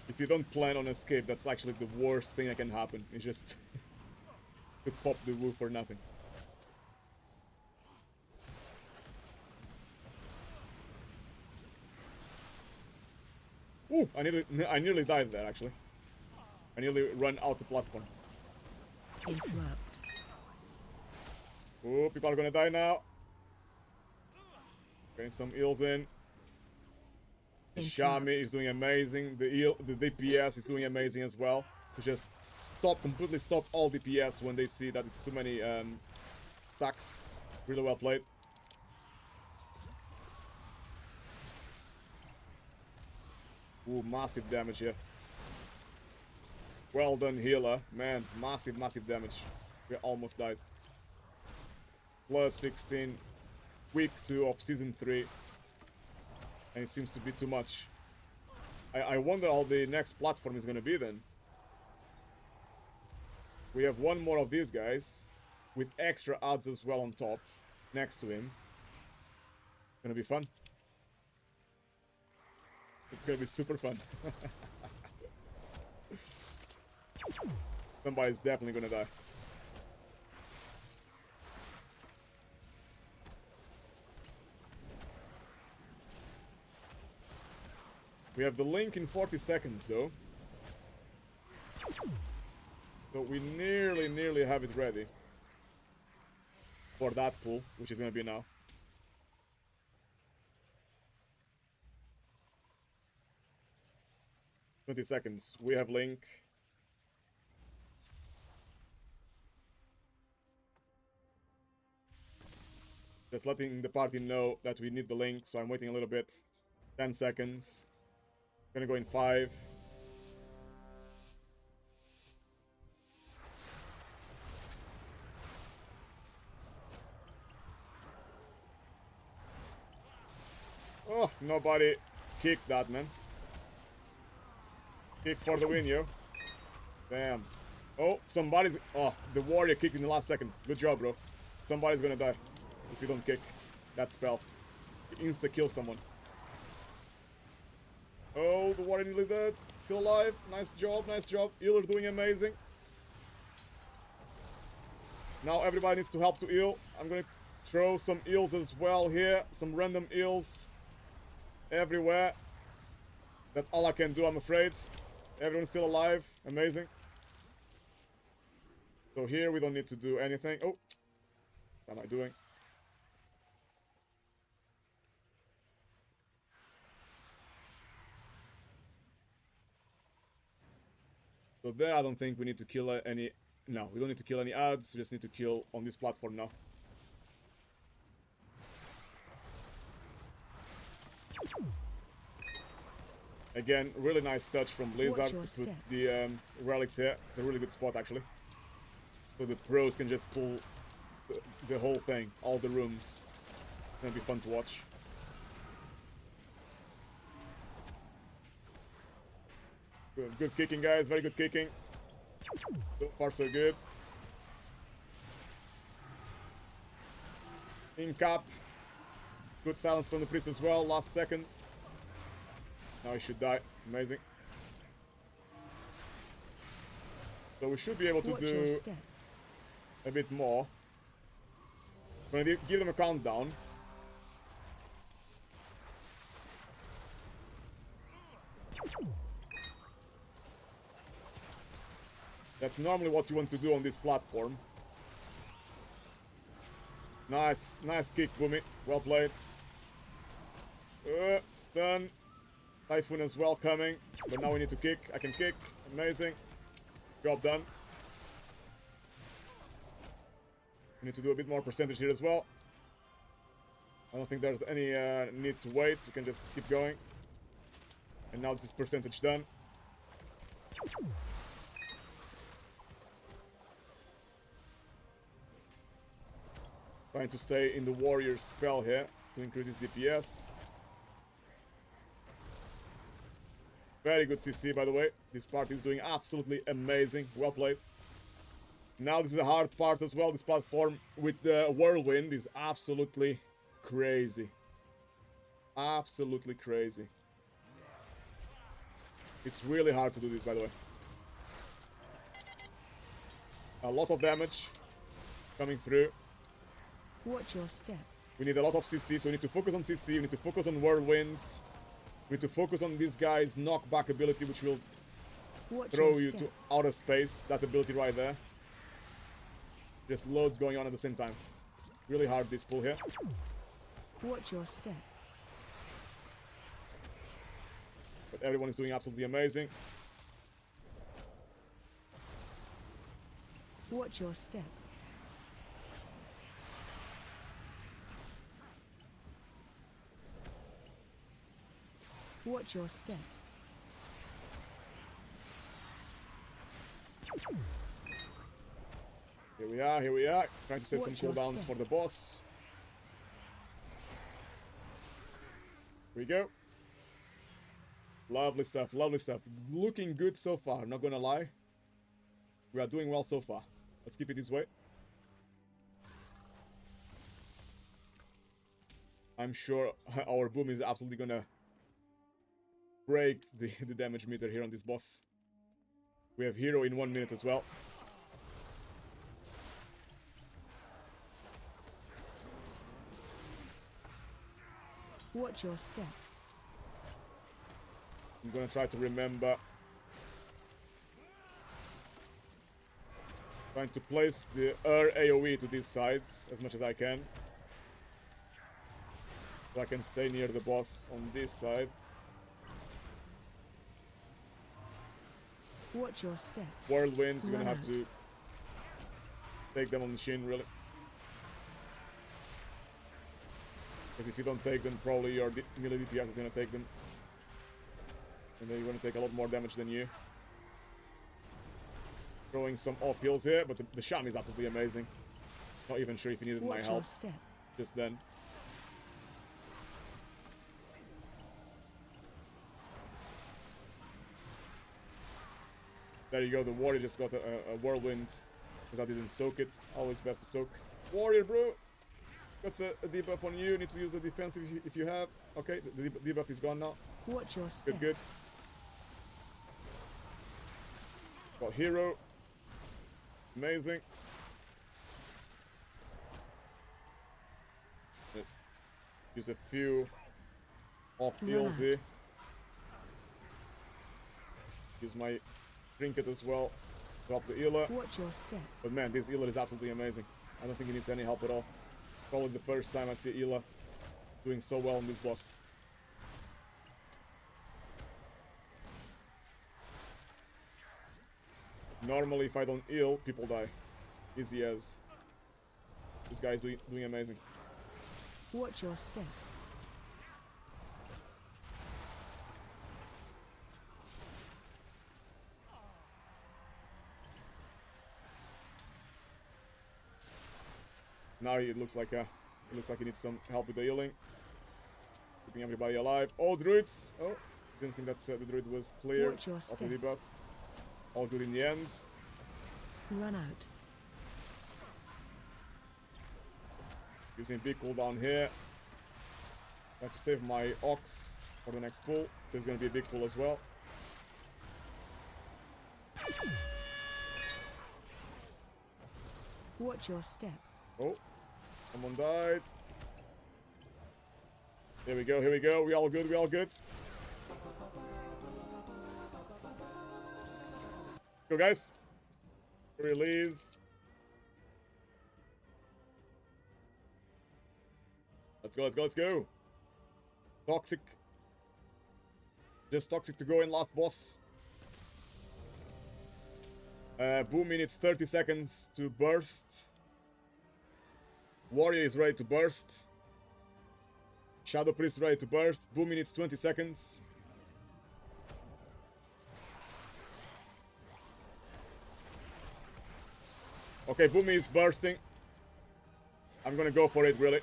If you don't plan on escape, that's actually the worst thing that can happen. It's just to pop the woo for nothing. Ooh, I nearly died there actually. I nearly ran out the platform. Interrupt. Ooh, people are gonna die now. Getting some heals in. The Shami is doing amazing. The DPS is doing amazing as well. To just completely stop all DPS when they see that it's too many stacks. Really well played. Ooh, massive damage here. Well done, healer. Man, massive, massive damage. We almost died. Plus 16. Week 2 of Season 3. And it seems to be too much. I wonder how the next platform is going to be then. We have one more of these guys. With extra odds as well on top. Next to him. Gonna be fun. It's gonna be super fun. Somebody's definitely gonna die. We have the link in 40 seconds though. So we nearly have it ready. For that pool, which is gonna be now. "20 seconds. We have link. Just letting the party know that we need the link, so I'm waiting a little bit. 10 seconds. Gonna go in 5. Oh, nobody kicked that, man. Kick for the win, yo. Damn. Oh, somebody's... Oh, the warrior kicked in the last second. Good job, bro. Somebody's gonna die if you don't kick that spell. You insta-kill someone. Oh, the warrior nearly dead. Still alive. Nice job, nice job. Healer doing amazing. Now everybody needs to help to heal. I'm gonna throw some heals as well here. Some random heals. Everywhere. That's all I can do, I'm afraid. Everyone's still alive. Amazing. So here we don't need to do anything. Oh. What am I doing? So there I don't think we need to kill any... No, we don't need to kill any ads. We just need to kill on this platform now. Again, really nice touch from Blizzard to put the relics here. It's a really good spot, actually. So the pros can just pull the whole thing, all the rooms. It's gonna be fun to watch. Good kicking, guys. Very good kicking. So far, so good. In cap. Good silence from the priest as well. Last second. Now he should die. Amazing. So we should be able to do a bit more. I'm gonna give them a countdown. That's normally what you want to do on this platform. Nice, nice kick, Boomy. Well played. Stun. Typhoon as well coming. But now we need to kick. I can kick. Amazing. Job done. We need to do a bit more percentage here as well. I don't think there's any need to wait. We can just keep going. And now this is percentage done. Trying to stay in the warrior spell here to increase his DPS. Very good CC, by the way. This party is doing absolutely amazing. Well played. Now this is a hard part as well. This platform with the whirlwind is absolutely crazy. Absolutely crazy. It's really hard to do this, by the way. A lot of damage coming through. Watch your step. We need a lot of CC, so we need to focus on CC. We need to focus on whirlwinds. We need to focus on this guy's knockback ability, which will throw you to outer space. That ability right there. There's loads going on at the same time. Really hard this pull here. Watch your step. But everyone is doing absolutely amazing. Watch your step. Watch your step. Here we are, here we are. Trying to set Watch some your cooldowns step. for the boss. Here we go. Lovely stuff, lovely stuff. Looking good so far, I'm not gonna lie. We are doing well so far. Let's keep it this way. I'm sure our boom is absolutely gonna break the damage meter here on this boss. We have hero in 1 minute as well. Watch your step. I'm gonna try to remember. Trying to place the AoE to these sides as much as I can. So I can stay near the boss on this side. Watch your step. Whirlwinds, you're gonna Run have out. to take them on the shin, really. Because if you don't take them, probably your melee DPS is gonna take them. And then you're gonna take a lot more damage than you. Throwing some off heals here, but the sham is absolutely amazing. Not even sure if he needed my Watch help your step. just then. There you go, the warrior just got a whirlwind. Because I didn't soak it. Always best to soak. Warrior, bro! Got a debuff on you. Need to use a defense if you have. Okay, the debuff is gone now. Watch your step. Good, good. Got hero. Amazing. Use a few off heals here. Use my trinket as well. Drop the healer. Watch your step. But man, this healer is absolutely amazing. I don't think he needs any help at all. Probably the first time I see healer doing so well on this boss. Normally, if I don't heal, people die. Easy as. This guy is doing amazing. Watch your step. Now it looks like he needs some help with the healing. Keeping everybody alive. Oh, druids! Oh, didn't think that the druid was clear Watch your of the step. debuff. All good in the end. Run out. Using big cooldown here. Trying to save my ox for the next pull. There's gonna be a big pull as well. Watch your step. Oh, someone died. Here we go, here we go. We all good, we all good. Go, guys. Release. Let's go, let's go, let's go. Toxic. Just toxic to go in last boss. Boom needs 30 seconds to burst. Warrior is ready to burst. Shadow Priest ready to burst. Boom needs 20 seconds. Okay, Boomy is bursting. I'm gonna go for it, really.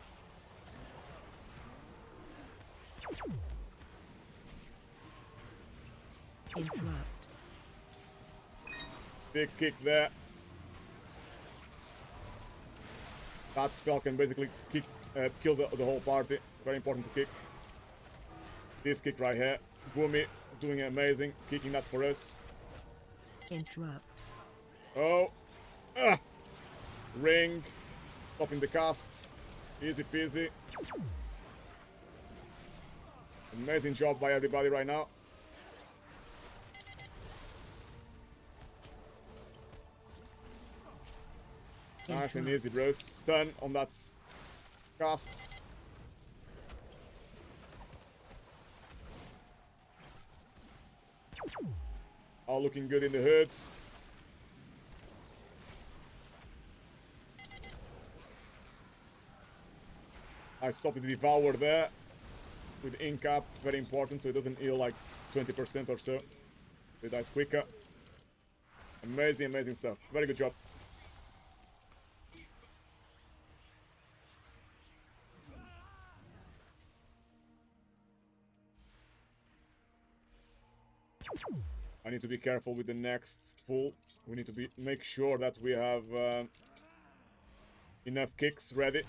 Big kick there. That spell can basically kill the whole party. Very important to kick. This kick right here. Boomy doing amazing. Kicking that for us. Interrupt. Oh. Ring. Stopping the cast. Easy peasy. Amazing job by everybody right now. Nice and easy, bros. Stun on that cast. All looking good in the hood. I stopped the Devour there with ink up, very important, so it doesn't heal like 20% or so. It dies quicker. Amazing, amazing stuff. Very good job. I need to be careful with the next pull. We need to make sure that we have enough kicks ready.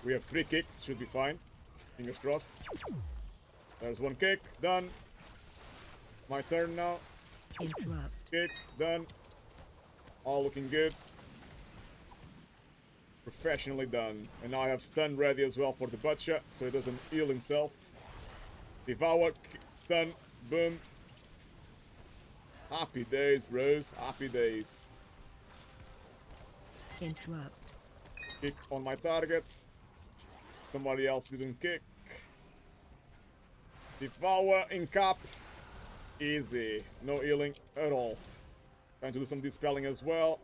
We have 3 kicks, should be fine. Fingers crossed. There's 1 kick, done. My turn now. Interrupt. Kick, done. All looking good. Professionally done. And now I have stun ready as well for the butcher, so he doesn't heal himself. Devour, stun, boom. Happy days, bros. Happy days. Interrupt. Kick on my target. Somebody else didn't kick. Devour in cap. Easy. No healing at all. Trying to do some dispelling as well.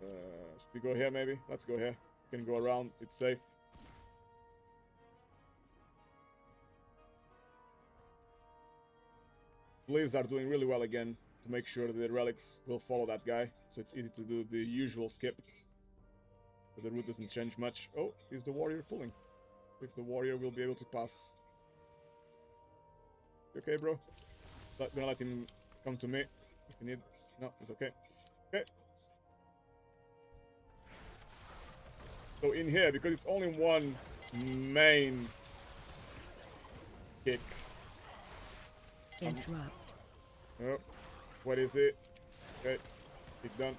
Should we go here maybe? Let's go here. We can go around. It's safe. Blizz are doing really well again to make sure that the relics will follow that guy. So it's easy to do the usual skip. So the route doesn't change much. Oh, is the warrior pulling? If the warrior will be able to pass. You okay, bro? Gonna let him come to me if you need. No, it's okay. Okay. So in here, because it's only one main kick. Interrupt. Oh, what is it? Okay, kick done.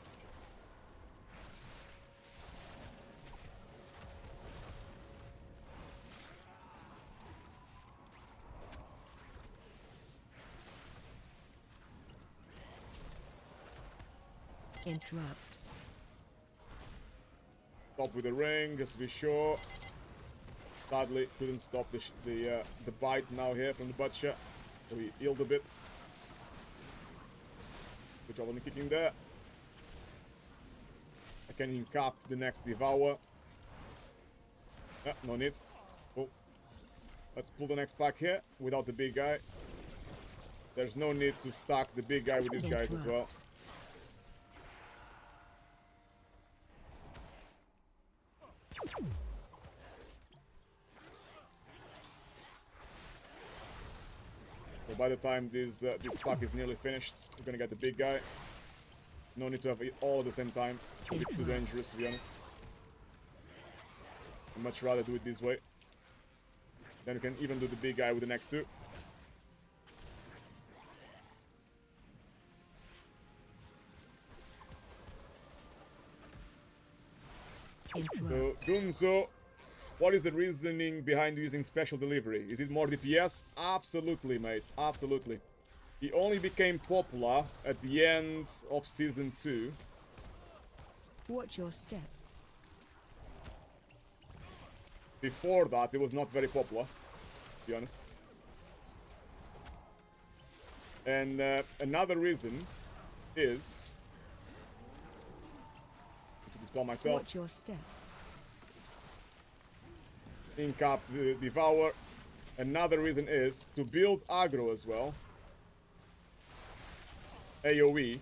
Interrupt. Stop with the ring, just to be sure. Sadly, couldn't stop the bite now here from the butcher, so he healed a bit. Good job on the kicking there. I can cap the next Devour. No need. Oh. Let's pull the next pack here without the big guy. There's no need to stack the big guy with these guys as well. So by the time this pack is nearly finished, we're gonna get the big guy. No need to have it all at the same time. It's a bit too dangerous, to be honest. I'd much rather do it this way. Then we can even do the big guy with the next 2. So, Dunzo, what is the reasoning behind using special delivery? Is it more DPS? Absolutely, mate. Absolutely. He only became popular at the end of Season 2. Watch your step. Before that, it was not very popular, to be honest. And another reason is... to dispel myself. Watch your step. Ink up the Devour. Another reason is to build aggro as well. AoE.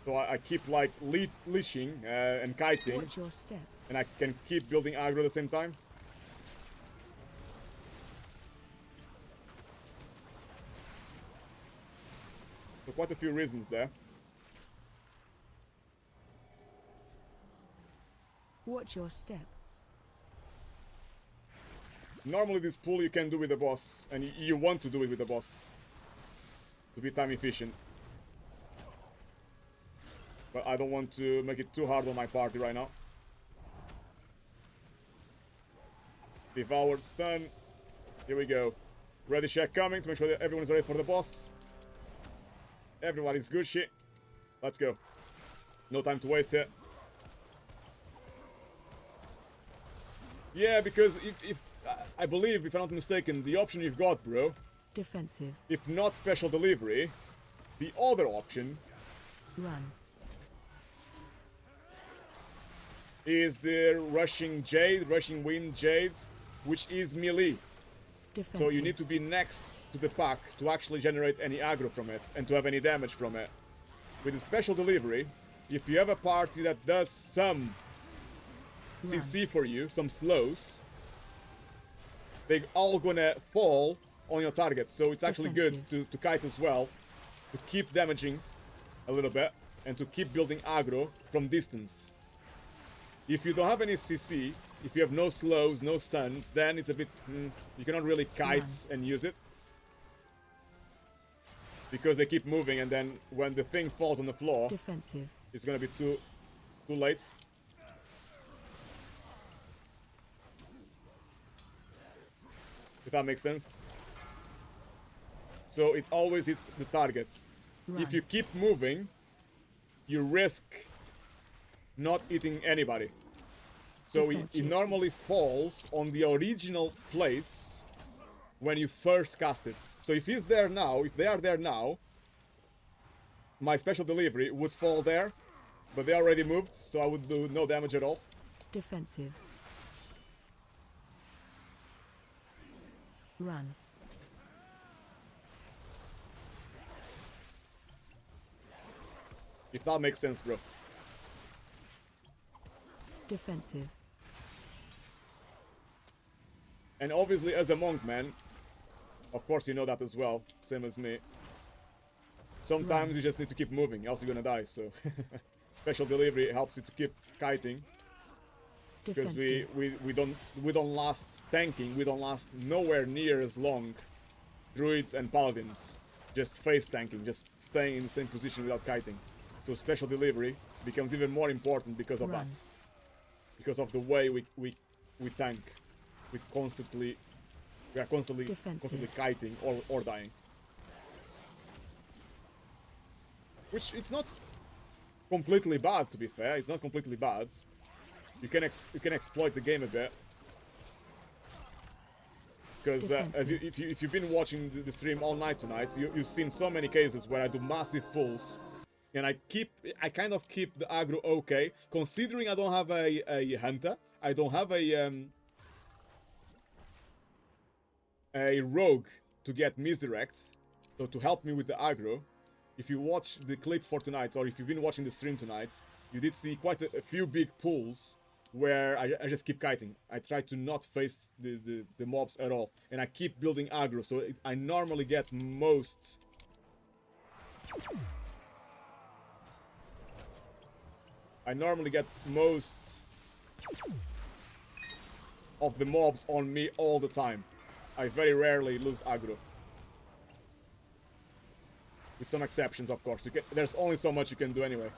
So I keep like leashing and kiting. Watch your step. And I can keep building aggro at the same time. quite a few reasons there. Watch your step. Normally this pull you can do with the boss, and you want to do it with the boss to be time efficient. But I don't want to make it too hard on my party right now. Devoured stun. Here we go. Ready check coming to make sure that everyone is ready for the boss. Everybody's good shit. Let's go. No time to waste here. Yeah, because if I believe, if I'm not mistaken, the option you've got, bro, Defensive. if not special delivery, the other option Run. is the rushing jade, rushing wind jade, which is melee. Defensive. So you need to be next to the pack to actually generate any aggro from it and to have any damage from it. With the special delivery, if you have a party that does some CC for you, some slows, they're all gonna fall on your target. So it's actually good to kite as well, to keep damaging a little bit and to keep building aggro from distance. If you don't have any CC, if you have no slows, no stuns, then it's a bit... you cannot really kite and use it. Because they keep moving, and then when the thing falls on the floor, Defensive. it's gonna be too late. If that makes sense. So it always hits the target. Run. If you keep moving, you risk not hitting anybody. So it normally falls on the original place when you first cast it. So if he's there now, if they are there now, my special delivery would fall there, but they already moved, so I would do no damage at all. Defensive. Run. If that makes sense, bro. Defensive. And obviously, as a monk, man, of course you know that as well, same as me. Sometimes you just need to keep moving, else you're gonna die, so... Special delivery helps you to keep kiting. Because we don't last tanking, we don't last nowhere near as long. Druids and paladins. Just face tanking, just staying in the same position without kiting. So special delivery becomes even more important because of that. Because of the way we tank. We are constantly kiting or dying. Which it's not completely bad, to be fair. It's not completely bad. You can exploit the game a bit. Because if you've been watching the stream all night tonight, you've seen so many cases where I do massive pulls, and I kind of keep the aggro okay, considering I don't have a hunter, I don't have a rogue to get misdirect, so to help me with the aggro. If you watch the clip for tonight, or if you've been watching the stream tonight, you did see quite a few big pulls where I just keep kiting. I try to not face the mobs at all, and I keep building aggro, so I normally get most... of the mobs on me all the time. I very rarely lose aggro. With some exceptions, of course. There's only so much you can do anyway.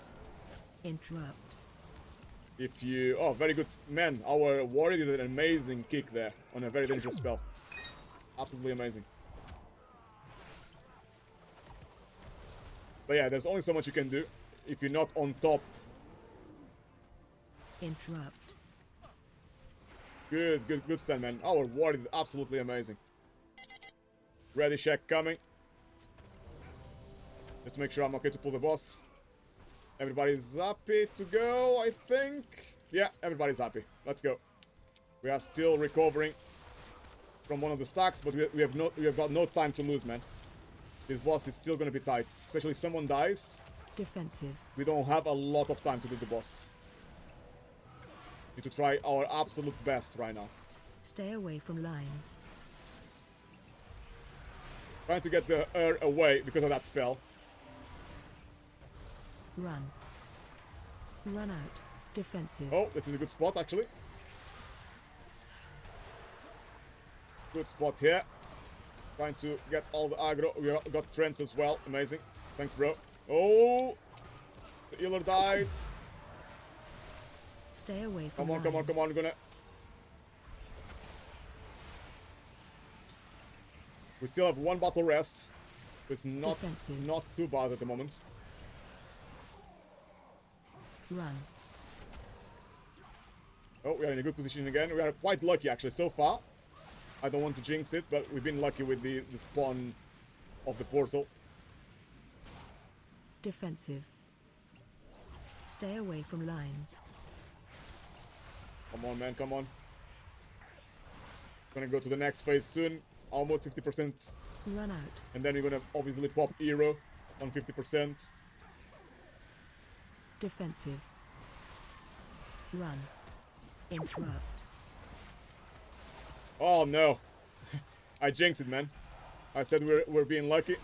Interrupt. If you... Oh, very good. Man, our warrior did an amazing kick there on a very dangerous spell. Absolutely amazing. But yeah, there's only so much you can do if you're not on top. Interrupt. Good stand, man. Our warrior is absolutely amazing. Ready check coming. Just to make sure I'm okay to pull the boss. Everybody's happy to go, I think. Yeah, everybody's happy. Let's go. We are still recovering from one of the stacks, but we have got no time to lose, man. This boss is still gonna be tight, especially if someone dies. Defensive. We don't have a lot of time to do the boss. Need to try our absolute best right now. Stay away from lines. Trying to get the away because of that spell. Run. Run out. Defensive. Oh, this is a good spot, actually. Good spot here. Trying to get all the aggro. We got Trents as well. Amazing. Thanks, bro. Oh! The healer died. Stay away from Come on, come on, come on. I'm gonna... We still have one battle rest. It's not too bad at the moment. Run. Oh, we are in a good position again. We are quite lucky, actually, so far. I don't want to jinx it, but we've been lucky with the spawn of the portal. Defensive. Stay away from lines. Come on, man, come on. Gonna go to the next phase soon. Almost 50%. Run out. And then we're gonna obviously pop hero on 50%. Defensive. Run. Interrupt. Oh no. I jinxed it, man. I said we're being lucky.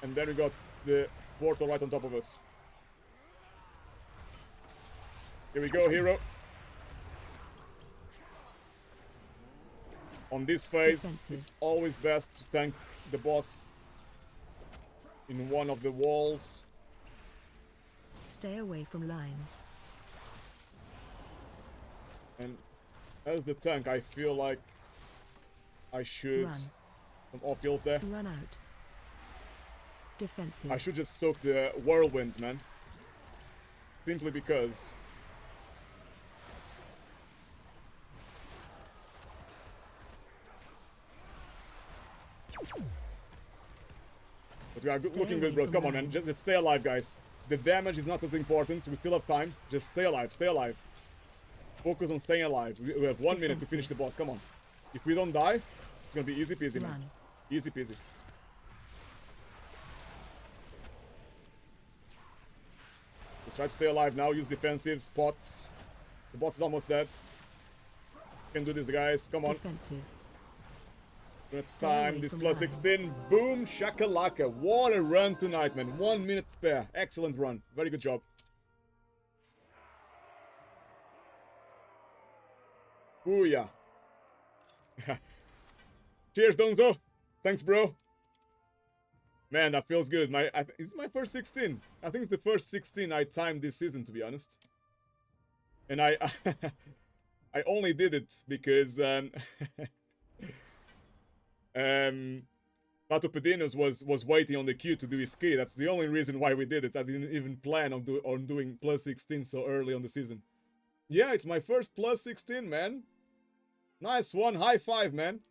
And then we got the portal right on top of us. Here we go, hero. On this phase, it's always best to tank the boss in one of the walls. Stay away from lines. And as the tank, I feel like I should... Run. Some off-heals there. Run out. Defensive. I should just soak the whirlwinds, man. Simply because... But we are looking good, bros. Come on, man. Just stay alive, guys. The damage is not as important. We still have time. Just stay alive. Stay alive. Focus on staying alive. We have 1 minute to finish the boss. Come on. If we don't die, it's gonna be easy peasy, man. Easy peasy. Just try to stay alive now. Use defensive spots. The boss is almost dead. Can do this, guys. Come on. Defensive. It's time. This plus 16. Boom shakalaka. What a run tonight, man. 1 minute spare. Excellent run. Very good job. Booyah. Cheers, Donzo. Thanks, bro. Man, that feels good. Is it my first 16? I think it's the first 16 I timed this season, to be honest. And I only did it because Patopedinos was waiting on the queue to do his key. That's the only reason why we did it. I didn't even plan on doing plus 16 so early on the season. Yeah, it's my first plus 16, man. Nice one. High five, man.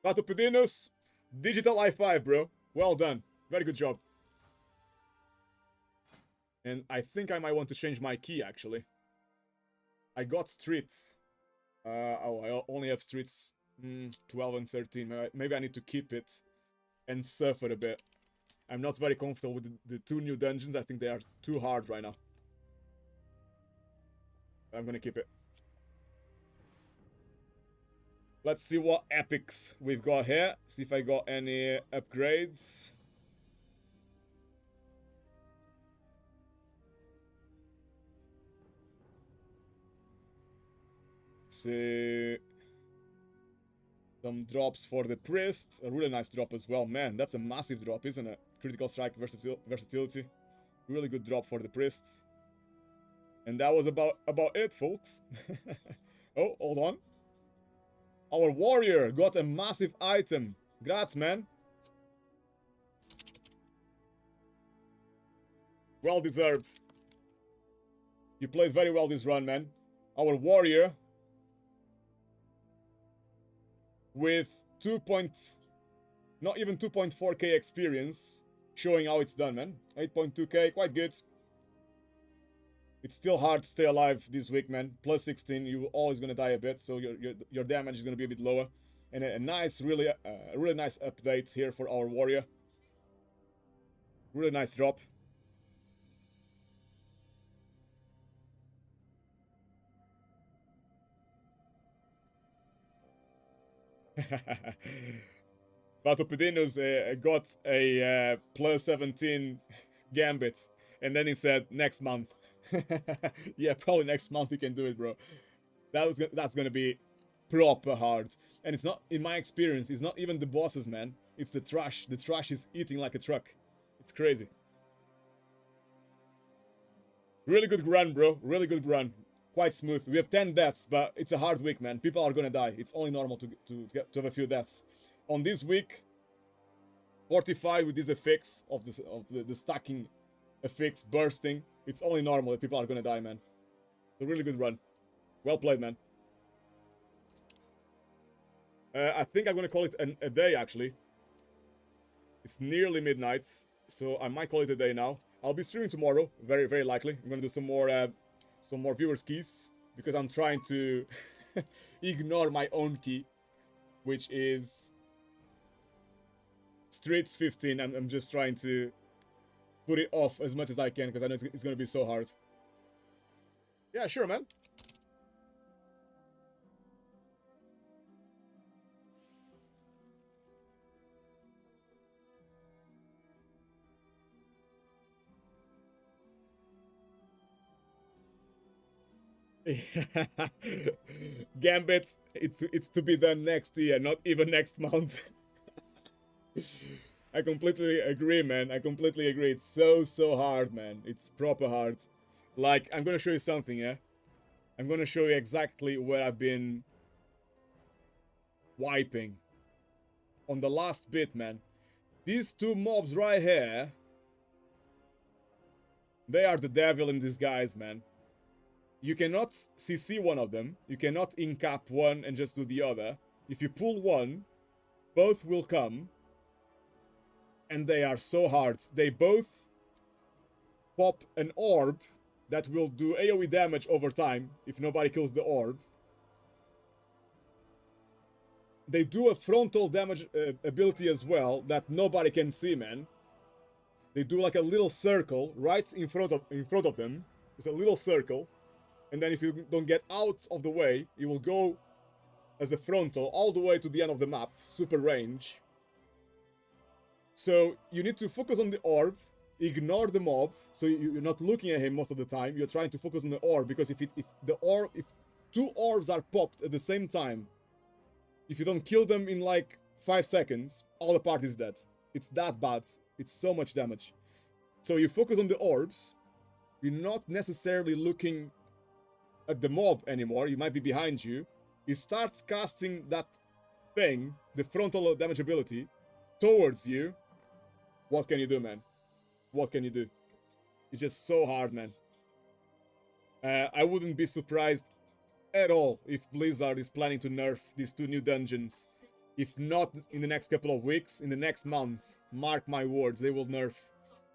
Patopedinos, digital high five, bro. Well done. Very good job. And I think I might want to change my key, actually. I got streets. Oh, I only have streets 12 and 13. Maybe I need to keep it and suffer a bit. I'm not very comfortable with the two new dungeons. I think they are too hard right now. I'm gonna keep it. Let's see what epics we've got here. See if I got any upgrades. See. Some drops for the priest. A really nice drop as well. Man, that's a massive drop, isn't it? Critical strike versatility. Really good drop for the priest. And that was about it, folks. Oh, hold on. Our warrior got a massive item. Grats, man. Well deserved. You played very well this run, man. Our warrior with not even 2.4k experience, showing how it's done, man. 8.2k, quite good. It's still hard to stay alive this week, man. Plus 16, you're always gonna die a bit, so your damage is gonna be a bit lower. And a nice, really nice update here for our warrior. Really nice drop. Vatopedinos got a plus 17 Gambit. And then he said, next month. Yeah, probably next month you can do it, bro. That's gonna be proper hard. And it's not, in my experience, it's not even the bosses, man. It's the trash. The trash is eating like a truck. It's crazy. Really good run, bro. Really good run. Quite smooth. We have 10 deaths, but it's a hard week, man. People are gonna die. It's only normal to have a few deaths. On this week, 45 with this affix of the stacking affix bursting. It's only normal that people are gonna die, man. It's a really good run. Well played, man. I think I'm gonna call it a day, actually. It's nearly midnight, so I might call it a day now. I'll be streaming tomorrow, very, very likely. I'm gonna do some more viewers' keys, because I'm trying to ignore my own key, which is Streets 15. I'm just trying to put it off as much as I can, because I know it's gonna be so hard. Yeah, sure, man. Gambit, it's to be done next year, not even next month. I completely agree, man. I completely agree. It's so hard, man. It's proper hard. Like, I'm gonna show you something, yeah? I'm gonna show you exactly where I've been wiping. On the last bit, man. These two mobs right here, they are the devil in disguise, man. You cannot CC one of them. You cannot incap one and just do the other. If you pull one, both will come. And they are so hard. They both pop an orb that will do AoE damage over time if nobody kills the orb. They do a frontal damage ability as well that nobody can see, man. They do like a little circle right in front of them. It's a little circle. And then if you don't get out of the way, you will go as a frontal all the way to the end of the map. Super range. So you need to focus on the orb, ignore the mob, so you're not looking at him most of the time. You're trying to focus on the orb, because if two orbs are popped at the same time, if you don't kill them in like 5 seconds, all the party is dead. It's that bad. It's so much damage. So you focus on the orbs. You're not necessarily looking at the mob anymore. You might be behind you. He starts casting that thing, the frontal damage ability, towards you. What can you do, man? What can you do? It's just so hard, man. I wouldn't be surprised at all if Blizzard is planning to nerf these two new dungeons. If not in the next couple of weeks, in the next month, mark my words, they will nerf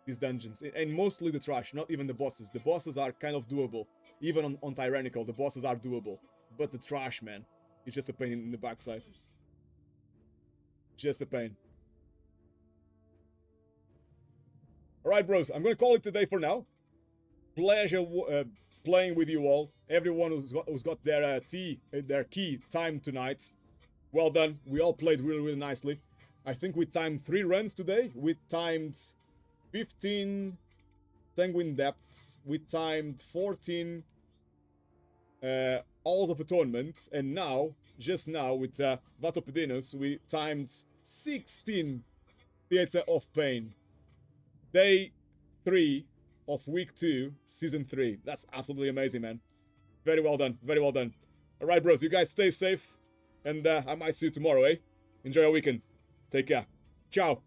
these dungeons. And mostly the trash, not even the bosses. The bosses are kind of doable. Even on Tyrannical, the bosses are doable. But the trash, man, it's just a pain in the backside. Just a pain. Alright, bros, I'm gonna call it today for now. Pleasure playing with you all. Everyone who's got their key timed tonight. Well done. We all played really, really nicely. I think we timed 3 runs today. We timed 15 Sanguine Depths. We timed 14 Halls of Atonement. And now, just now, with Vatopedinos, we timed 16 Theatre of Pain. Day 3 of week 2, season 3. That's absolutely amazing, man. Very well done. Very well done. Alright, bros, you guys stay safe. And I might see you tomorrow, eh? Enjoy your weekend. Take care. Ciao.